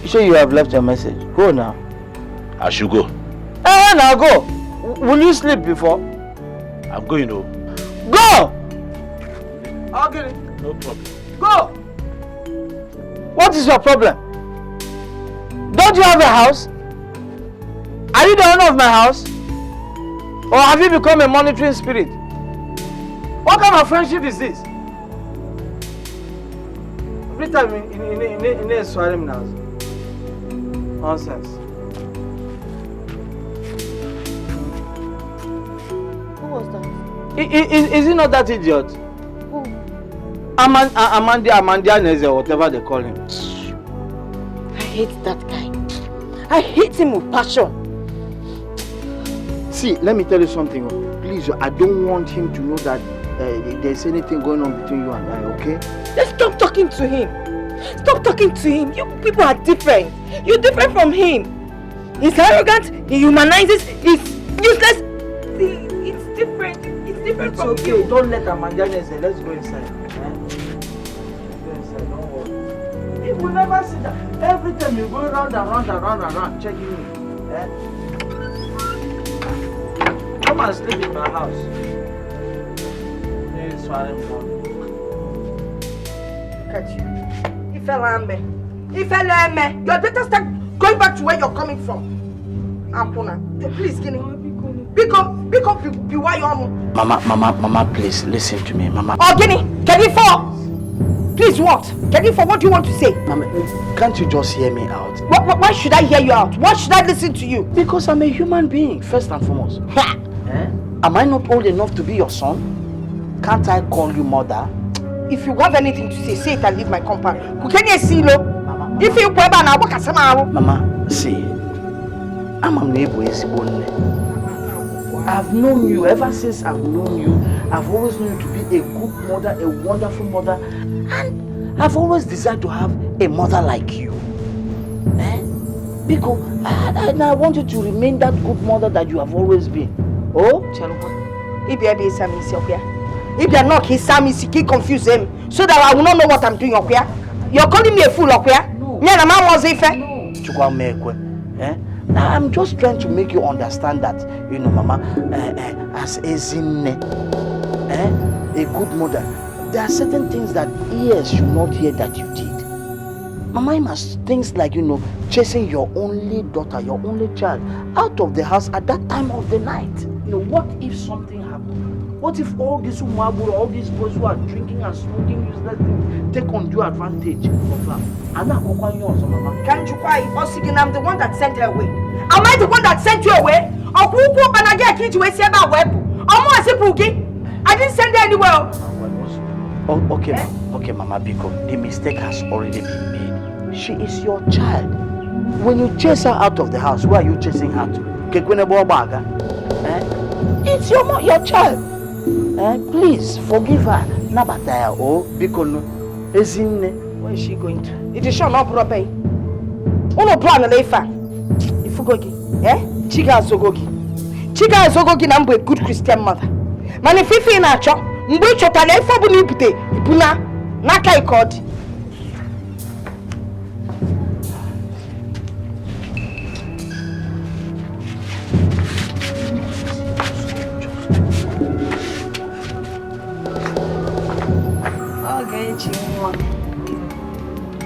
You sure you have left your message? Go now. I should go. Now go. Will you sleep before? I'm going though. Go! I'll get it. No problem. Go! What is your problem? Don't you have a house? Are you the owner of my house? Or have you become a monitoring spirit? What kind of friendship is this? Every time in a swearing now. Nonsense. Who was that? Is he not that idiot? Who? Amandia Neze, whatever they call him. I hate that guy. I hate him with passion. See, let me tell you something. Please, I don't want him to know that there's anything going on between you and I, okay? Just stop talking to him. Stop talking to him. You people are different. You're different from him. He's arrogant, he humanizes, he's useless. See, it's different. It's different from okay. you. Don't let Amandia say, let's go inside. Go inside, don't worry. He will never see that. Every time you go round and round, checking me. Come and sleep in my house. Look at you. Ifelame. You're better start going back to where you're coming from. Ampuna. Please, Guinea. Be why you are. Mama, please listen to me, Mama. Oh, Guinea, can you fall? Please, what? Can you fall? What do you want to say? Mama, can't you just hear me out? Why should I hear you out? Why should I listen to you? Because I'm a human being, first and foremost. Am I not old enough to be your son? Can't I call you mother? If you have anything to say it and leave my compound. Can you see, lo? If you go now, what can Mama, see, I'm a neighbor. I've known you ever since I've known you. I've always known you to be a good mother, a wonderful mother, and I've always desired to have a mother like you. Because I want you to remain that good mother that you have always been. Oh, if you're not his Sammy, he confuse him so that I will not know what I'm doing. Okay? You're calling me a fool. Okay? No. I'm just trying to make you understand that, you know, Mama, as a zine, a good mother, there are certain things that ears should not hear that you did. Mama, you must things like, you know, chasing your only daughter, your only child out of the house at that time of the night. You know, what if something happened? What if all these umaburo, all these boys who are drinking and smoking useless things take undue advantage of her? Can't you cry? I'm the one that sent her away. Am I the one that sent you away? I didn't send her anywhere. Oh, okay, okay, Mama Biko. The mistake has already been made. She is your child. When you chase her out of the house, where are you chasing her to? It's your child. Please forgive her. Nabataya, oh, Biko no. Where is she going to? It is sure not proper. Uno plan leifa. Ifugogi. Chiga Zogogi. Chiga Zogogi number a good Christian mother. Manififi na cho. Mgbe chota leifa bu ni pute. Ibuna naka ikodi.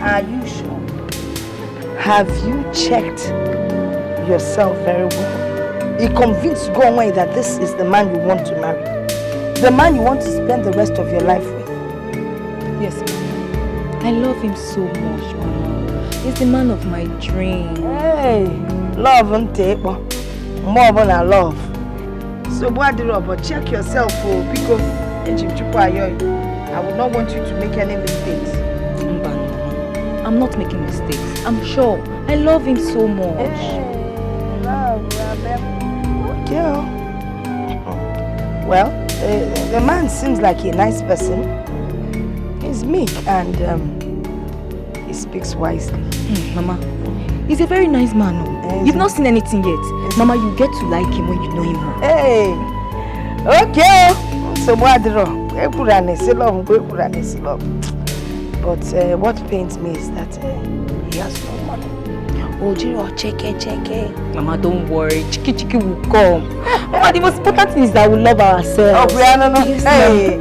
Are you sure? Have you checked yourself very well? You convinced go away that this is the man you want to marry? The man you want to spend the rest of your life with? Yes, Mama. I love him so much, Mama. He's the man of my dream. Hey, love and take more than love. So but check yourself because I would not want you to make any mistakes. I'm not making mistakes. I'm sure. I love him so much. Hey, love, okay. Well, the man seems like a nice person. He's meek and he speaks wisely. Mama, he's a very nice man. You've not seen anything yet. Mama, you get to like him when you know him more. Hey, okay. So but what pains me is that he has no money. Ojiro, check. Mama, don't worry. Chiki will come. Mama, the most important thing is that we love ourselves. Oh, we are not. Yes, hey.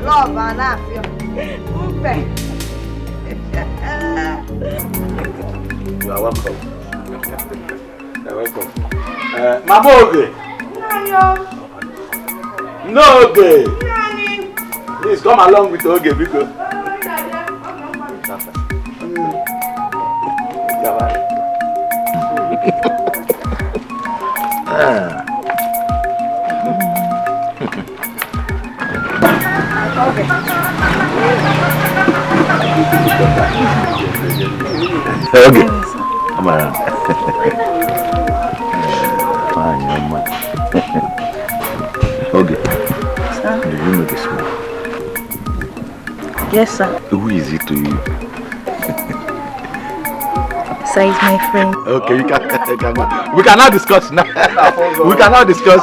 Love and affair. You are welcome. You are welcome. Mama Oge. No Oge. Please come along with Oge because. Okay. Come on. Fine, young man. Okay. Sir? Do you make a smile? Yes, sir. Who is it to you? Sir, he's my friend. Okay, you can we cannot discuss now. We cannot discuss.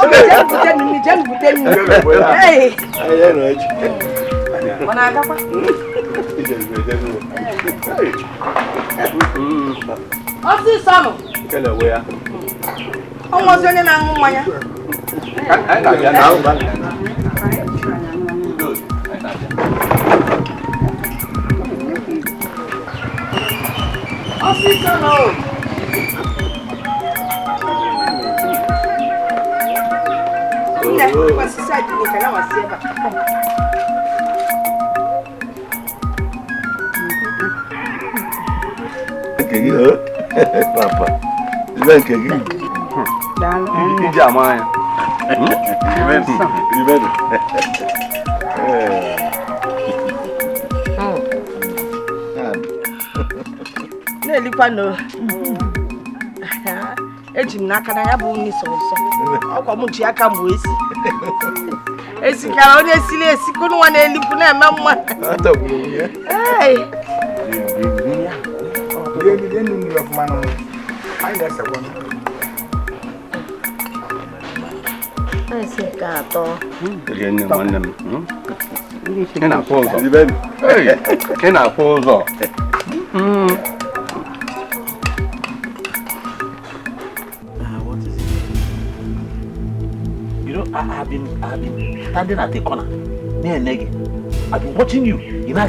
Hey. What's son? Almost any man. Papa, Ejim n'aka na ya bụ nni sọsọ. Ọkwa m ji aka mgbe esi. Esikara onye esili esiku nwa na-elipu na-eme mma. Hey. I've been standing at the corner near Negi. I've been watching you. You know,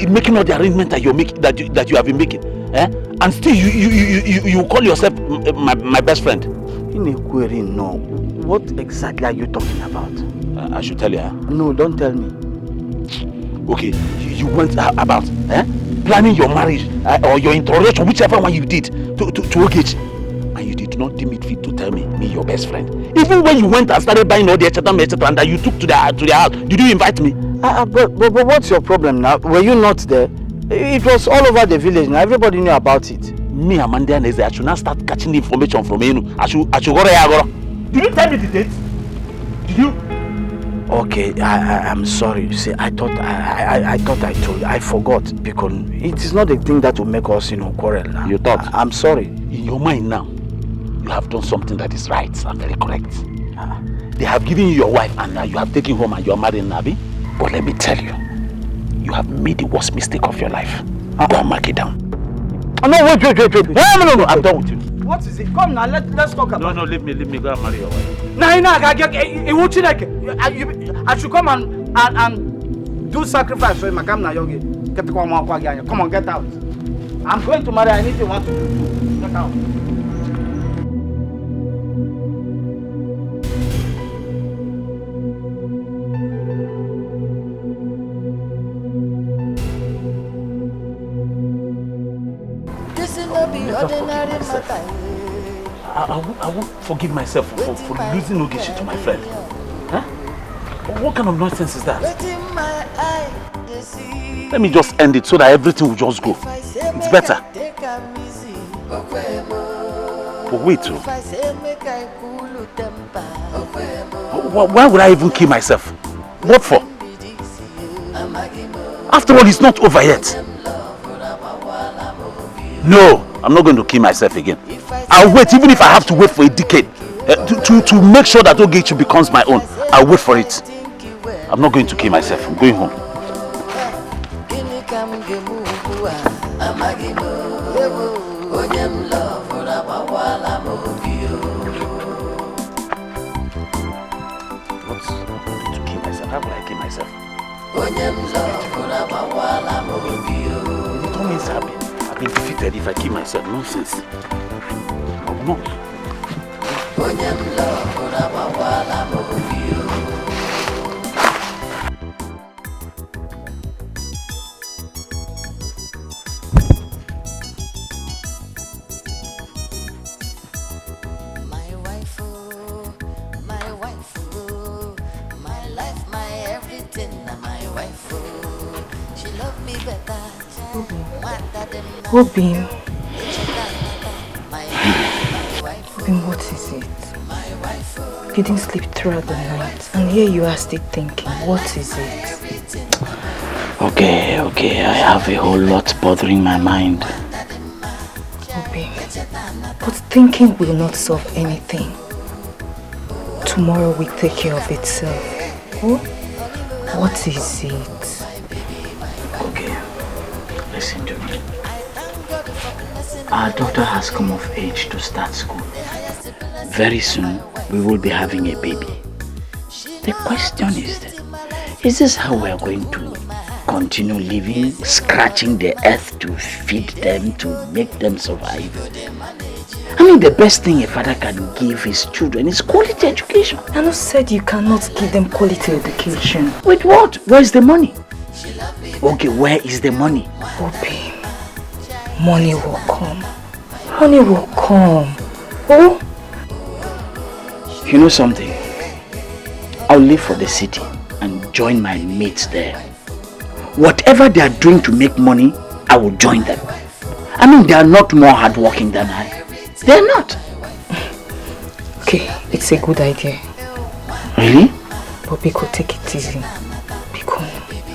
making all the arrangements that you're making, that you have been making, and still you call yourself my best friend. In a query, no. What exactly are you talking about? I should tell you, huh? No, don't tell me. Okay, you went about planning your marriage or your introduction, whichever one you did, to Ogechi. And you did not deem it fit to tell me, your best friend. Even when you went and started buying all the etc. and that you took to their house, did you invite me? But what's your problem now? Were you not there? It was all over the village now. Everybody knew about it. Me, Amanda, and I should now start catching the information from you. I should go there. Did you tell me the date? Did you? Okay, I'm sorry. See, I thought I told you. I forgot because it is not a thing that will make us, quarrel now. You thought? I'm sorry. In your mind now, you have done something that is right and very correct. They have given you your wife and now you have taken home and you are marrying Nabi. But let me tell you, you have made the worst mistake of your life. Go and mark it down. Oh, no, wait. No, I'm done with you. What is it? Come now, let's talk about it. No, leave me, go and marry your wife. I should come and do sacrifice for him. Come on, get out. I'm going to marry anything you want to do. Get out. I won't forgive myself for losing Ogechi to my friend. Huh? What kind of nonsense is that? Let me just end it so that everything will just go. It's better. But wait, why would I even kill myself? What for? After all, it's not over yet. No, I'm not going to kill myself again. I'll wait, even if I have to wait for a decade to make sure that Ogechi becomes my own. I'll wait for it. I'm not going to kill myself. I'm going home. What? To kill myself? How would I kill myself? It means I've been defeated if I kill myself. Nonsense. I will not. Obin, what is it? You didn't sleep throughout the night, and here you are still thinking. What is it? Okay, I have a whole lot bothering my mind. Obin, but thinking will not solve anything. Tomorrow will take care of itself. Oh? What is it? Okay, listen to me. Our daughter has come of age to start school. Very soon, we will be having a baby. The question is this how we are going to continue living, scratching the earth to feed them, to make them survive? I mean, the best thing a father can give his children is quality education. I know said you cannot give them quality education. With what? Where's the money? Okay, where is the money? Obin, money will come. Money will come. Oh? You know something? I'll leave for the city and join my mates there. Whatever they are doing to make money, I will join them. I mean, they are not more hardworking than I. They are not. Okay, it's a good idea. Really? But Biko, take it easy. Biko.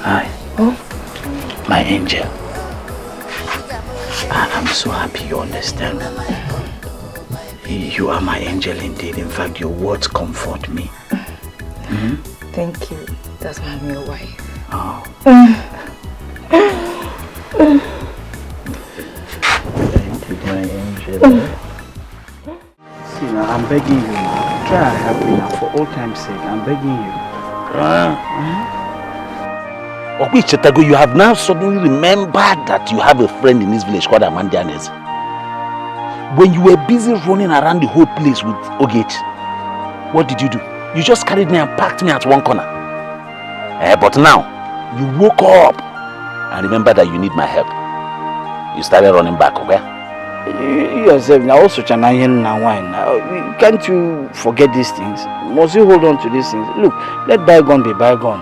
Hi. Oh? My angel. I'm so happy you understand. You are my angel indeed. In fact, your words comfort me. Thank you. That's why I'm your wife. Oh. Thank you, my angel. See now, I'm begging you now. Try and help me now, for old time's sake. I'm begging you. Chetago, you have now suddenly remembered that you have a friend in this village called Amandianes. When you were busy running around the whole place with Ogech, what did you do? You just carried me and packed me at one corner. But now, you woke up and remember that you need my help. You started running back, okay? You yourself now also Chanayan and wine. Can't you forget these things? Must you hold on to these things? Look, let bygone be bygone.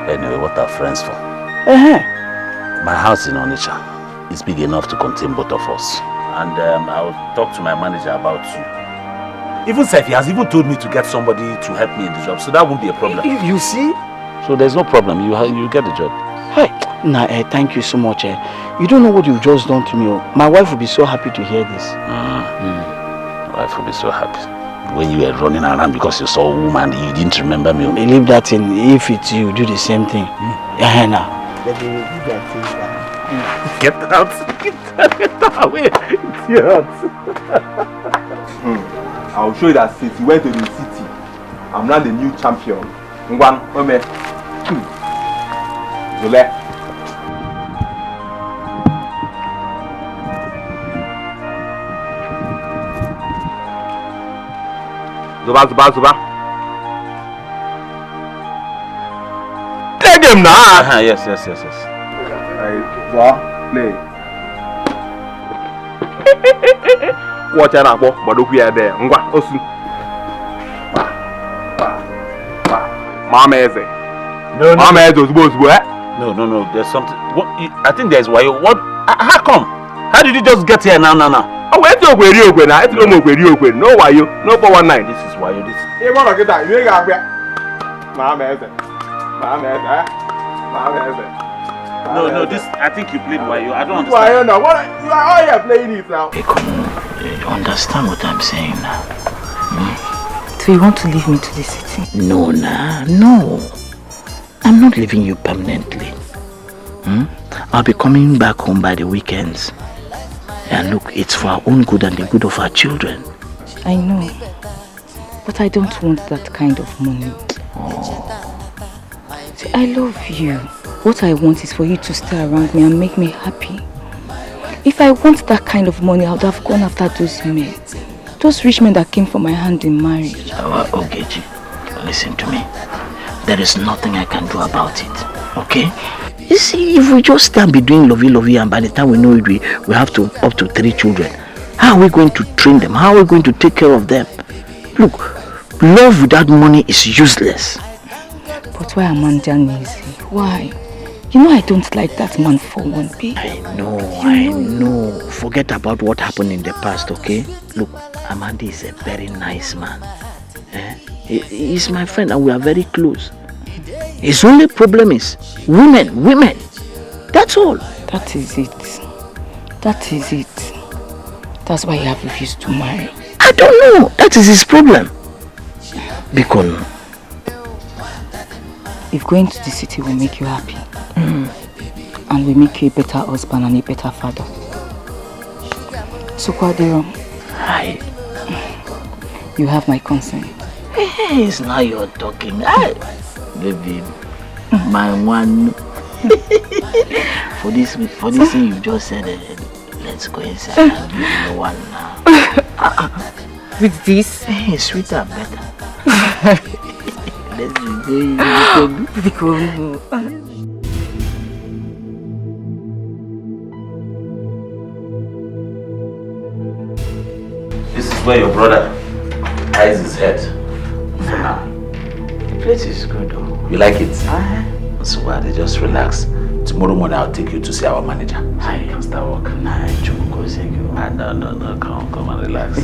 Anyway, what are friends for? My house in Onitsha is big enough to contain both of us. And I'll talk to my manager about you. Even Sefi has even told me to get somebody to help me in the job, so that won't be a problem. You see? So there's no problem. You get the job. Hey, thank you so much. You don't know what you've just done to me. My wife will be so happy to hear this. My wife will be so happy. When you were running around because you saw a woman, you didn't remember me. Leave that in. If it's you, do the same thing. Now. Let me leave that thing. Get out. Get away. It's your I'll show you that since you went to the city, I'm now the new champion. Ngwan, Ome. Zole. Zuba. Take him now. Yes. Play. Watch out, but look here there. Ngwa, Osu. Mama Eze. Mama Eze was supposed to. No. There's something. What? I think there's why. What? How come? How did you just get here now? Oh, wait till we're real. It's no more real. No why you? No 419. This is why you. This. Hey, wanna get that? You ain't got it. Mama Eze. No. This. I think you played why you. I don't understand. Why now? What? You are all here playing it now. Hey, come on. You understand what I'm saying now? So you want to leave me to the city? No. I'm not leaving you permanently. I'll be coming back home by the weekends. And look, it's for our own good and the good of our children. I know. But I don't want that kind of money. See, I love you. What I want is for you to stay around me and make me happy. If I want that kind of money, I would have gone after those men. Those rich men that came from my hand in marriage. Ogechi, listen to me. There is nothing I can do about it, okay? You see, if we just stand be doing lovey and by the time we know it, we have up to 3 children. How are we going to train them? How are we going to take care of them? Look, love without money is useless. But why Amanda easy? Why? You know I don't like that man for one bit. I know. Forget about what happened in the past, okay? Look, Amanda is a very nice man. He's my friend and we are very close. His only problem is women. That's all. That is it. That's why he have refused to marry. I don't know. That is his problem. Because if going to the city will make you happy, and will make you a better husband and a better father. So Kwadero, you have my consent. Hey, it's now you're talking. Baby, my one. for this thing you just said, let's go inside and give you one now. With this? Hey, sweeter, better. Let's go. This is where your brother hides his head for now. The place is good though. You like it? So why they just relax. Tomorrow morning I'll take you to see our manager. So you can start working. No, come and relax.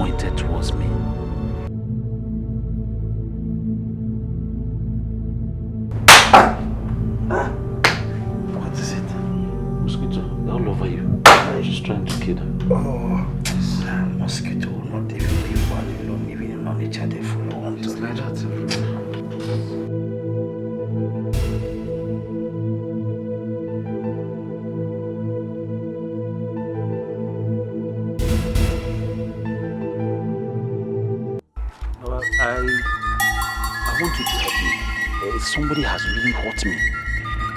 pointed towards me. What is it? Mosquito, they're all over you. I'm just trying to kill them. Oh, this mosquito will not even live while you don't even know nature they follow on to like that. I want you to help me. Somebody has really hurt me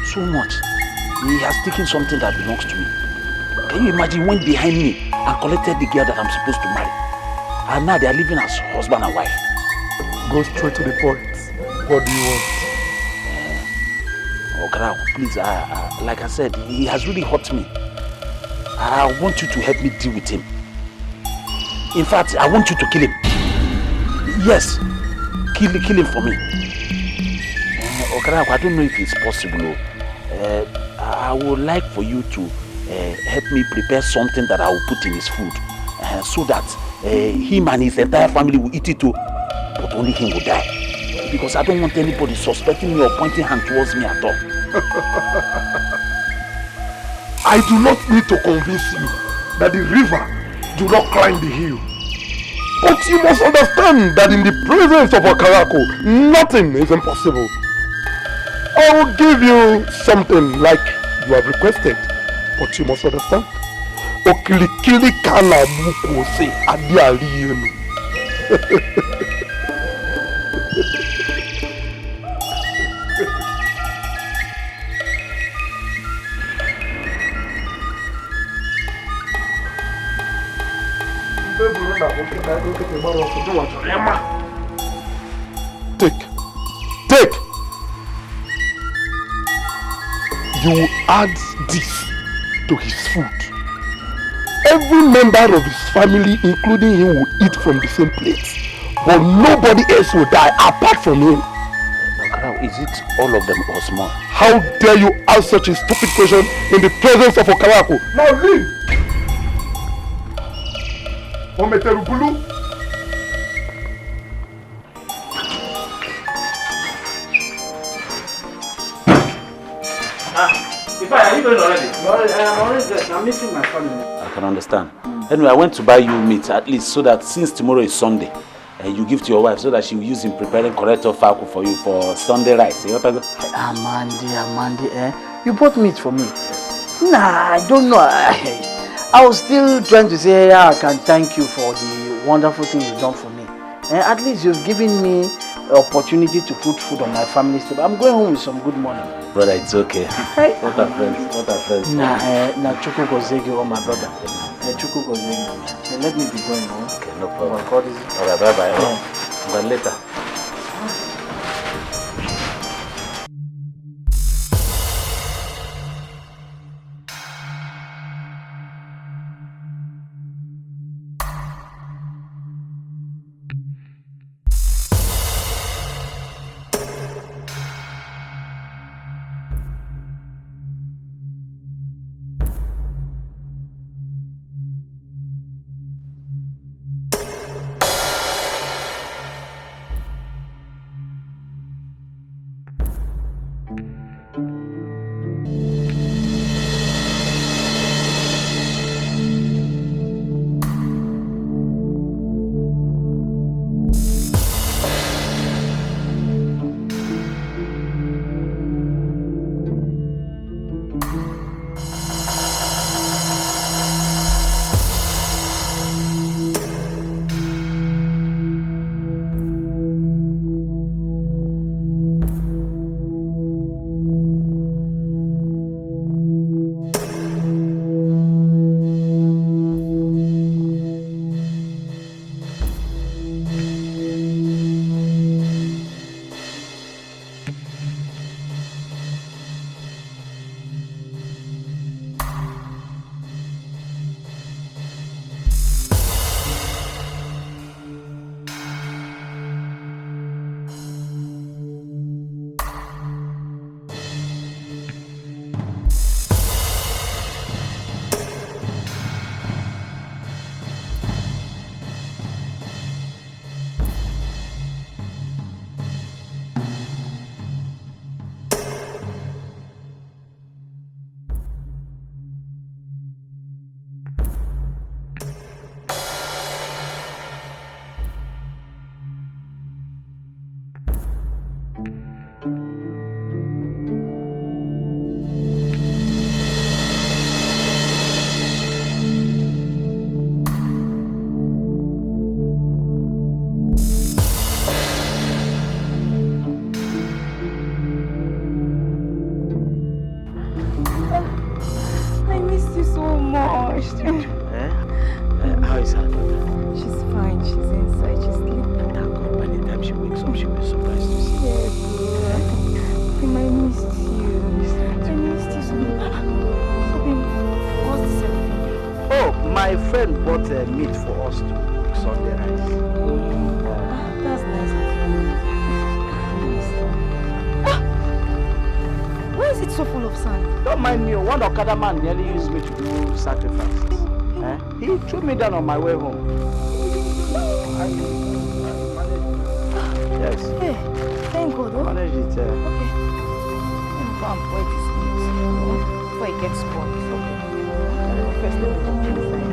so much. He has taken something that belongs to me. Can you imagine? He went behind me and collected the girl that I'm supposed to marry. And now they are living as husband and wife. Go straight to the point. What do you want? Grau, please, like I said, he has really hurt me. I want you to help me deal with him. In fact, I want you to kill him. Yes, kill him for me. Grau, I don't know if it's possible. I would like for you to help me prepare something that I will put in his food so that him and his entire family will eat it too, but only him will die. Because I don't want anybody suspecting me or pointing hand towards me at all. I do not need to convince you that the river do not climb the hill. But you must understand that in the presence of a Karako, nothing is impossible. I will give you something like you have requested, but you must understand. Okilikili kana buku se adi aliyenu. Take. You will add this to his food. Every member of his family, including him, will eat from the same plate. But nobody else will die apart from him. Is it all of them or small? How dare you ask such a stupid question in the presence of Okarako? Now leave! Ometerubulu. Are you going already? No, I'm already there. I'm missing my family. I can understand. Anyway, I went to buy you meat at least so that since tomorrow is Sunday, you give to your wife so that she will use in preparing correct falco for you for Sunday rice. Amandi, you bought meat for me. Nah, I don't know. I was still trying to say, yeah, I can thank you for the wonderful thing you've done for me. At least you've given me opportunity to put food on my family's table. I'm going home with some good money. Brother, it's okay. Hey. What are friends? Nah, Chuku Gozegi or my brother. Chuku Gozegi. Let me be going home. Okay, no problem. Alright, bye-bye. But later. missed you too. How is her? She's fine. She's inside. She's sleeping. Thank God, by the time she wakes up, she'll be surprised to see. Yes, I missed you. I missed you so much. What's this everything? Oh, my friend bought meat for us to cook Sunday rice. That's nice of you. Why is it so full of sand? Don't mind me, one Okada man nearly used me to do sacrifice. He threw me down on my way home. Yes. Hey, thank God. Oh? Manage it. Okay. Let me go and boil this meat before it gets spoiled. Okay. First, let me go inside.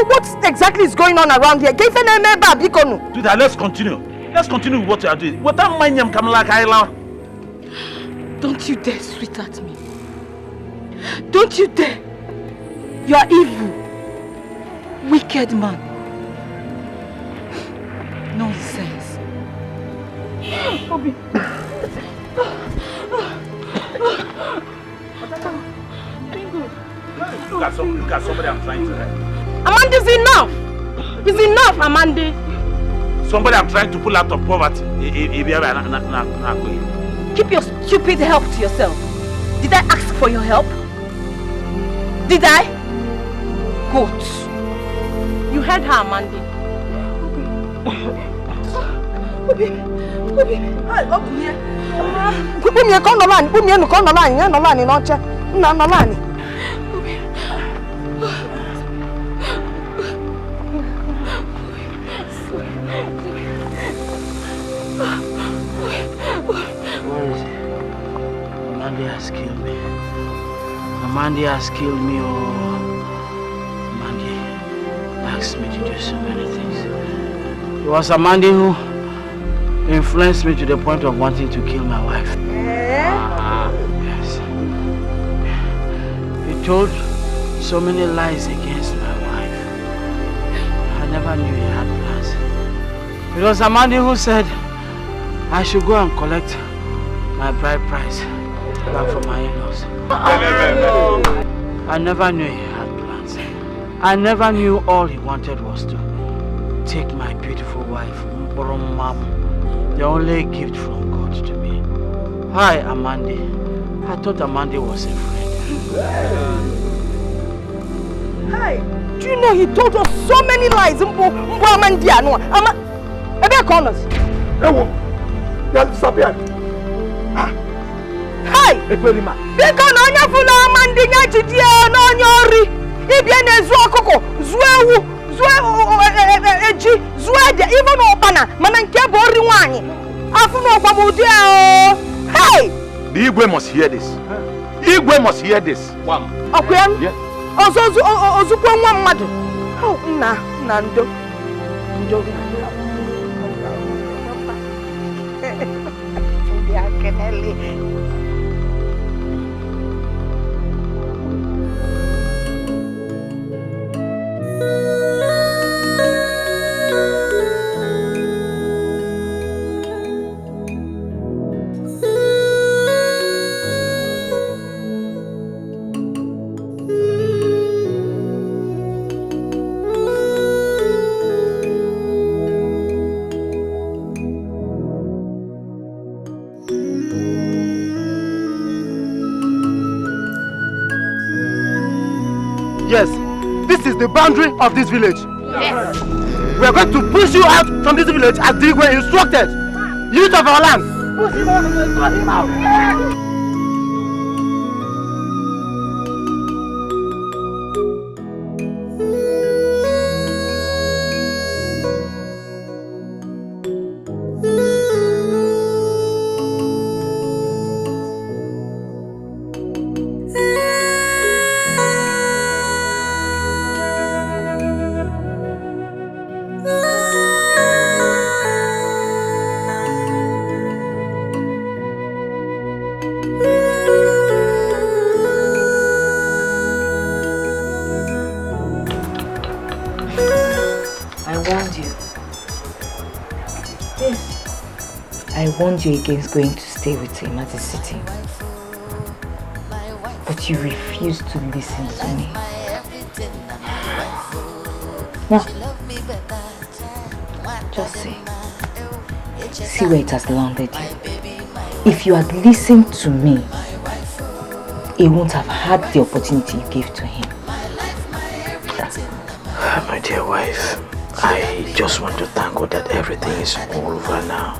What exactly is going on around here? Dude, let's continue. Let's continue with what you are doing. Don't you dare sweet at me. Don't you dare. You are evil. Wicked man. Nonsense. Obi. Look at somebody I'm trying to help. Amanda, is enough. It's enough, Amanda. Somebody I'm trying to pull out of poverty. Keep your stupid help to yourself. Did I ask for your help? Did I? Goat. You heard her, Amanda. Amanda has killed me. Amanda has killed me, oh. Amanda asked me to do so many things. It was Amanda who influenced me to the point of wanting to kill my wife. Yes. He told so many lies against my wife. I never knew he had plans. It was Amanda who said I should go and collect my bride price back from my in-laws. I never knew he had plans. I never knew all he wanted was to take my beautiful wife, the only gift from God to me. Hi, Amanda. I thought Amanda was a friend. Hi, Do you know he told us so many lies? They have disappeared. Hey! Ekwelima. Because no nya funa amandi nya chidie no nyori. Ibie na ezu okoko, zu ewu, eji, zu ede, even obana, mana nke bo ri nwanyi. Afu no kwamudi o. Hey! The Igwe must hear this. Igwe must hear this. Wow. Okwem? Yes. Ozukwo nwa mmadu. Oh, nna ndo. Ndo. Yes, this is the boundary of this village. Yes. We are going to push you out from this village as they were instructed. Youth of our land. Push him out. Push him out. I warned you against going to stay with him at the city. But you refused to listen to me. Now, just see where it has landed you. If you had listened to me, he won't have had the opportunity you gave to him. My dear wife, I just want to thank God that everything is all over now.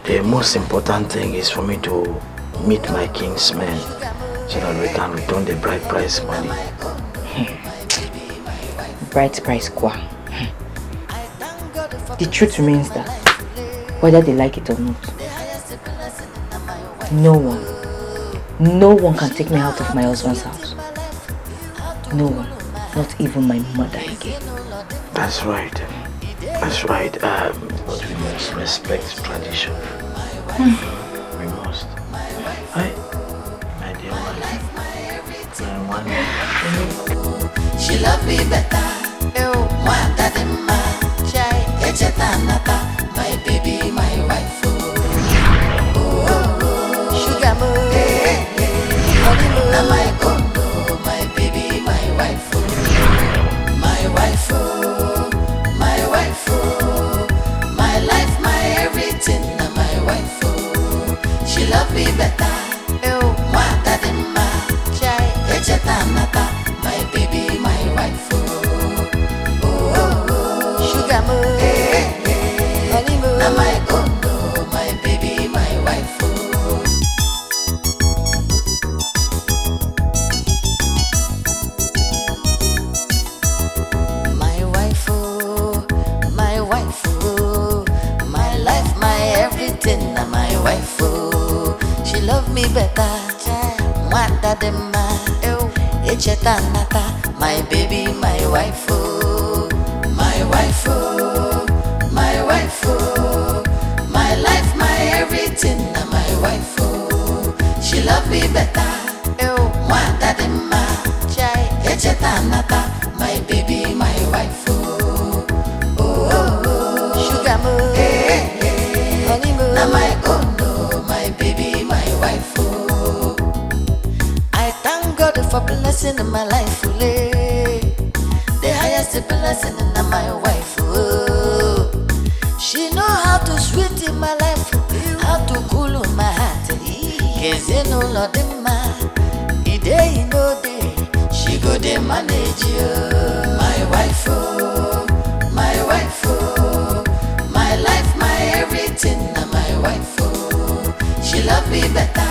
The most important thing is for me to meet my king's men so that we can return the bride price money. Bride price kwa. The truth remains that whether they like it or not, no one can take me out of my husband's house. No one, not even my mother again. That's right. That's right. But we must respect tradition. We must. My dear wife, she love me better. My baby, my wife. Sugar mo, honey mo, my condo, my baby, my wife. My wife, my wife, my life, my everything, my wife. She love me better. My baby, my wife. Sugar mo, honey mo, my condo, my baby, my wife. My wife, my wife, my life, my everything, my wife. She love me better. My baby, my wife. My wife, my wife, my life, my everything, my wife. She love me better. My baby, my wife. Sugar mo, honey mo, my condo, my baby, my wife. I thank God for blessing in my life. The highest blessing in my wife. She know how to sweet in my life, how to cool my heart. Cause you know Lord in my day, no day. She go dey manage you. My wife, oh, my wife, oh, my life, my everything. Na my wife, oh, she love me better.